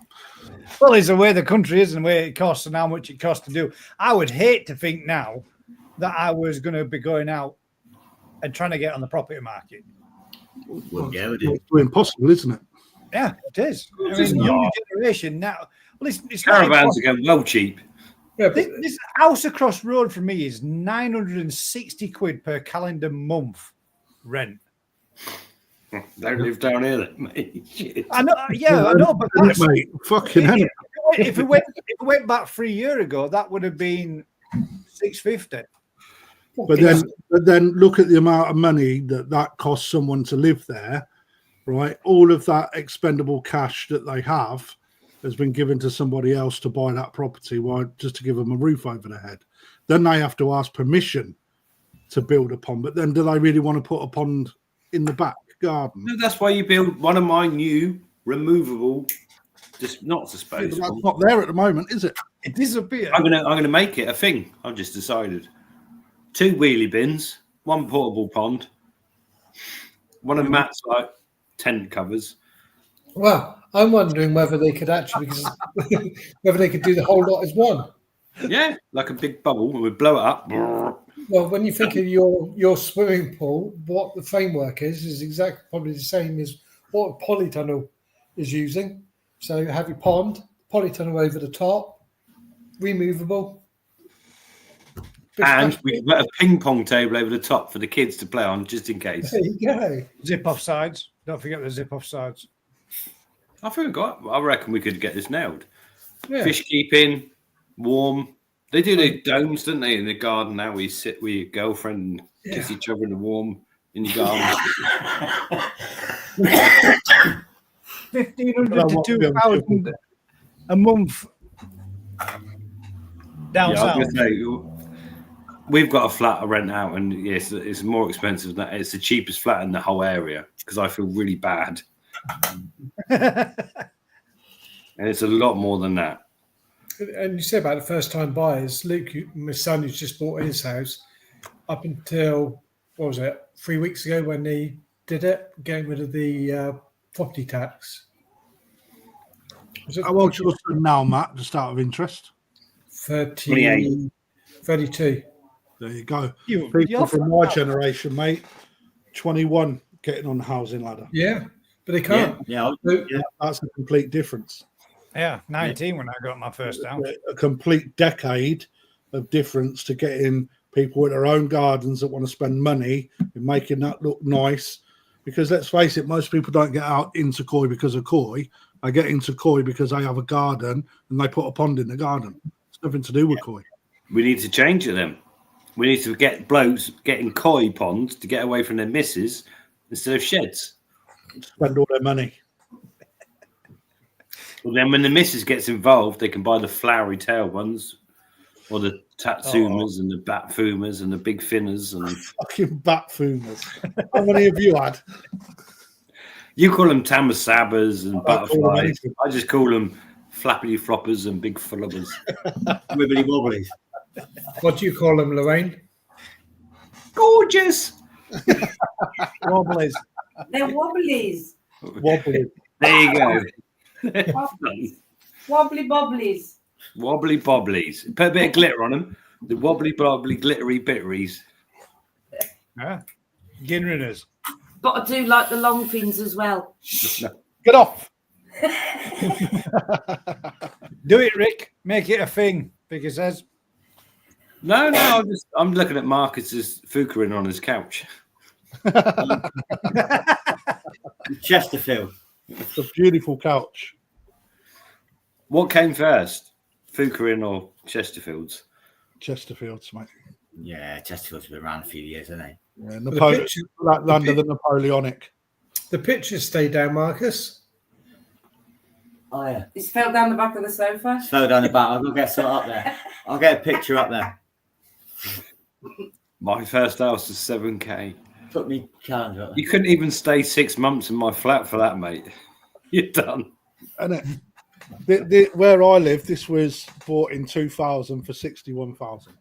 Well, it's the way the country is and the way it costs and how much it costs to do. I would hate to think now that I was going to be going out and trying to get on the property market. Well, yeah, It's impossible, isn't it? Yeah, it is. I it's mean, not. younger generation now. Well, it's not Caravans impossible. are going well cheap. Yeah, but This house across road from me is 960 quid per calendar month rent. Don't live down here, then, mate. Shit. I know, yeah, I know, but Isn't it, that's, mate? Fucking hell. if it went back 3 years ago, that would have been 650. But then look at the amount of money that costs someone to live there, right? All of that expendable cash that they have has been given to somebody else to buy that property, just to give them a roof over their head. Then they have to ask permission to build a pond. But then do they really want to put a pond in the back garden? No, that's why you build one of my new removable, just not Yeah, disposable. but that's not there at the moment, is it? It disappeared. I'm gonna make it a thing. I've just decided. 2 wheelie bins, 1 portable pond, one of Matt's like tent covers. Well, I'm wondering whether they could actually, because whether they could do the whole lot as one. Yeah, like a big bubble, and we blow it up. Well, when you think of your swimming pool, what the framework is exactly probably the same as what a polytunnel is using. So you have your pond, polytunnel over the top, removable. And we can put a ping pong table over the top for the kids to play on, just in case. There you go. Zip off sides. Don't forget the zip off sides. I reckon we could get this nailed. Yeah. Fish keeping, warm. They do the domes, don't they, in the garden now where you sit with your girlfriend and kiss each other in the warm in your garden. 1,500 to 2,000 a month down Yeah, I was south. gonna say, we've got a flat to rent out, and yes, it's more expensive than that. It's the cheapest flat in the whole area because I feel really bad. And it's a lot more than that. And you say about the first time buyers, Luke, my son who's just bought his house, up until, what was it, 3 weeks ago when he did it, getting rid of the property tax. Was it How old's your son now, Matt, just out of interest? 28. 32. There you go. You're People from my flat. generation, mate, 21 getting on the housing ladder. Yeah, but they can't. Yeah. That's a complete difference. Yeah, 19 when I got my first house. A complete decade of difference to getting people with their own gardens that want to spend money in making that look nice. Because let's face it, most people don't get out into koi because of koi. They get into koi because they have a garden and they put a pond in the garden. It's nothing to do with koi. We need to change it then. We need to get blokes getting koi ponds to get away from their missus instead of sheds. Spend all their money. Well, then when the missus gets involved, they can buy the flowery tail ones or the tatsumas and the batfumas and the big finners. And Fucking bat fumas. How many have you had? you call them tamasabas and I call them butterflies. anything. I just call them flappity floppers and big flubbers. Wibbly wobblies. What do you call them, Lorraine? Gorgeous. Wobblies. They're wobblies. Wobbly. There you go. Wobbly bobblies. Wobbly bobblies. Put a bit of glitter on them. The wobbly bobbly glittery bitteries. Yeah. Ginriners. Got to do like the long fins as well. Get off. Do it, Rick. Make it a thing, Vicky says. No, I'm looking at Marcus's Fukarin on his couch. Chesterfield. It's a beautiful couch. What came first, Fuquerin or Chesterfields? Chesterfields, mate. Yeah, Chesterfield's been around a few years, hasn't he? Yeah, Napoleon, under the Napoleonic. The pictures stay down, Marcus. Oh yeah. It's fell down the back of the sofa. Fell down the back. I'll go get some up there. I'll get a picture up there. My first house was 7K. Put me calendar up there. You couldn't even stay 6 months in my flat for that, mate. You're done. And where I live, this was bought in 2000 for 61,000.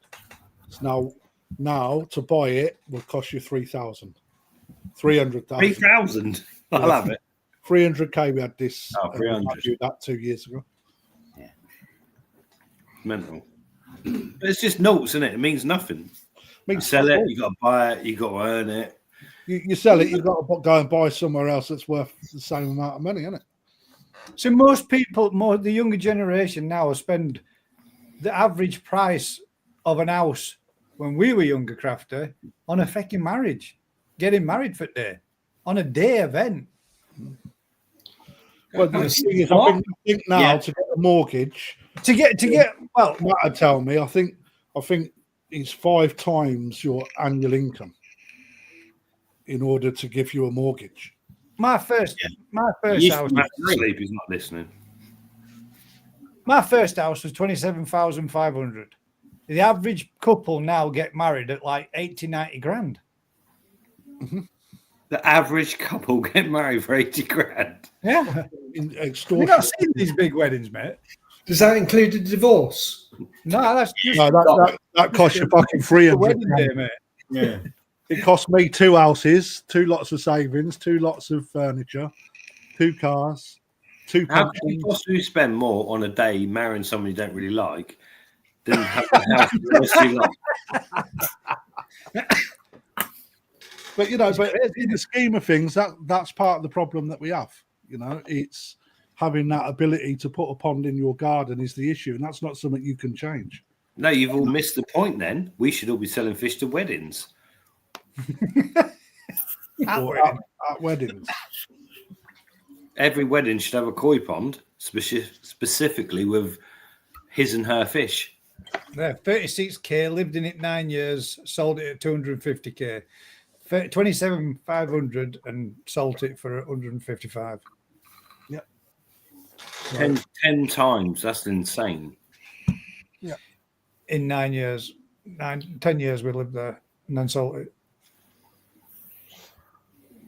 So now to buy it will cost you 3,000, 300,000. 3,000. I'll have it. 300k. We had this. Oh, 300. That 2 years ago. Yeah. Mental. But it's just notes, isn't it? It means nothing. You Means sell it, you got to buy it, you got to earn it. You sell it, you've got to go and buy somewhere else that's worth the same amount of money, isn't it? So most people, the younger generation now, spend the average price of an house when we were younger, Crafter, on a fucking marriage, getting married for a day, on a day event. Well, the thing is, I think now to get a mortgage, to get well, Matt tell me, I think it's 5 times your annual income in order to give you a mortgage. my first house. Sleep, he's not listening. My first house was 27,500. The average couple now get married at like 80, 90 grand. Mm-hmm. The average couple get married for 80 grand. Yeah. Extortion. You've not seen these big weddings, mate. Does that include a divorce? No, that's just that costs you fucking 300 wedding day, grand. mate. Yeah. It cost me 2 houses, 2 lots of savings, 2 lots of furniture, 2 cars, 2 How can you pensions. possibly spend more on a day marrying someone you don't really like than having a house for the rest of your life? But but in the scheme of things, that's part of the problem that we have. It's having that ability to put a pond in your garden is the issue, and that's not something you can change. No, you've all missed the point then. We should all be selling fish to weddings. At weddings. Every wedding should have a koi pond, specifically with his and her fish. Yeah, 36k, lived in it 9 years, sold it at 250k. 27,500 and sold it for 155. Yeah. 10 times. That's insane. Yeah. In 9 years, 10 years we lived there and then sold it.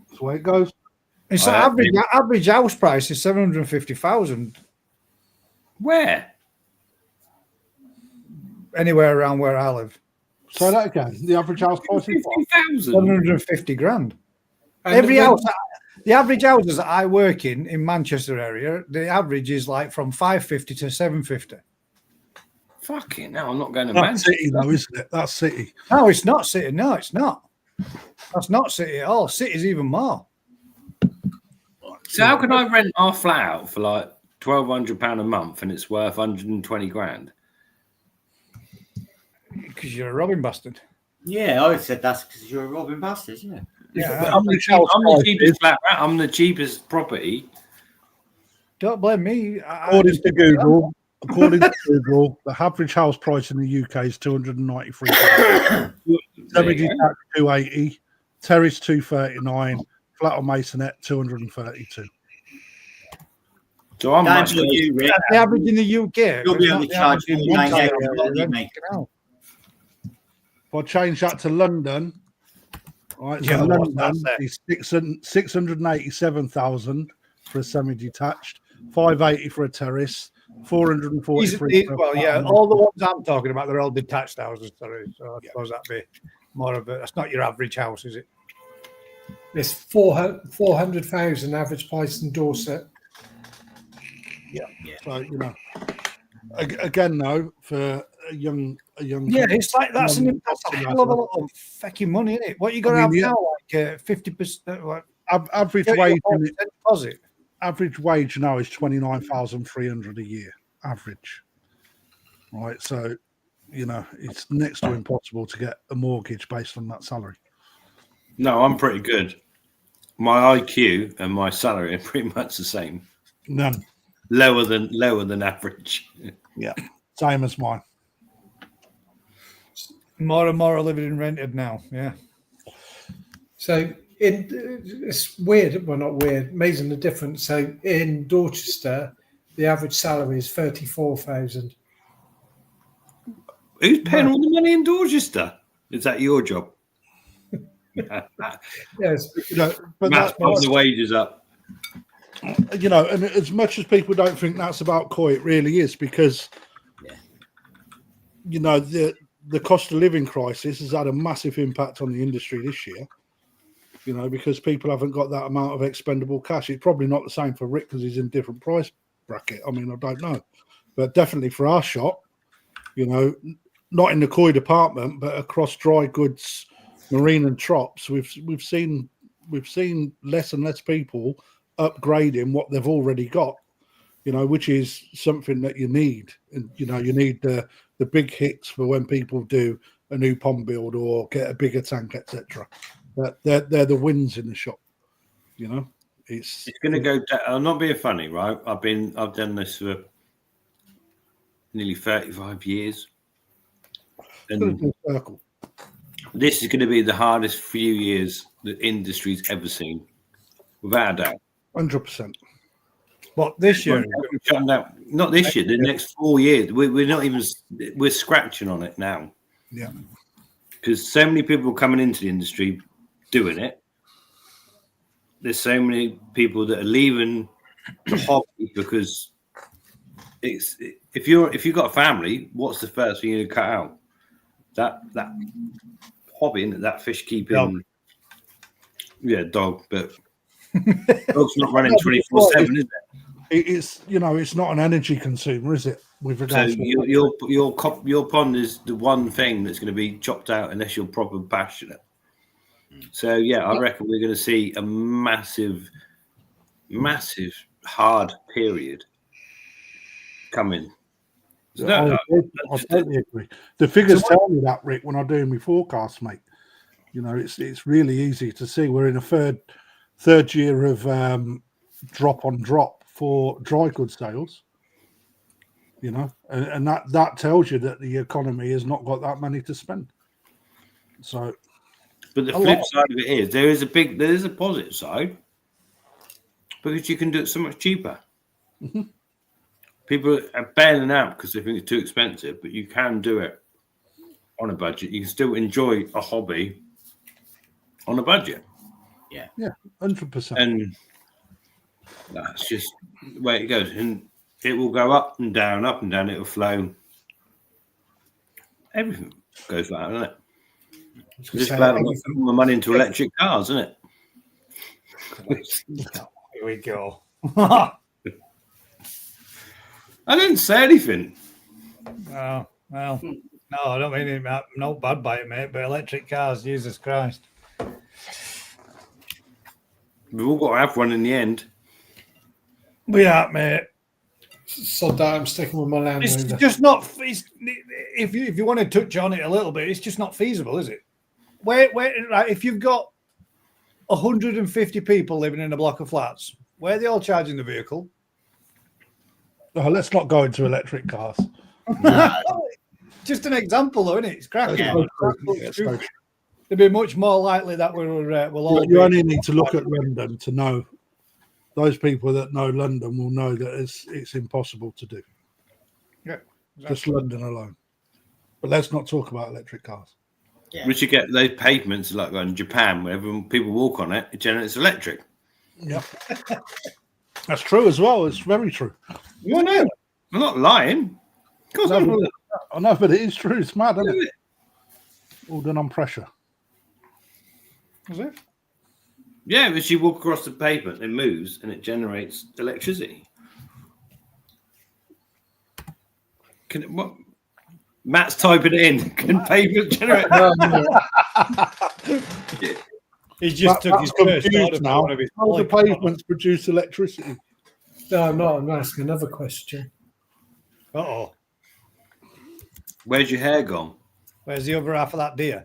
That's the way it goes. It's average house price is 750,000. Where? Anywhere around where I live. Say that again. The average house price is 50,000. 750 grand. And The average houses that I work in Manchester area, the average is like from 550 to 750. Fucking hell, I'm not going to That's Manchester. city, though, isn't it? That's city. No, it's not city. No, it's not. That's not city at all. City's even more. So how can I rent our flat out for like £1,200 a month and it's worth 120 grand? Because you're a robbing bastard. Yeah, I would have said that's because you're a robbing bastard, isn't it? Yeah. I'm the cheapest flat. I'm the cheapest property. Don't blame me. According to Google, the average house price in the UK is 293. Semi-detached 280, terrace 239, flat on masonette 232. So I'm Down much to you, Rick. That's the average in the UK. You'll be It's able not to the charge average in 49 Manchester euros, area. won't you, mate? If I change that to London, right? So Yeah, what's that London say? is 687,000 for a semi-detached, 580 for a terrace, 443. Well, yeah, all the ones I'm talking about, they're all detached houses. Sorry, so I suppose that'd be more of a. That's not your average house, is it? It's 400,000 average price in Dorset. So again, though, for a young. Yeah, it's like that's a hell of a lot of fucking money, isn't it? What you got to have now, like 50%, like Average wage. deposit. Average wage now is 29,300 a year. Average, right? So, it's next to impossible to get a mortgage based on that salary. No, I'm pretty good. My IQ and my salary are pretty much the same. None. Lower than average. Yeah, same as mine. More and more are living in rented now. Yeah. So it's weird. Well, not weird. Amazing the difference. So in Dorchester, the average salary is 34,000. Who's paying all the money in Dorchester? Is that your job? Yes, You know, but Matt's that's putting the wages up. you know, and as much as people don't think that's about Koi, it really is, because you know the cost of living crisis has had a massive impact on the industry this year. You know, because people haven't got that amount of expendable cash. It's probably not the same for Rick because he's in a different price bracket. I mean, I don't know, but definitely for our shop, you know, not in the Koi department, but across dry goods, marine and trops, we've seen less and less people upgrading what they've already got, you know, which is something that you need. And you know, you need the big hits for when people do a new pond build or get a bigger tank, etc. But they're the wins in the shop, you know. It's going to go down. I'm not being funny, right? I've done this for nearly 35 years, and circle. this is going to be the hardest few years the industry's ever seen, without a doubt. 100%. What, this year? Not this year. The next 4 years, we're not even. We're scratching on it now. Yeah, because so many people coming into the industry doing it. There's so many people that are leaving the hobby because it's if you've got a family, what's the first thing you cut out? That hobby, isn't it? That fish keeping. Dog. Yeah, dog, but dog's not running 24/7, is it? it's, you know, it's not an energy consumer, is it? With So regards to your pond is the one thing that's going to be chopped out unless you're proper passionate. So yeah, I reckon we're going to see a massive hard period coming. I totally agree. The figures tell me that, Rick, when I'm doing my forecast, mate. You know, it's really easy to see. We're in a third year of drop on drop for dry goods sales. You know, and that tells you that the economy has not got that money to spend. So, but the flip side of it is there is a positive side because you can do it so much cheaper. Mm-hmm. People are bailing out because they think it's too expensive, but you can do it on a budget. You can still enjoy a hobby on a budget. Yeah, 100%. And that's just the way it goes. And it will go up and down. It will flow. Everything goes like that, doesn't it? Just about putting the money into electric cars, isn't it? Here we go. I didn't say anything. Oh, well, no, I don't mean it. Not bad by it, mate. But electric cars, Jesus Christ. We've all got to have one in the end. We are, mate. So that I'm sticking with my Land It's Rover. just not. If you want to touch on it a little bit, it's just not feasible, is it? Where like, if you've got 150 people living in a block of flats, where are they all charging the vehicle? Oh, let's not go into electric cars. Just an example, though, isn't it? It's cracking. Yeah. It'd be much more likely that we'll all. You only need to look at London to know. Those people that know London will know that it's impossible to do. Yeah, just London alone. But let's not talk about electric cars. Yeah. We should get those pavements like in Japan, where people walk on it. It generates electric. Yep, that's true as well. It's very true. You know, I'm not lying. Of course, I know, but it is true. It's mad, isn't it? All done on pressure. Is it? Yeah, but you walk across the pavement, it moves, and it generates electricity. What? Matt's typing it in. Can pavement generate? He just took his first order now. one of his How the pavements produce electricity? No, I'm not. I'm asking another question. Uh-oh. Where's your hair gone? Where's the other half of that deer?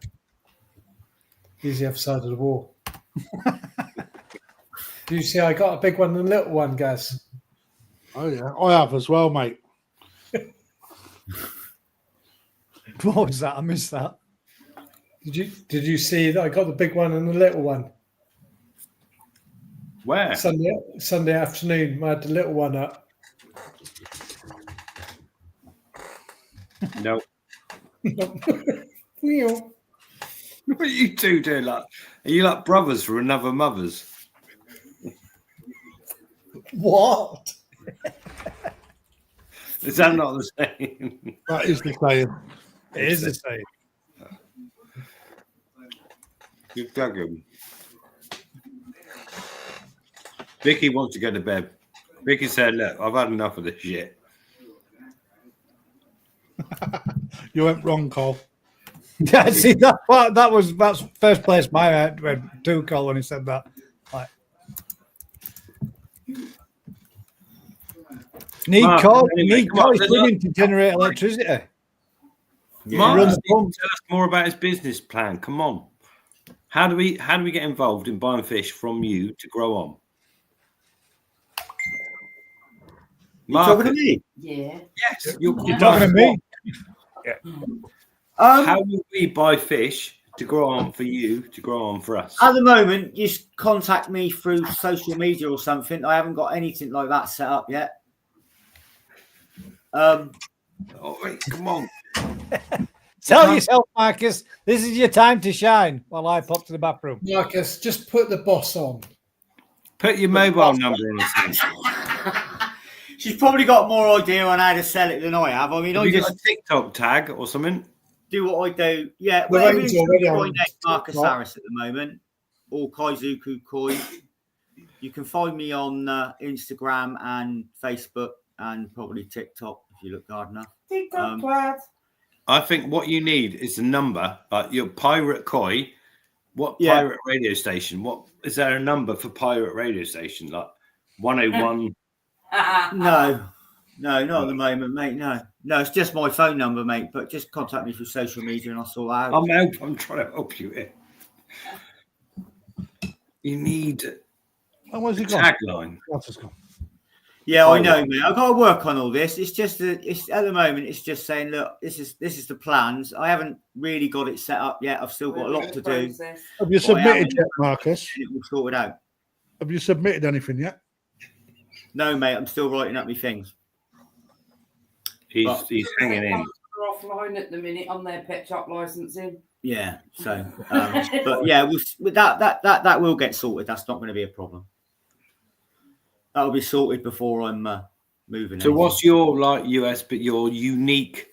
He's the other side of the wall. Do you see I got a big one and a little one, Gaz? Oh yeah, I have as well, mate. What was that? I missed that. Did you see that I got the big one and the little one? Where? Sunday afternoon, I had the little one up. No. Wheel. What are you two doing? Like, are you like brothers from another mother's? What? Is that not the same? That is the saying. It is the same. You plug him. Vicky wants to go to bed. Vicky said, "Look, I've had enough of this shit." You went wrong, Cole. Yeah, see that's first place my head went to Cole when he said that. Like, need Mark, coal, anyway, need come on, coal there's swimming to generate electricity. Mark, Runs tell pumps. us more about his business plan. Come on. How do we get involved in buying fish from you to grow on? You talking to me? Yeah. Yes, you're Talking to me? How will we buy fish to grow on for you to grow on for us? At the moment, you just contact me through social media or something. I haven't got anything like that set up yet. Oh, wait, come on. Tell yourself, Marcus, this is your time to shine while I pop to the bathroom. Marcus, just put the boss on. Put your mobile number on the thing. She's probably got more idea on how to sell it than I have. I mean, Have I you just got a TikTok tag or something? do what I do. Yeah, Well, well, Ryan's everything's already my on name, Marcus TikTok. Harris at the moment, or Kaizuku Koi. You can find me on Instagram and Facebook and probably TikTok if you look hard enough. TikTok lad. I think what you need is a number, like your Pirate Koi. What Yeah. pirate radio station? What is there a number for pirate radio station? Like 101? No, not at the moment, mate. No, it's just my phone number, mate. But just contact me through social media and I'll sort that out. I'm trying to help you here. You need Oh, where's a he gone? tagline. What has gone? Yeah, I know, mate. I've got to work on all this. It's just it's at the moment. It's just saying, look, this is the plans. I haven't really got it set up yet. I've still got a lot to do. Have you But I submitted am- yet, Marcus? and it will sort it out. Have you submitted anything yet? No, mate. I'm still writing up my things. He's hanging in. They're offline at the minute on their pet shop licensing. Yeah. So, but yeah, that will get sorted. That's not going to be a problem. That'll be sorted before I'm moving. So what's your like USP, your unique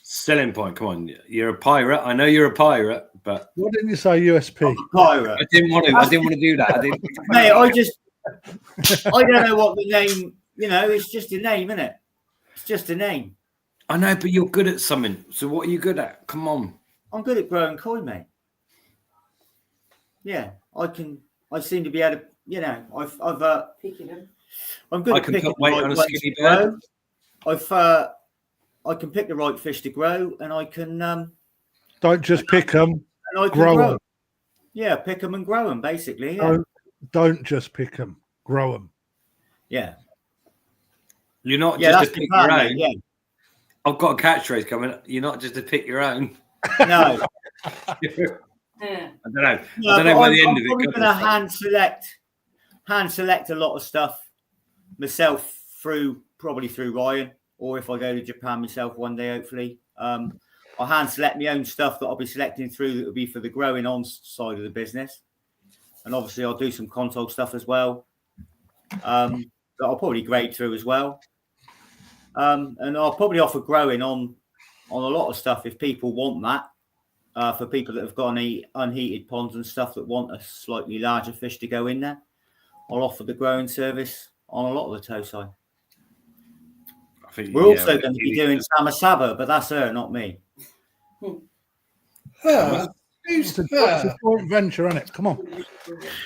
selling point? Come on, you're a pirate. I know you're a pirate, but What didn't you say, USP? pirate? I didn't want to do that. I didn't. Mate, I don't know what the name. You know, it's just a name, isn't it? It's just a name. I know, but you're good at something. So what are you good at? Come on. I'm good at growing koi, mate. Yeah, I seem to be able to. You know, Picking them. I'm good I at can picking put weight the right on a ones skinny to bird. grow. I can pick the right fish to grow, and I can Don't just pick them, and I can grow grow. them. Yeah, pick them and grow them, basically. Yeah. Don't just pick them, grow them. Yeah. You're not Yeah, just that's to the pick plan, your mate, own. yeah. I've got a catchphrase coming. You're not just to pick your own. No. I don't know. No, I don't know but where I'm, the end I'm of probably it going to goes. hand select a lot of stuff myself probably through Ryan, or if I go to Japan myself one day, hopefully. I'll hand select my own stuff that I'll be selecting through that will be for the growing on side of the business. And obviously I'll do some console stuff as well. That I'll probably grade through as well. And I'll probably offer growing on a lot of stuff if people want that. For people that have got any unheated ponds and stuff that want a slightly larger fish to go in there, I'll offer the growing service on a lot of the tow side. We're also going to be doing Samasaba, but that's her, not me. It's a joint venture, isn't it? Come on.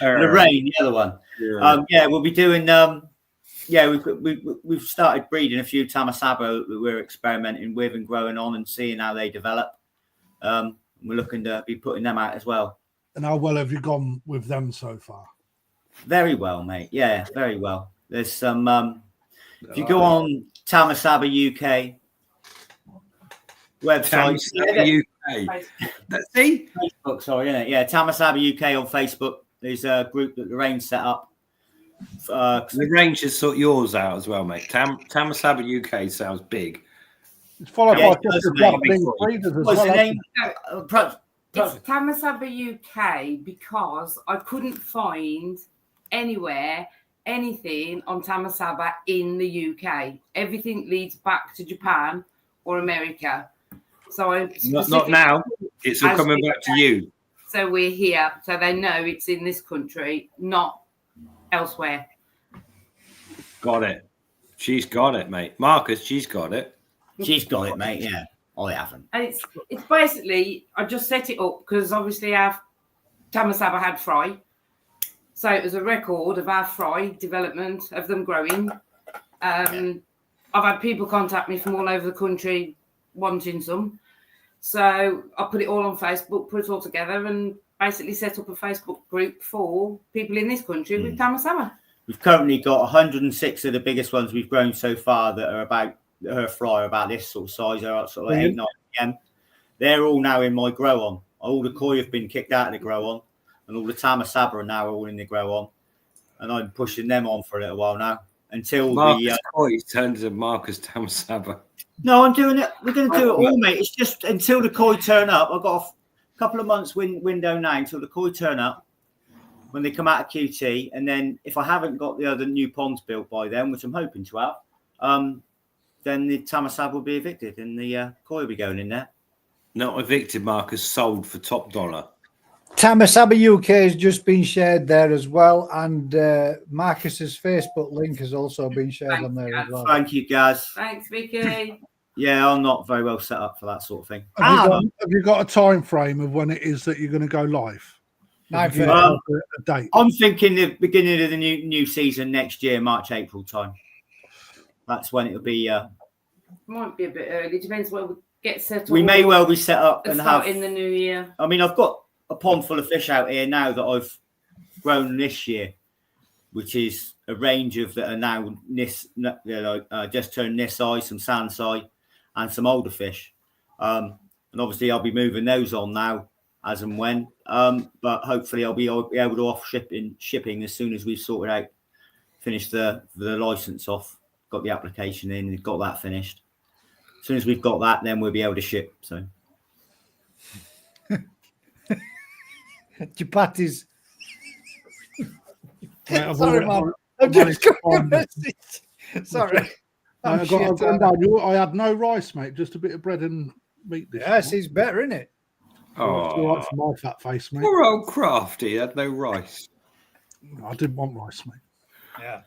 Lorraine, the other one. Yeah, we'll be doing. We've started breeding a few Tamasabo that we're experimenting with and growing on and seeing how they develop. We're looking to be putting them out as well. And how well have you gone with them so far? Very well, mate. Yeah, very well. There's some. If you go on Tamasaba UK website, Tamasaba UK. See? Facebook, sorry, isn't it? Yeah, Tamasaba UK on Facebook. There's a group that Lorraine set up. The range has sort yours out as well, mate. Tamasaba UK sounds big. It's followed Yeah, by it does, Chester mate. Club Breeders as What's well. the name? It's Tamasaba UK because I couldn't find anywhere anything on Tamasaba in the UK. Everything leads back to Japan or America. So I Not now. It's all coming back to you. So we're here. So they know it's in this country, not elsewhere. Got it. She's got it, mate. Marcus, she's got it. She's got it, mate. Yeah, I haven't. And it's basically, I just set it up because obviously our Tamasaba had fry. So it was a record of our fry development, of them growing. I've had people contact me from all over the country wanting some. So I put it all on Facebook, put it all together and basically set up a Facebook group for people in this country with Tamasaba. We've currently got 106 of the biggest ones we've grown so far that are about her fry, about this sort of size, are sort of 8-9 p.m. They're all now in my grow on. All the koi have been kicked out of the grow on, and all the Tamasaba are now all in the grow on. And I'm pushing them on for a little while now until Marcus Koi turned to Marcus Tamasaba. No, I'm doing it. We're going to do it all, mate. It's just until the koi turn up. I've got a couple of months window now until the koi turn up when they come out of QT. And then if I haven't got the other new ponds built by then, which I'm hoping to have, then the Tamasaba will be evicted and the koi will be going in there. Not evicted, Marcus. Sold for top dollar. Tamasaba UK has just been shared there as well, and Marcus's Facebook link has also been shared on there as well. Thank you, guys. Thanks, Vicky. Yeah, I'm not very well set up for that sort of thing. Have you got a time frame of when it is that you're going to go live? A date. I'm thinking the beginning of the new season next year, March, April time. That's when it'll be. Might be a bit early. Depends where we get set up. We may well be set up and have in the new year. I mean, I've got a pond full of fish out here now that I've grown this year, which is a range of that are now just turned this size, some sand size, and some older fish. And obviously, I'll be moving those on now as and when. But hopefully, I'll be able to off shipping as soon as we've sorted out, finished the license off, got the application in, got that finished. As soon as we've got that, then we'll be able to ship. So. Chapatis. Sorry, man. I'm just going to Sorry. I had no rice, mate. Just a bit of bread and meat. Yes, he's better, isn't it? Oh, it's all right for my fat face, mate. Poor old Crafty had no rice. I didn't want rice, mate. Yeah,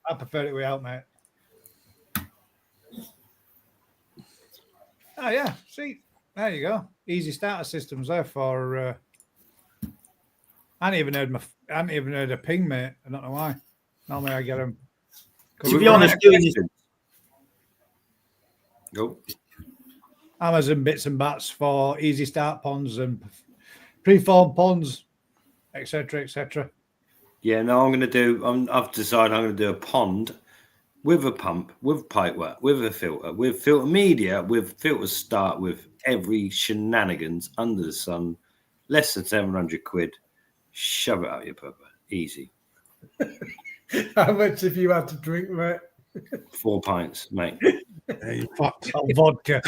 I prefer it without, mate. Oh yeah, see, there you go. Easy starter systems there for. I hadn't even heard a ping, mate. I don't know why. Normally I get them. To be honest, doing this. Go. Amazon bits and bats for easy start ponds and preformed ponds, etc., etc. Yeah, no, I've decided I'm going to do a pond with a pump, with pipework, with a filter, with filter media, with filter start, with every shenanigans under the sun, less than 700 quid. Shove it out your pupper. Easy. How much have you had to drink, mate? 4 pints, mate. Yeah, you fucked. Oh, vodka.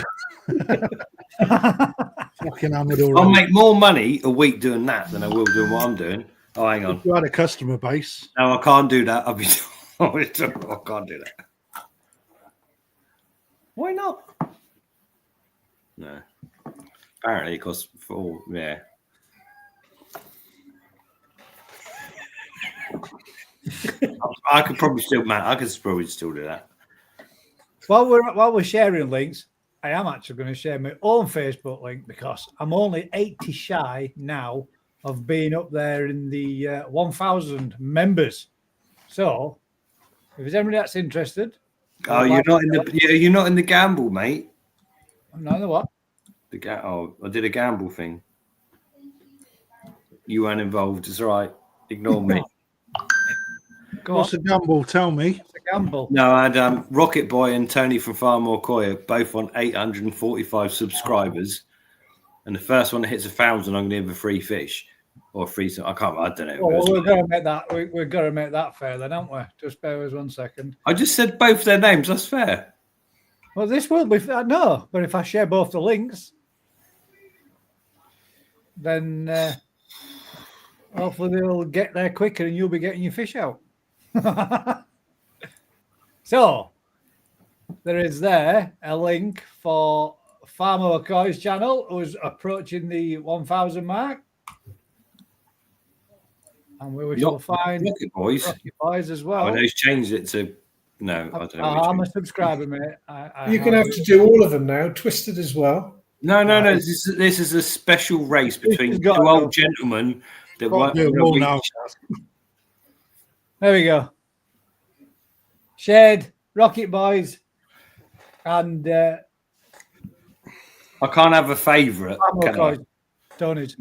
Fucking hammered already. I'll make more money a week doing that than I will doing what I'm doing. Oh, hang on. If you had a customer base. No, I can't do that. I can't do that. Why not? No. Apparently it costs 4, yeah. I could probably still, man. I could probably still do that. While we're sharing links, I am actually going to share my own Facebook link because I'm only 80 shy now of being up there in the 1,000 members. So, if there's anybody that's interested, Oh, you're not in the gamble, mate. I'm not in the what? I did a gamble thing. You weren't involved. It's all right. Ignore me. Go What's on. the gamble? Tell me. It's a gamble. No, I had Rocket Boy and Tony from Far More Koya both on 845 subscribers. And the first one that hits 1,000, I'm going to give a free fish or a free. I don't know. Well, we're going to make that. We're going to make that fair, then, aren't we? Just bear with us 1 second. I just said both their names. That's fair. Well, this will be no, but if I share both the links, then hopefully they'll get there quicker, and you'll be getting your fish out. So there is a link for Farmer McCoy's channel, who's approaching the 1,000 mark. And we shall find Rocket Boys. Rocket Boys as well. I know he's changed it to no. I don't know. I'm a subscriber, mate. You're going to have to do all of them now, Twisted as well. No. This is a special race between two old gentlemen that Can't do them all now. There we go. Shed, Rocket Boys, and I can't have a favourite. Don't it?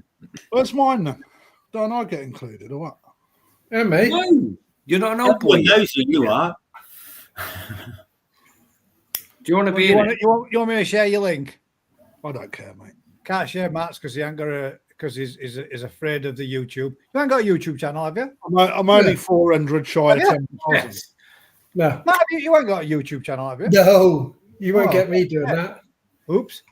Where's mine then? Don't I get included or what? Yeah, mate. No, you're not an old boy. Everyone knows who you are. Do you want to be in it? You want me to share your link? I don't care, mate. Can't share Matt's because he ain't got a because he's afraid of the YouTube. You ain't got a YouTube channel, have you? I'm only 400 shy of 10,000. Yes. No. No, you ain't got a YouTube channel, have you? No, you won't get me doing that. Oops.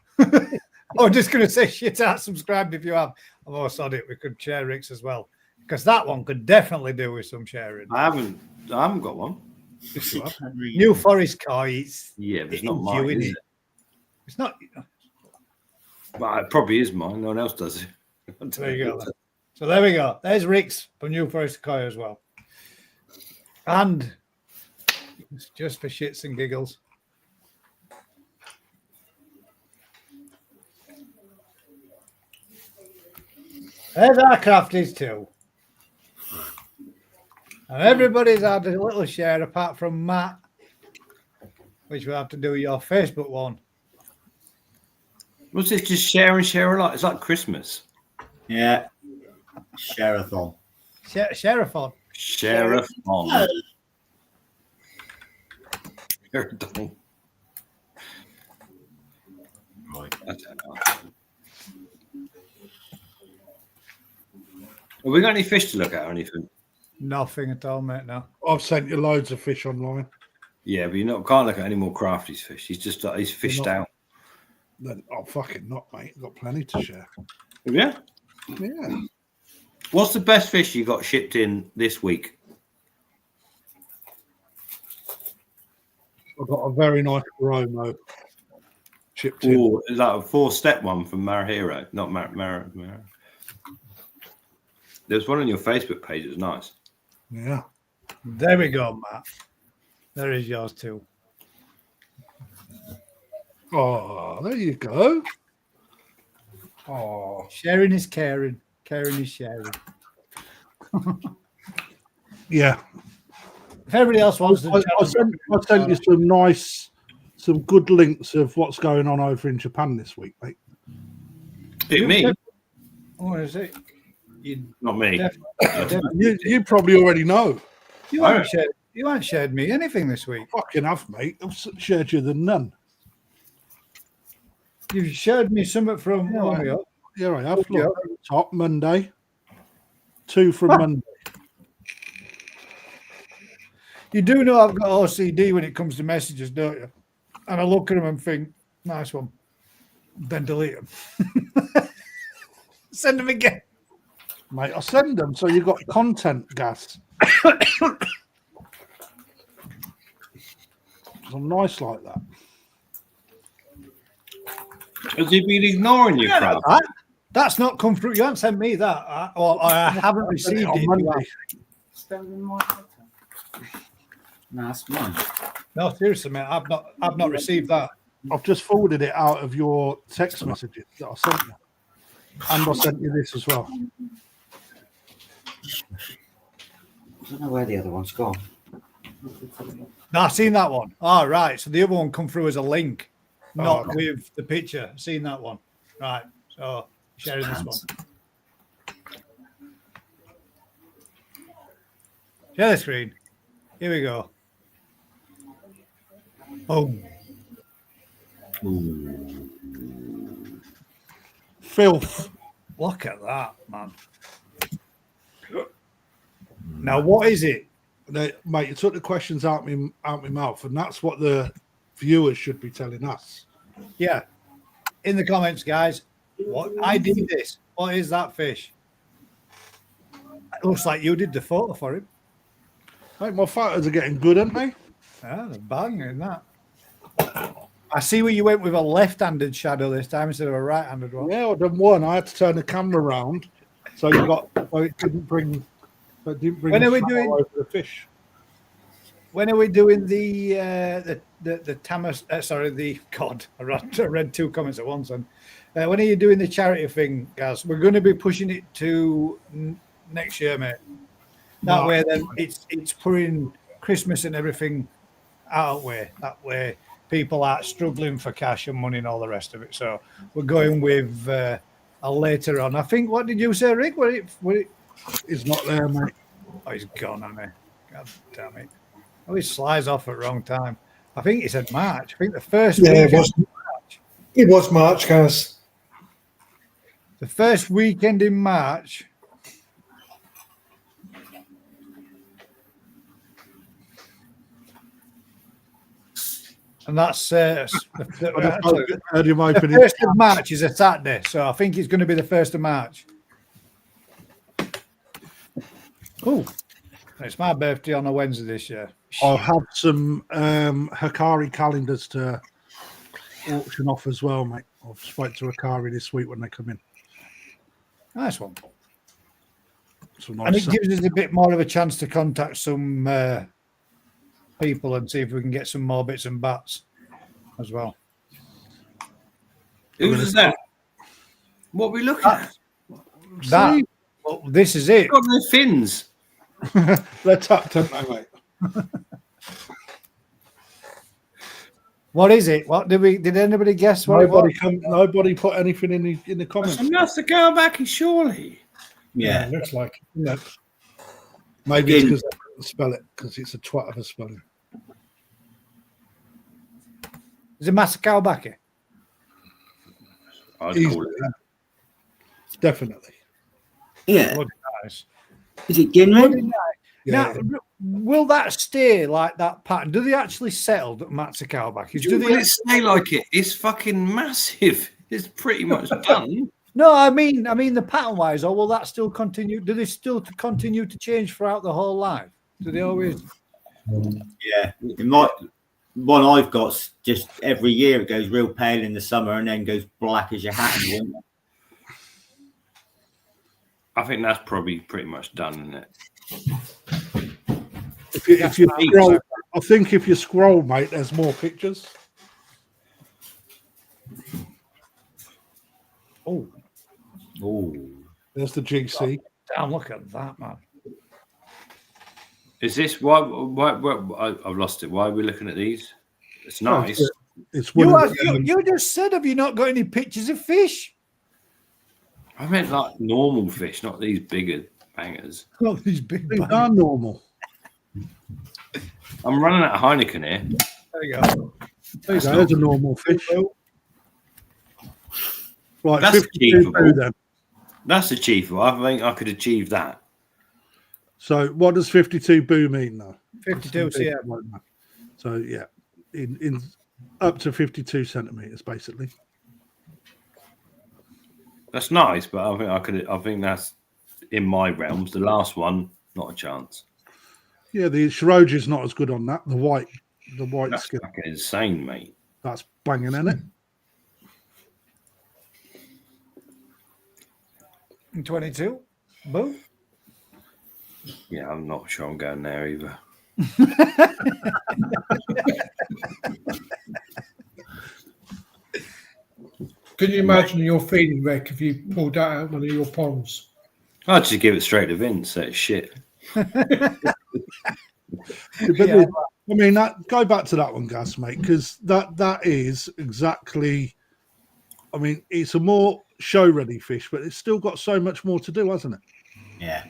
I'm just going to say shit out subscribed if you have. I've always thought it. We could share Rick's as well because that one could definitely do with some sharing. I haven't got one. New Forest Koi. Yeah, but it's not mine, is it? It's not. Well, it probably is mine. No one else does it. There you go. Then. So there we go. There's Rick's from New Forest Koi as well. And it's just for shits and giggles. There's our crafties too. And everybody's had a little share apart from Matt, which will have to do your Facebook one. What's it? Just share and share a lot. It's like Christmas. Yeah. Share-a-thon. Share-a-thon. Share-a-thon. Share-a-thon. Right. I don't know. Have we got any fish to look at or anything? Nothing at all, mate. No. I've sent you loads of fish online. Yeah, but can't look at any more crafties fish. He's fished out. Then fucking not, mate. I've got plenty to share. Yeah. Yeah. What's the best fish you got shipped in this week? I've got a very nice Romo shipped in. Oh, is that a 4-step one from Marahiro? Not Mara. There's one on your Facebook page. It's nice. Yeah. There we go, Matt. There is yours too. Oh, there you go. Oh, sharing is caring. Caring is sharing. Yeah. If everybody else wants to, I sent you some good links of what's going on over in Japan this week, mate. Me? What is it? Not me. You probably already know. You haven't shared me anything this week. Fucking have, mate. I've shared you the none. You've shared me something from Yeah, I have. Look, top Monday. 2 from Monday. You do know I've got OCD when it comes to messages, don't you? And I look at them and think, nice one. Then delete them. Send them again. Mate, I send them so you got content gas. I'm nice like that. Has he been ignoring you, crap? That's not come through. You haven't sent me that. Or I haven't received it. No, that's mine. No, seriously, mate. I've not received that. I've just forwarded it out of your text messages that I sent you. And I sent you this as well. I don't know where the other one's gone. No, I've seen that one. All right. So the other one come through as a link, not with the picture. Seen that one. Right. So sharing this one. Share the screen. Here we go. Boom. Filth. Look at that, man. Now, what is it? Mate, you took the questions out my mouth, and that's what the viewers should be telling us. Yeah. In the comments, guys. What I did this. What is that fish? It looks like you did the photo for him. Mate, my photos are getting good, aren't they? Yeah, they're banging that. I see where you went with a left-handed shadow this time instead of a right-handed one. Yeah, I done one. I had to turn the camera around, so it didn't bring. When are we doing over the fish? When are we doing the Tamas? Sorry, the God. I read two comments at once. And when are you doing the charity thing, guys? We're going to be pushing it to next year, mate. That way, then it's putting Christmas and everything out way. That way, people aren't struggling for cash and money and all the rest of it. So we're going with a later on. I think. What did you say, Rick? He's not there, mate. Oh, he's gone, hasn't he? God damn it. Oh, he slides off at the wrong time. I think he said March. I think the first weekend March. It was March, guys. The first weekend in March. And that's the first of March is a Saturday, so I think it's going to be the 1st of March. Oh, it's my birthday on a Wednesday this year. I'll have some Hikari calendars to auction off as well, mate. I've spoke to Hikari this week when they come in. Nice one. Nice and it gives us a bit more of a chance to contact some people and see if we can get some more bits and bats as well. Who's that? What are we looking at? That. Well, this is it. Got no fins. They're tucked, haven't they, mate? What is it? What did anybody guess? What nobody put anything in the comments. Enough to go back, surely. Yeah, it looks like it. Maybe it's because they couldn't spell it, because it's a twat of a spelling. Is it Masakawabaki? I'd call it that. Definitely. Yeah. Oh, nice. Is it Ginrin? Now, will that stay like that pattern? Do they actually settle at Matsukawabaki? Will it stay like it? It's fucking massive. It's pretty much done. No, I mean the pattern wise, or will that still continue? Do they still continue to change throughout the whole life? Do they always? Yeah, one I've got just every year it goes real pale in the summer and then goes black as your hat in the winter. I think that's probably pretty much done, isn't it? If you scroll, I think if you scroll, mate, there's more pictures. Oh, there's the GC. Damn! Look at that, man. Is this why I've lost it? Why are we looking at these? It's nice. It's you just said, have you not got any pictures of fish? I meant like normal fish, not these bigger bangers. Oh, these big These are normal. I'm running out of Heineken here. There you go. There's a normal fish. Right, that's achievable. Then. That's achievable. I think I could achieve that. So, what does 52 boo mean, though? 52, yeah. So, yeah, in up to 52 centimeters, basically. That's nice, but I think I could. I think that's in my realms. The last one, not a chance. Yeah, the Shiroji's not as good on that. The white that's skin. fucking insane, mate. That's banging, isn't it? In 22, boom. Yeah, I'm not sure I'm going there either. Can you imagine your feeling, Rick, if you pulled that out one of your ponds? I'd just give it straight to Vince. That's shit. I mean, go back to that one, Gas, mate, because that is exactly. I mean, it's a more show-ready fish, but it's still got so much more to do, hasn't it? Yeah.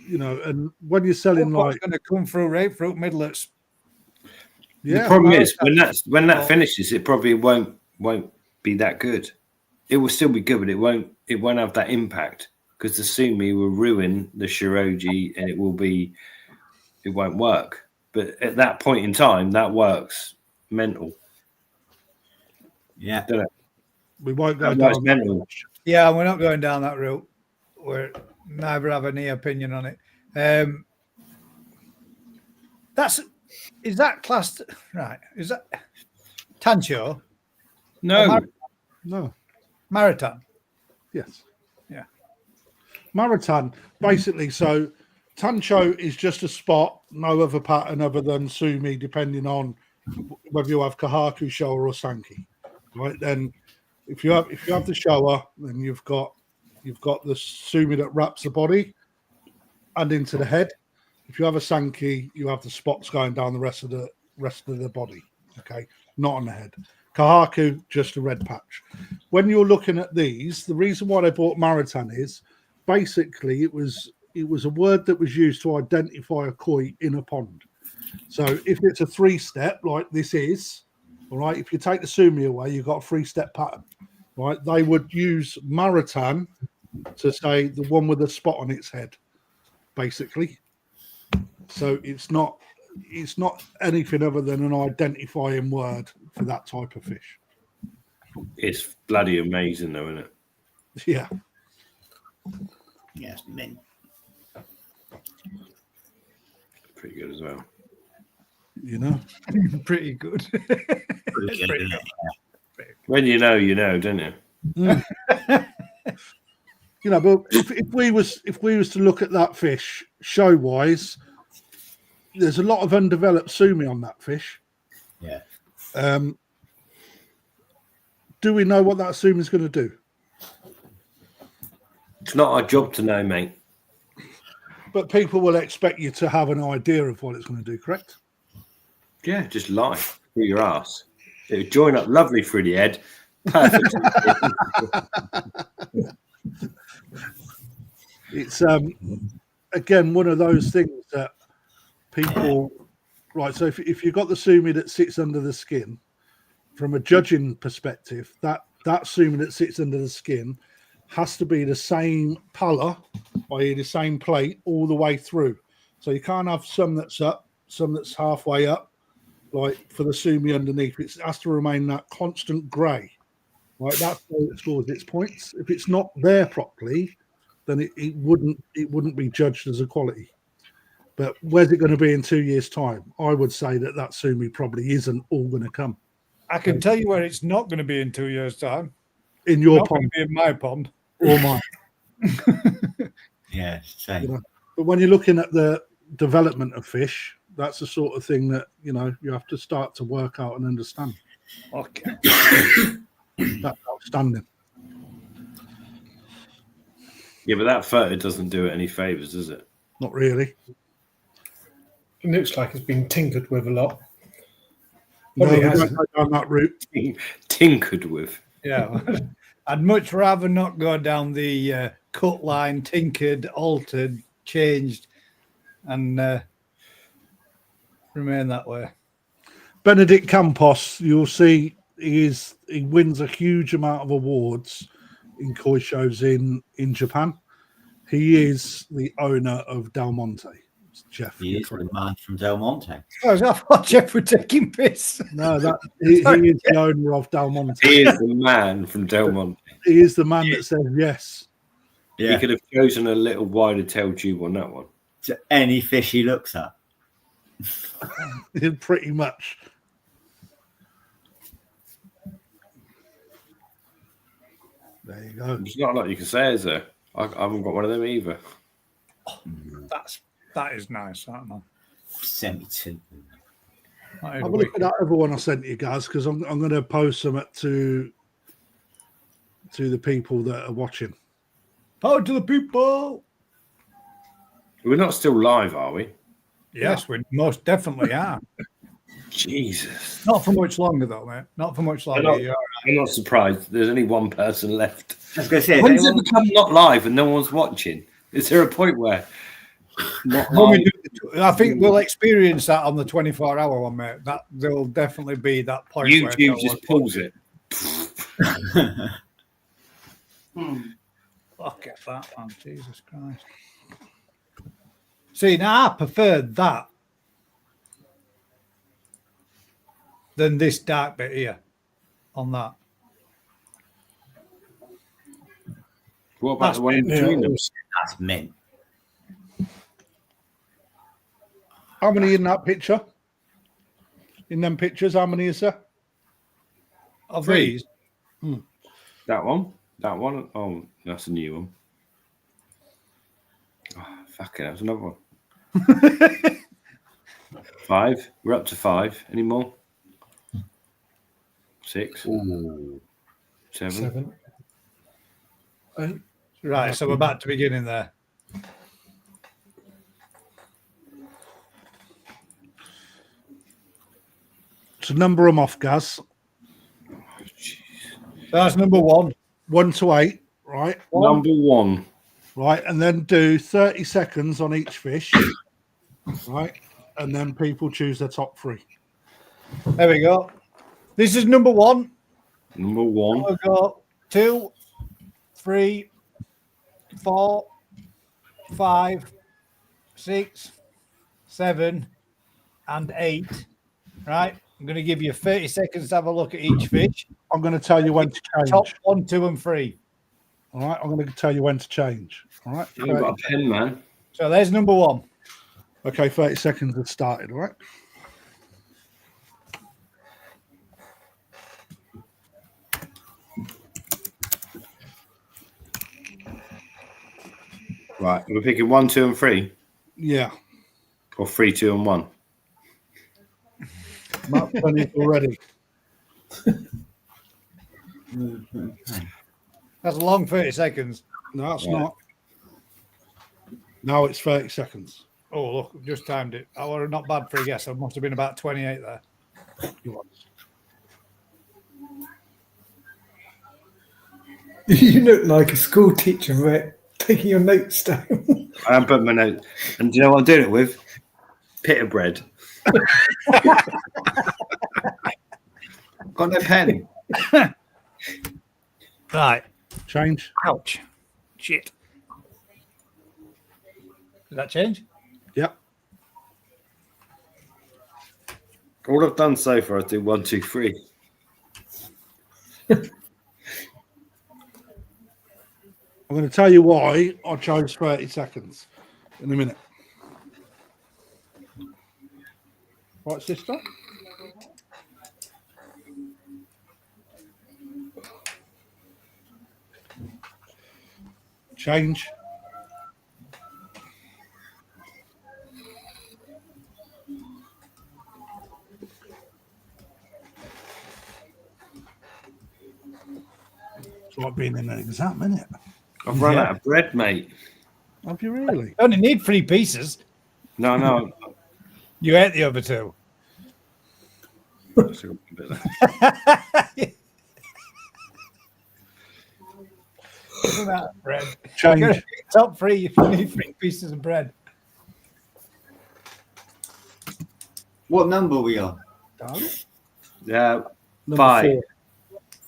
you know, and when you're selling What's like, going to come through grapefruit midlets? yeah, The problem is well, when that finishes, it probably won't be that good. It will still be good, but it won't have that impact because the sumi will ruin the shiroji and it won't work. But at that point in time, that works mental. Yeah. Don't it? we won't go That down works that mental. route. Yeah, we're not going down that route. We're neither have any opinion on it. Is that classed right? Is that Tancho? No, No, Maritan? yes. Yeah. Maritan, basically, so Tancho is just a spot, no other pattern other than Sumi, depending on whether you have Kahaku, Showa, or Sanki. Right, then if you have the Showa, then you've got the Sumi that wraps the body and into the head. If you have a Sanki, you have the spots going down the rest of the body. Okay, not on the head. Kahaku, just a red patch. When you're looking at these, the reason why they bought Maritan is basically it was a word that was used to identify a koi in a pond. So if it's a 3-step like this is, all right, if you take the Sumi away, you've got a 3-step pattern, right? They would use Maritan to say the one with a spot on its head, basically. So it's not anything other than an identifying word for that type of fish. it's bloody amazing, though, isn't it? Yeah. Yes, mint. Pretty good as well. You know, Pretty good. Pretty good, isn't it? When you know, don't you? you know, but if we was to look at that fish show wise, there's a lot of undeveloped Sumi on that fish. Yeah. Do we know what that Sumi is going to do? It's not our job to know, mate. But people will expect you to have an idea of what it's going to do, correct? Yeah, just lie through your ass. It would join up lovely through the head. Perfect. It's again one of those things that people right. So if you've got the Sumi that sits under the skin, from a judging perspective, that Sumi that sits under the skin has to be the same pala, i.e. the same plate all the way through. So you can't have some that's up, some that's halfway up. Like for the Sumi underneath, it has to remain that constant grey. Right, that's how it scores its points. If it's not there properly, then it wouldn't be judged as a quality. But where's it going to be in 2 years' time? I would say that Sumi probably isn't all going to come. I can tell you where it's not going to be in 2 years' time. In your Not going pond to be in my pond. or mine. Yeah, same. You know? But when you're looking at the development of fish, that's the sort of thing that, you know, you have to start to work out and understand. Okay. That's outstanding. Yeah, but that photo doesn't do it any favours, does it? Not really. It looks like it's been tinkered with a lot. No, Probably we don't hasn't. go down that route. Tinkered with. Yeah. I'd much rather not go down the cut line, tinkered, altered, changed, and remain that way. Benedict Campos, you'll see he wins a huge amount of awards in koi shows in Japan. He is the owner of Del Monte. It's Jeff. He is the man from Del Monte. Oh, I thought Jeff were taking piss. No, he is the owner of Del Monte. He is the man from Del Monte. He is the man that said yes. Yeah. He could have chosen a little wider tail tube on that one. To any fish he looks at. Pretty much. There you go. It's not a lot you can say, is there? I haven't got one of them either. That is nice, that man. Semi-tin. That is Have a look at wicked. that other one I sent you guys, because I'm going to post some to the people that are watching. Power to the people. We're not still live, are we? Yes, we most definitely are. Jesus. Not for much longer, though, mate. Not for much longer. not- You're I'm not surprised. There's only one person left. I was going to say, When does it anyone- become not live and no one's watching? Is there a point where I think we'll experience that on the 24-hour one, mate. That there'll definitely be that point. where YouTube just pulls it. Look at that, man. Jesus Christ. See, now I prefer that than this dark bit here on that. What about the one in between them? That's mint. How many in that picture? In them pictures, how many is there? Of 3. these? That one. That one. Oh, that's a new one. Oh, fuck it. That's another one. 5. We're up to 5. Any more? 6. Ooh. 7. 7. 8. Right, so we're back to beginning there. So number them off, Gaz. That's number 1. 1 to 8, right? Number 1. Right, and then do 30 seconds on each fish, right? And then people choose their top 3. There we go. This is number 1. Number 1. We'll go 2, 3, 4, 5, 6, 7, and 8. Right? I'm going to give you 30 seconds to have a look at each fish. I'm going to tell you when to change. Top 1, 2, and 3. All right, I'm going to tell you when to change. All right. You've got a pen, man. So there's number 1. Okay, 30 seconds have started. All right. Right. We're picking 1, 2, and 3. Yeah. Or 3, 2, and 1. Mark's done it already. That's a long 30 seconds. No, that's not. Now it's 30 seconds. Oh, look, just timed it. I was not bad for a guess. I must have been about 28 there. You want. You look like a school teacher, Rick, taking your notes down. I am putting my note. And do you know what I'm doing it with? Pita bread. Got no pen. Right. Change. Ouch. Shit. Did that change? Yep. All I've done so far is do 1, 2, 3. I'm going to tell you why I chose 30 seconds in a minute. Right, sister? Change. It's like being in an exam, isn't it? I've run out of bread, mate. Have you really? Only need 3 pieces. No. You ate the other 2. Still got a bit left. Isn't that bread? Change. Top 3 if you need 3 pieces of bread. What number are we on? Yeah. Number 5.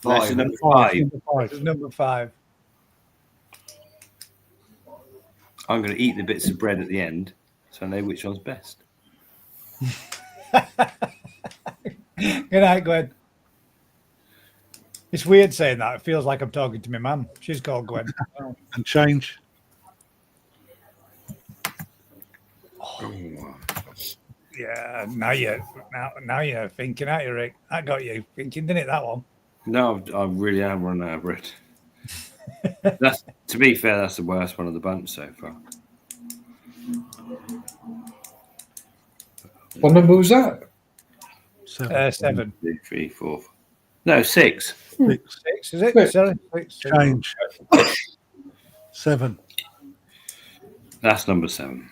4. That's number Five. 5. Number 5. This is number 5. I'm going to eat the bits of bread at the end, so I know which one's best. Good night, Gwen. It's weird saying that. It feels like I'm talking to my mum. She's called Gwen. And change. Yeah, now you're thinking, aren't you, Rick? That got you thinking, didn't it, that one? No, I really am running out of bread. That's, to be fair, that's the worst one of the bunch so far. What number was that? 7. 7. 2, 3, 4. No, 6. 6. 6, is it? Six. Sorry, 6. Change. 7. That's number 7.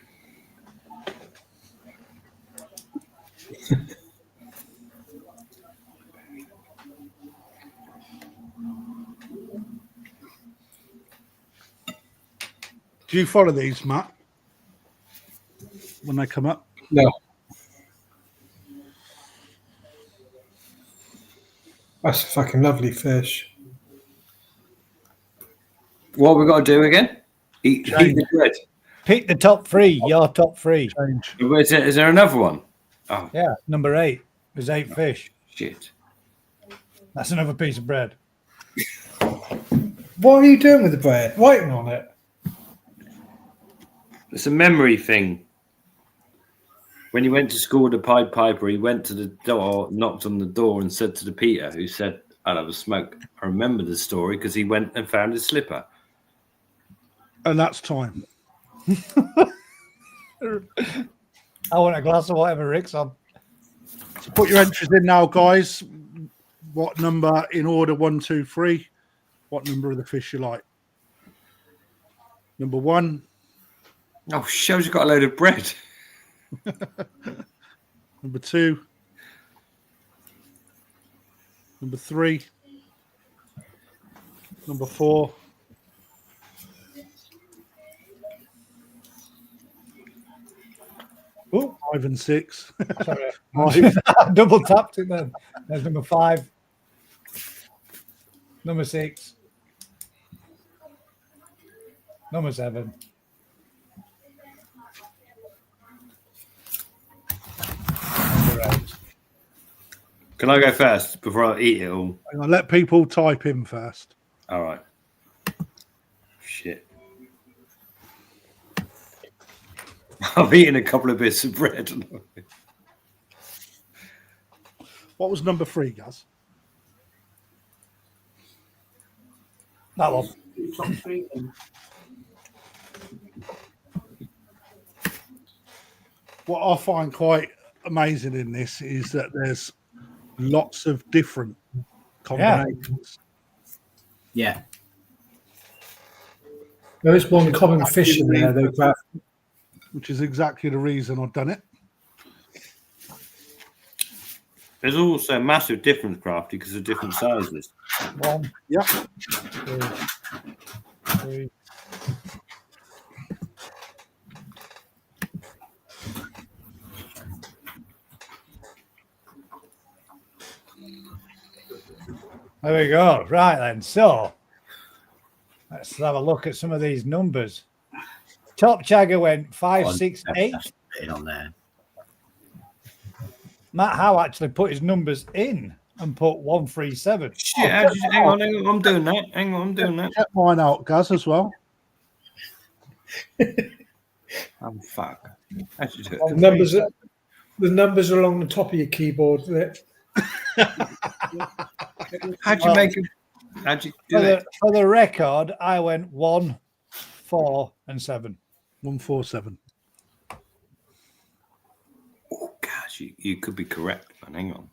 Do you follow these, Matt? when they come up? No. That's a fucking lovely fish. What we got to do again? Eat the bread. Pick the top three. Your top three. Change. Is there another one? Oh, Yeah, number 8. There's 8 fish. shit. That's another piece of bread. What are you doing with the bread? Writing on it? It's a memory thing. When he went to school with the Pied Piper, he went to the door, knocked on the door, and said to the Peter, who said, "I'll have a smoke." I remember the story because he went and found his slipper. And that's time. I want a glass of whatever Rick's on. So put your entries in now, guys. What number in order? 1, 2, 3. What number of the fish you like? Number 1. Oh, shows you got a load of bread. Number 2. Number 3. Number 4. Oh, 5 and 6. sorry. 5. Double tapped it then. There's number 5. Number 6. Number 7. Number 8. Can I go first before I eat it all? Hang on, let people type in first. All right. Shit. I've eaten a couple of bits of bread. What was number 3, Gaz? That one. Top 3 then. What I find quite amazing in this is that there's lots of different combinations. Yeah. There is one common fish in there, though, Graf. Which is exactly the reason I've done it. There's also a massive difference, Crafty, because of different sizes. 1, Yep. 2, 3. There we go. Right then. So let's have a look at some of these numbers. Top Chagger went 5, 6, 8. On there. Matt Howe actually put his numbers in and put 137. Shit, hang on, I'm doing that. Hang on, I'm doing that. Check mine out, Gaz, as well. Oh, fuck. How'd you do it? The numbers are along the top of your keyboard. How'd you make it? How'd you do it? For the record, I went 1, 4, and 7. 147. Oh, gosh, you could be correct, man. Hang on.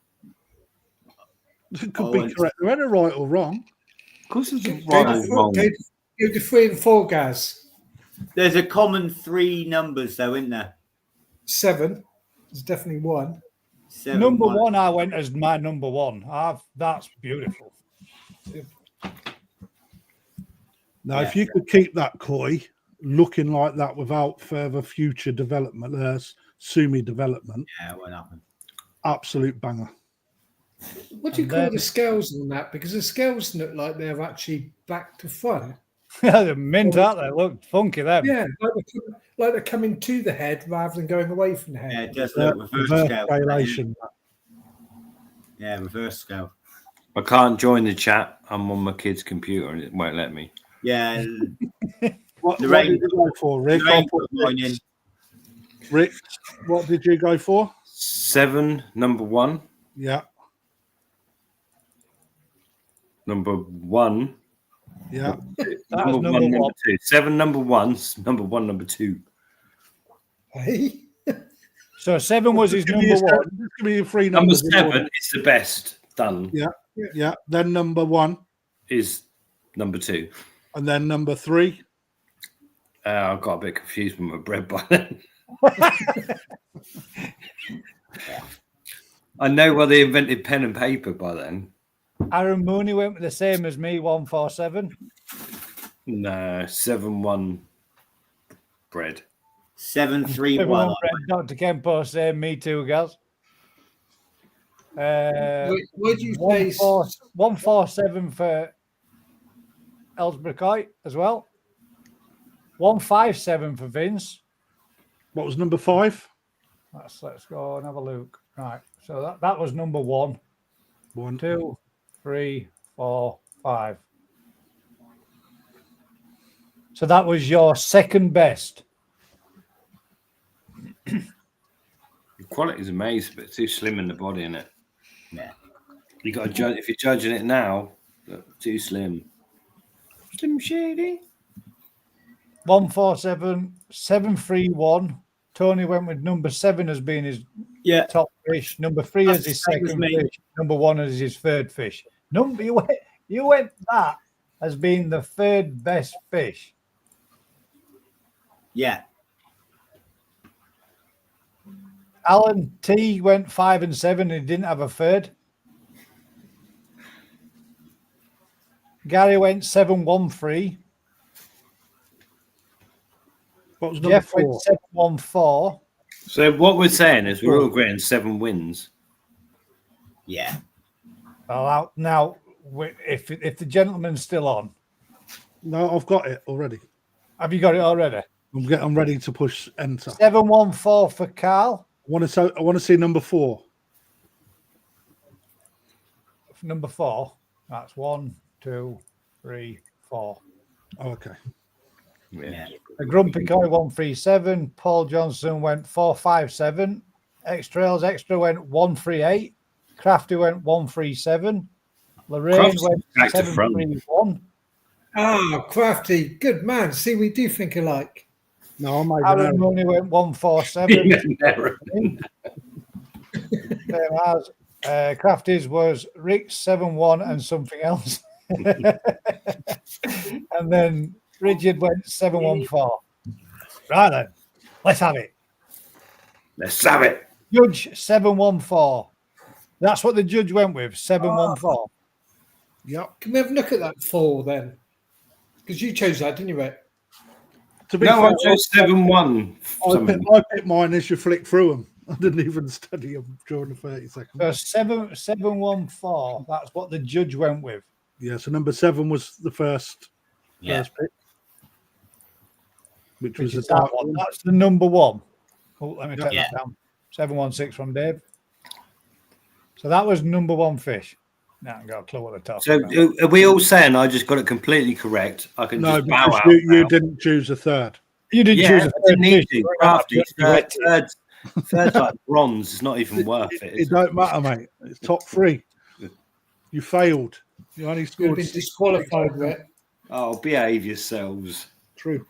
It could be correct. They're either right or wrong. Of course, it's Go right or wrong. to 3 and 4, Gaz. There's a common 3 numbers, though, isn't there? 7. There's definitely 1. 7, Number 1, I went as my number 1. That's beautiful. Now, if you could keep that koi looking like that without further future development, Sumi development, Yeah, it won't happen. absolute banger. What do you And call then- the scales on that? Because the scales look like they're actually back to front. They're mint, aren't they? Look funky, them. Yeah, like they're coming to the head rather than going away from the Yeah, head. it does look reverse Reverse scale. scalation. Yeah, reverse scale. I can't join the chat. I'm on my kid's computer and it won't let me. Yeah, What, The what rain- did you go for, Rick? the rain I'll put put mine in. Rick, what did you go for? 7, number 1. Yeah, Number 1. yeah. That was number 1. Number 2. 7, number 1. Number 1, number 2. Hey? So 7 was his Give number me your 1. seven- Give me your 3 Number numbers. in 7 order. is the best done. Yeah. Then number 1, Is number 2. and then number 3. I got a bit confused with my bread by then. I know why they invented pen and paper by then. Aaron Mooney went with the same as me, 147. No, 7-1 bread. 731. Dr. Kempo saying me too, guys. Would you say 147 for Ellsbury Coit as well. 157 for Vince. What was number 5? Let's go and have a look. Right. So that was number 1. 1, 2, 3, 4, 5. So that was your second best. The quality is amazing, but it's too slim in the body, isn't it? Yeah. You got to judge if you're judging it now. Too slim. Slim shady. 147, 731. Tony went with number 7 as being his top fish. Number 3 as his second fish. Number 1 as his third fish. You went that as being the third best fish. Yeah. Alan T went 5 and 7 and he didn't have a third. Gary went 713. What was number Jeff 4? went 714. So what we're saying is we're all agreeing 7 wins. Yeah. Well, now, if the gentleman's still on, No, I've got it already. have you got it already? I'm ready to push enter. 714 for Carl. I want to see number 4. Number 4. That's 1, 2, 3, 4. Oh, okay. Yeah. The Grumpy Coy 137. Paul Johnson went 457. X-Trails Extra went 138. Crafty went 137. Lorraine Crafty's went back to front. 731. Oh, Crafty, good man. See, we do think alike. No, I made an Aaron error. Money went 147. Same as Crafty's was Rick 71 and something else. And then Richard went 714. Right then, let's have it. Let's have it. Judge 714. That's what the judge went with, 714. Yep. Can we have a look at that 4 then? Because you chose that, didn't you, Rick? To be No, fair, I chose 7-1. I picked mine as you flick through them. I didn't even study them during the 30 seconds. So 714. That's what the judge went with. Yeah, so number 7 was the first pick, which was Is a that dark one. one. That's the number 1. Oh, let me take Yeah. that down. 716 from Dave. So that was number 1 fish. Now I got a clue what they're talking So about. are we all saying I just got it completely correct? I can No, just bow because out. you now? didn't choose a third. You didn't Yeah, choose I a didn't need fish. to. Crafty, third's like bronze. It's not even worth it. It don't matter, mate. It's top 3. You failed. You only You've scored been disqualified, Rick. Oh, behave yourselves. true.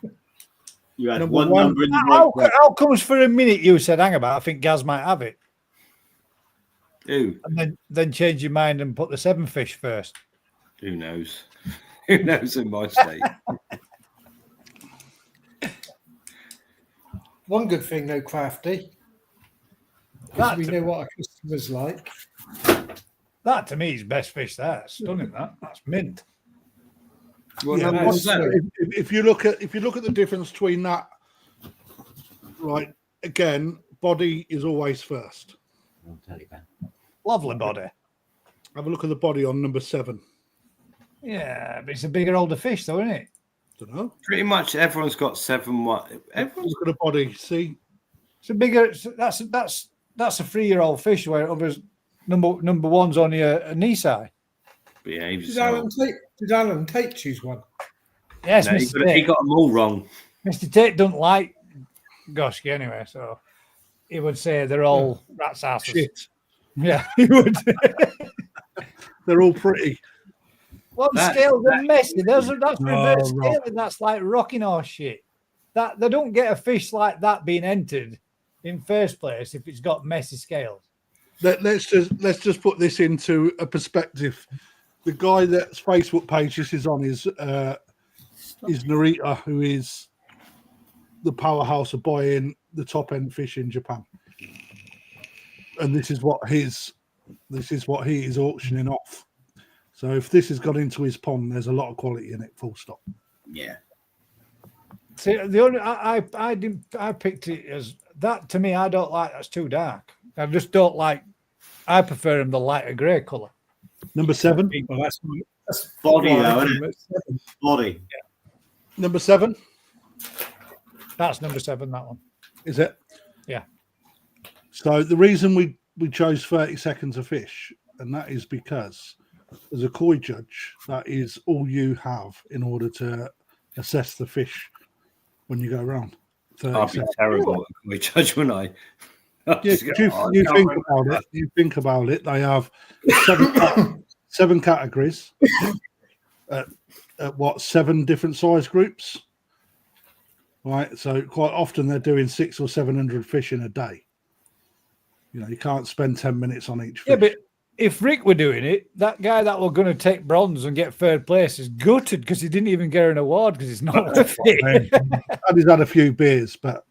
You had Number one one. number in the How right. comes for a minute you said, hang about, I think Gaz might have it. Who? And then change your mind and put the 7 fish first. Who knows? Who knows in my state? One good thing, though, Crafty. Because we know what our customers like. That to me is best fish. That's stunning. That's mint. What Yeah, number was that? If you look at the difference between that, right? Again, body is always first. Lovely body. Have a look at the body on number 7. Yeah, but it's a bigger, older fish, though, isn't it? Don't know. Pretty much everyone's got 7-1. Everyone's Look at the body. See, It's a bigger. That's a 3-year-old fish, where others number 1's only a knee size. behave Did Alan yourself. Tate choose one? Yes, No, he Mr. got, he Tate. got them all wrong. Mr. Tate don't like Goshki anyway, so he would say they're all rat's asses. shit. Yeah, he would. They're all pretty. One That- scales are messy. That's reverse Rob. scaling. That's like rocking horse shit. That they don't get a fish like that being entered in first place if it's got messy scales. Let's just put this into a perspective. The guy that's Facebook page this is on is Narita, who is the powerhouse of buying the top end fish in Japan, and this is what he is auctioning off. So if this has got into his pond, there's a lot of quality in it. Full stop. Yeah. See, the only I didn't I picked it as that. To me, I don't like that's too dark. I just don't like. I prefer them the lighter grey colour. Number 7. Well, that's Body, what I though, reckon, isn't but it? Body. Number 7, That's number 7. That one. is it? Yeah. So the reason we chose 30 seconds of fish, and that is because as a koi judge, that is all you have in order to assess the fish when you go around. 30 I'd be seconds. terrible at my judge, wouldn't I? Yeah, you think about it. You think about it. They have 7 categories. At what 7 different size groups? Right. So quite often they're doing 600 or 700 fish in a day. You know, you can't spend 10 minutes on each fish. Yeah, but if Rick were doing it, that guy that were going to take bronze and get 3rd place is gutted because he didn't even get an award because he's not worth it. And he's had a few beers, but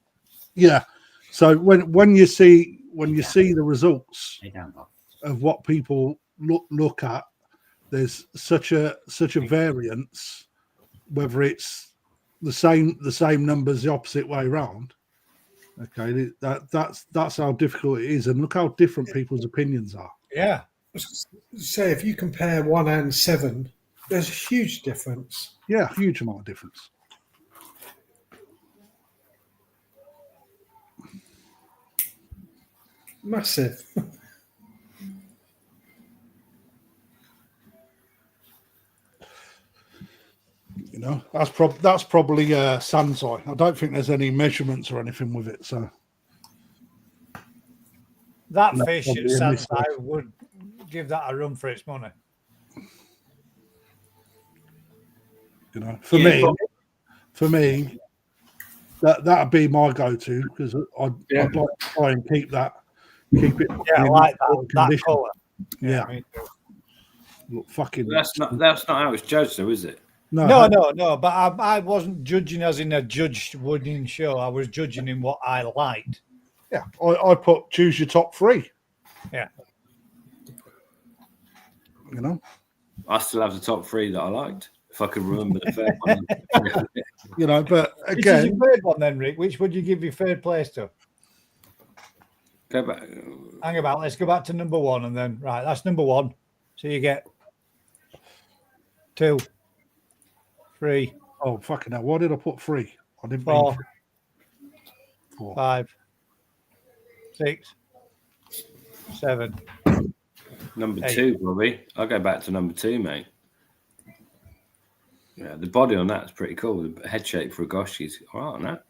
yeah. So when you see the results of what people look at, there's such a variance, whether it's the same numbers the opposite way around. Okay, that's how difficult it is, and look how different people's opinions are. Yeah. say if you compare 1 and 7, there's a huge difference. Yeah, huge amount of difference. Massive. You know, that's probably Sanzai. I don't think there's any measurements or anything with it. So That No, fish at probably in this Sansai would give that a run for its money. you know, for me, that'd be my go-to because I'd like to try and keep it. Yeah, I in like good that condition. colour. Yeah, me too. look, fucking. That's not how it's judged, though, is it? No, but I wasn't judging as in a judge winning show. I was judging in what I liked. Yeah, I put choose your top 3. Yeah. You know, I still have the top 3 that I liked. If I could remember the third one. you know, but Which is your again, 3rd one then, Rick? Which would you give your 3rd place to? Go back. Hang about. Let's go back to number 1 and then right. That's number 1. So you get 2, 3, oh fucking hell, why did I put 3? I didn't 4, mean 4. 5, 6, 7. Number 8. 2, Bobby. I'll go back to number 2, mate. Yeah, the body on that's pretty cool. The head shape for a gosh is all right on that.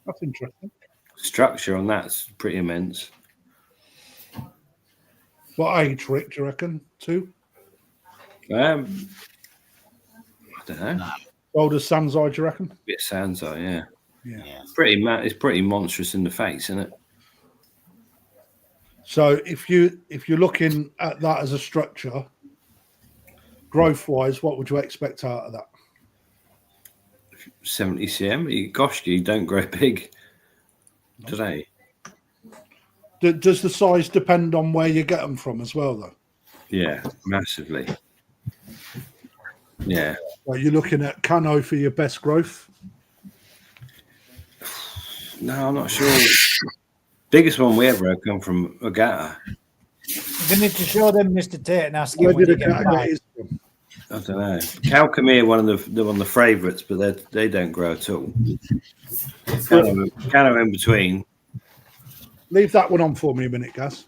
That's interesting. Structure on that's pretty immense. What age, Rick? Do you reckon 2? I don't know. Old as Sanzai, do you reckon? Bit Sanzai, yeah. Yeah. It's pretty monstrous in the face, isn't it? So if you're looking at that as a structure, growth wise, what would you expect out of that? 70 cm. Gosh, you don't grow big today. Does the size depend on where you get them from as well, though? Yeah, massively. Yeah. Are you looking at Cano for your best growth? No, I'm not sure. Biggest one we ever had come from Agata. You need to show them Mr. Tate and ask him Where when did you get Agata back. get his from? I don't know. Calcamere, one of the favourites, but they don't grow at all. Cano in between. Leave that one on for me a minute, Gaz.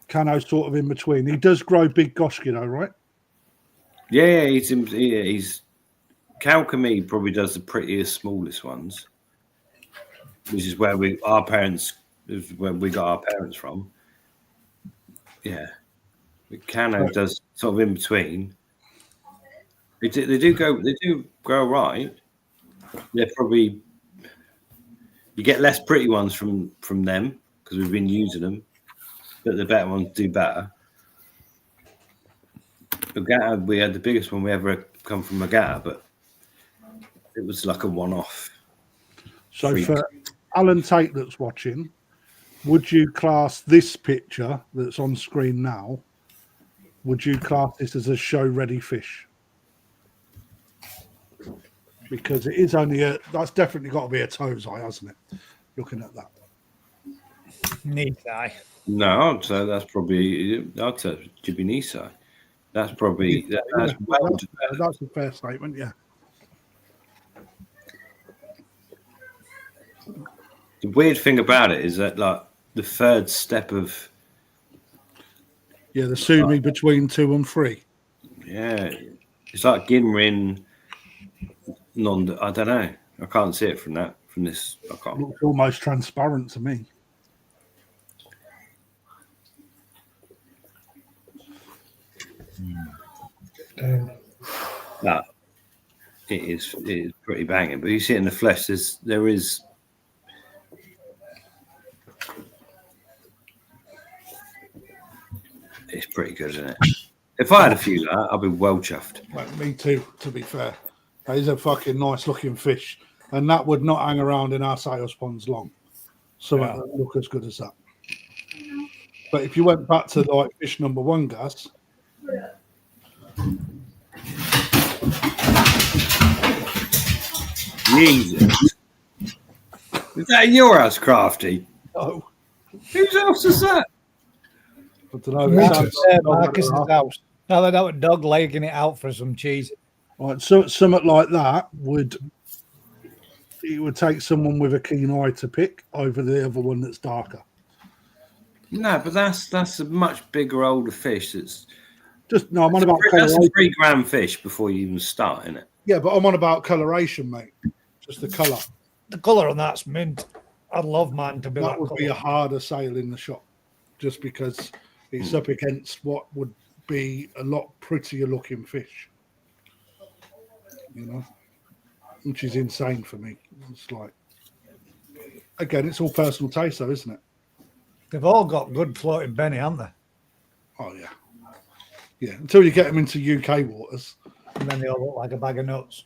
Cano's sort of in between. He does grow big goshki though, right? Yeah, he's Calcamere probably does the prettiest, smallest ones, which is where we got our parents from. Yeah, but Cano does sort of in between. They do grow right. They're probably you get less pretty ones from them because we've been using them, but the better ones do better. Agata, we had the biggest one we ever come from Agata, but it was like a one-off. So Freak. for Alan Tate that's watching, would you class this picture that's on screen now? Would you class this as a show-ready fish? because it is only that's definitely got to be a toes eye, hasn't it? Looking at that. Knee thigh. No, I'd say that's probably. I'd say Jibby Nisa. That's probably that's That's a fair statement. Yeah. The weird thing about it is that like the third step of The sumi between 2 and 3. yeah, it's like Ginrin. I don't know. I can't see it from this. I can't. Looks almost transparent to me. No, it is pretty banging. But you see it in the flesh. There is. It's pretty good, isn't it? If I had a few like that, I'd be well chuffed. Well, me too, to be fair. That is a fucking nice looking fish. And that would not hang around in our sales ponds long. So that would look as good as that. But if you went back to like fish number 1, Gas. Jesus. Is that in your house, Crafty? No. Whose house is that? I don't know. Marcus's house. No, they're not dog legging it out for some cheese. Right, so something like that would take someone with a keen eye to pick over the other one that's darker. No, but that's a much bigger, older fish. That's I'm on about that's a coloration. 3 gram fish before you even start, isn't it? Yeah, but I'm on about coloration, mate. Just the colour. The colour on that's mint. I'd love mine to be That that would colour. be a harder sale in the shop, just because it's up against what would be a lot prettier looking fish. You know, which is insane for me. It's like, again, it's all personal taste, though, isn't it? They've all got good floating Benny, haven't they? Oh yeah, yeah. Until you get them into UK waters, And then they all look like a bag of nuts.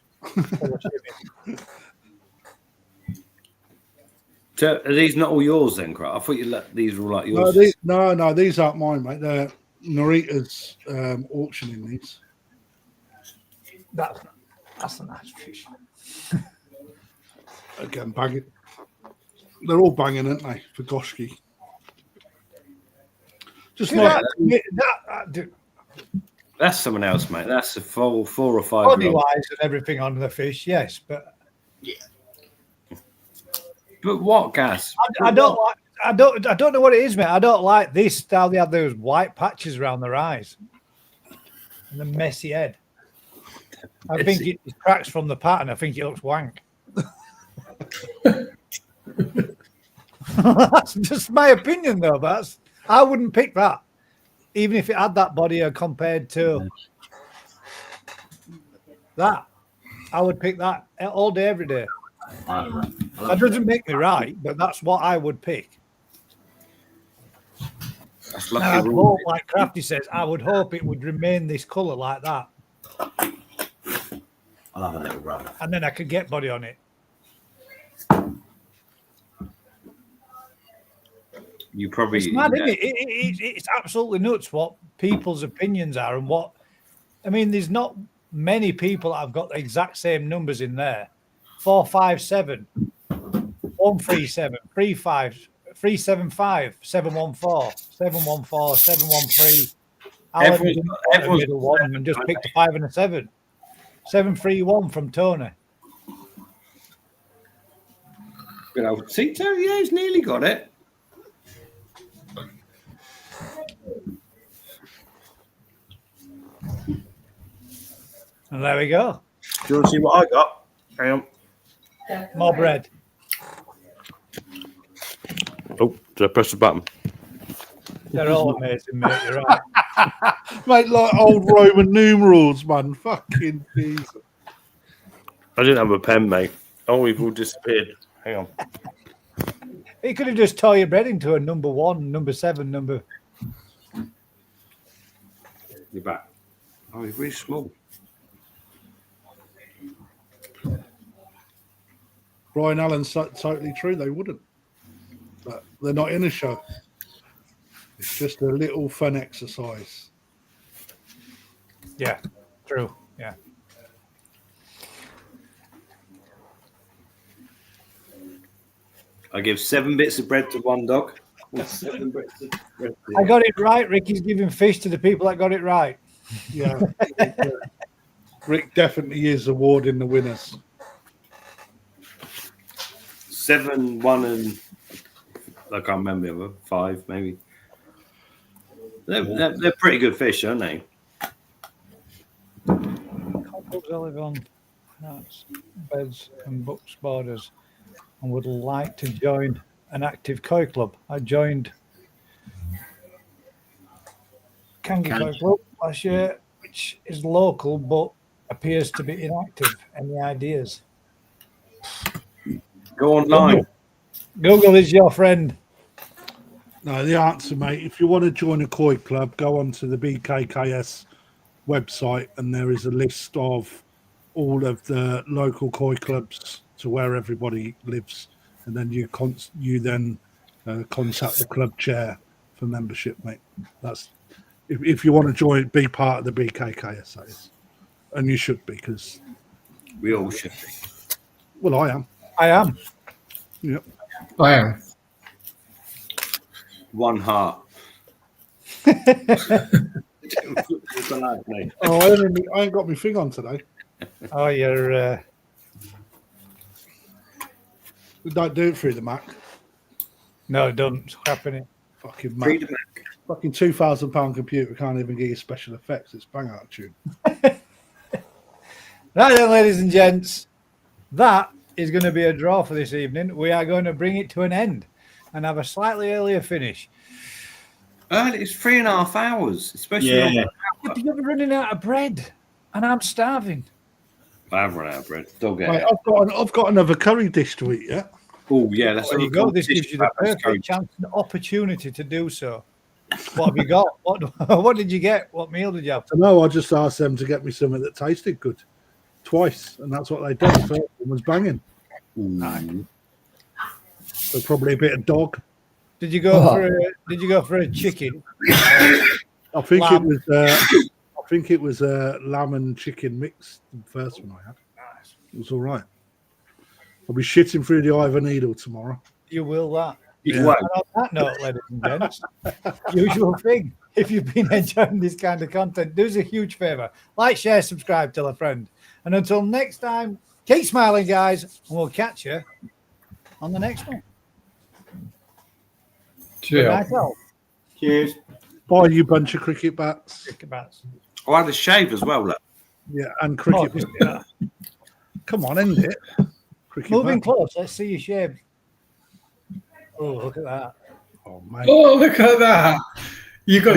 So are these not all yours then, Craft? I thought these were all like yours. no, these aren't mine, mate. They're Narita's auctioning these. That's a nice fish. Again, banging. They're all banging, aren't they, for Goshki? Just like That's someone else, mate. That's a full 4 or 5. body wise and everything on the fish, yes, but But what, Gas? I don't know what it is, mate. I don't like this style. They have those white patches around their eyes and the messy head. I think it cracks from the pattern. I think it looks wank. That's just my opinion, though. But I wouldn't pick that, even if it had that body compared to that. I would pick that all day, every day. That doesn't make me right, but that's what I would pick. That's And I'd hope, like Crafty says, I would hope it would remain this colour like that. I'll have a little rub. And then I could get body on it. You probably. It's mad, isn't it? It's absolutely nuts what people's opinions are and what. I mean, there's not many people that have got the exact same numbers in there. 457, 137, 35, 375, 714, 714, 713. Everyone's middle one and just picked a 5 and a 7. 731 from Tony. You know, see, Terry, yeah, he's nearly got it. And there we go. Do you want to see what I got? Hang on. More bread. Oh, did I press the button? They're all amazing, mate. You're right. Mate, like old Roman numerals, man. Fucking Jesus. I didn't have a pen, mate. Oh, we've all disappeared. Hang on. He could have just tore your bread into a number 1, number 7, number. You're back. Oh, he's really small. Brian Allen's totally true. They wouldn't. But they're not in a show. It's just a little fun exercise. Yeah, true. Yeah. I give 7 bits of bread to one dog. 7 bits of bread to I got it right. Ricky's giving fish to the people that got it right. Yeah. Rick definitely is awarding the winners. 7, 1, and I can't remember the other 5, maybe. They're pretty good fish, aren't they? Couples that live on nuts, beds, and books borders, and would like to join an active koi club. I joined Kangi Koi Club last year, which is local but appears to be inactive. Any ideas? Go online. Google is your friend. No, the answer, mate, if you want to join a koi club, go onto the BKKS website and there is a list of all of the local koi clubs to where everybody lives. And then you contact the club chair for membership, mate. That's if you want to join, be part of the BKKS, that is. And you should be, because We all should be. well, I am. I am. Yep. I am. One heart. Oh, I ain't got my thing on today. Oh, you're. We don't do it through the Mac. No, don't scrapping it. Fucking Mac. Fucking £2,000 computer can't even give you special effects. It's bang out of tune. Right then, ladies and gents, that is going to be a draw for this evening. We are going to bring it to an end and have a slightly earlier finish. It's 3.5 hours, especially. Yeah. But you're running out of bread, and I'm starving. I've run out of bread. Don't get Mate, it. I've got another curry dish to eat. Yeah. Oh yeah, that's There you go. This gives you the perfect chance and opportunity to do so. What have you got? What did you get? What meal did you have? No, I just asked them to get me something that tasted good twice, and that's what they did. The first one was banging. So probably a bit of dog. Did you go for a chicken? I think Lamb. it was a lamb and chicken mix. The first one I had. It was all right. I'll be shitting through the eye of a needle tomorrow. You will that. You won't. And on that note, ladies and gents, usual thing. If you've been enjoying this kind of content, do us a huge favour. Like, share, subscribe, tell a friend. And until next time, keep smiling, guys, and we'll catch you on the next one. Good night, all. Cheers. Bye, you bunch of cricket bats. Cricket bats. I had a shave as well. Look. Yeah, and cricket. Yeah. Come on, end it. Cricket Moving bat. close. Let's see your shave. Oh, look at that. Oh, mate. Oh, look at that. You got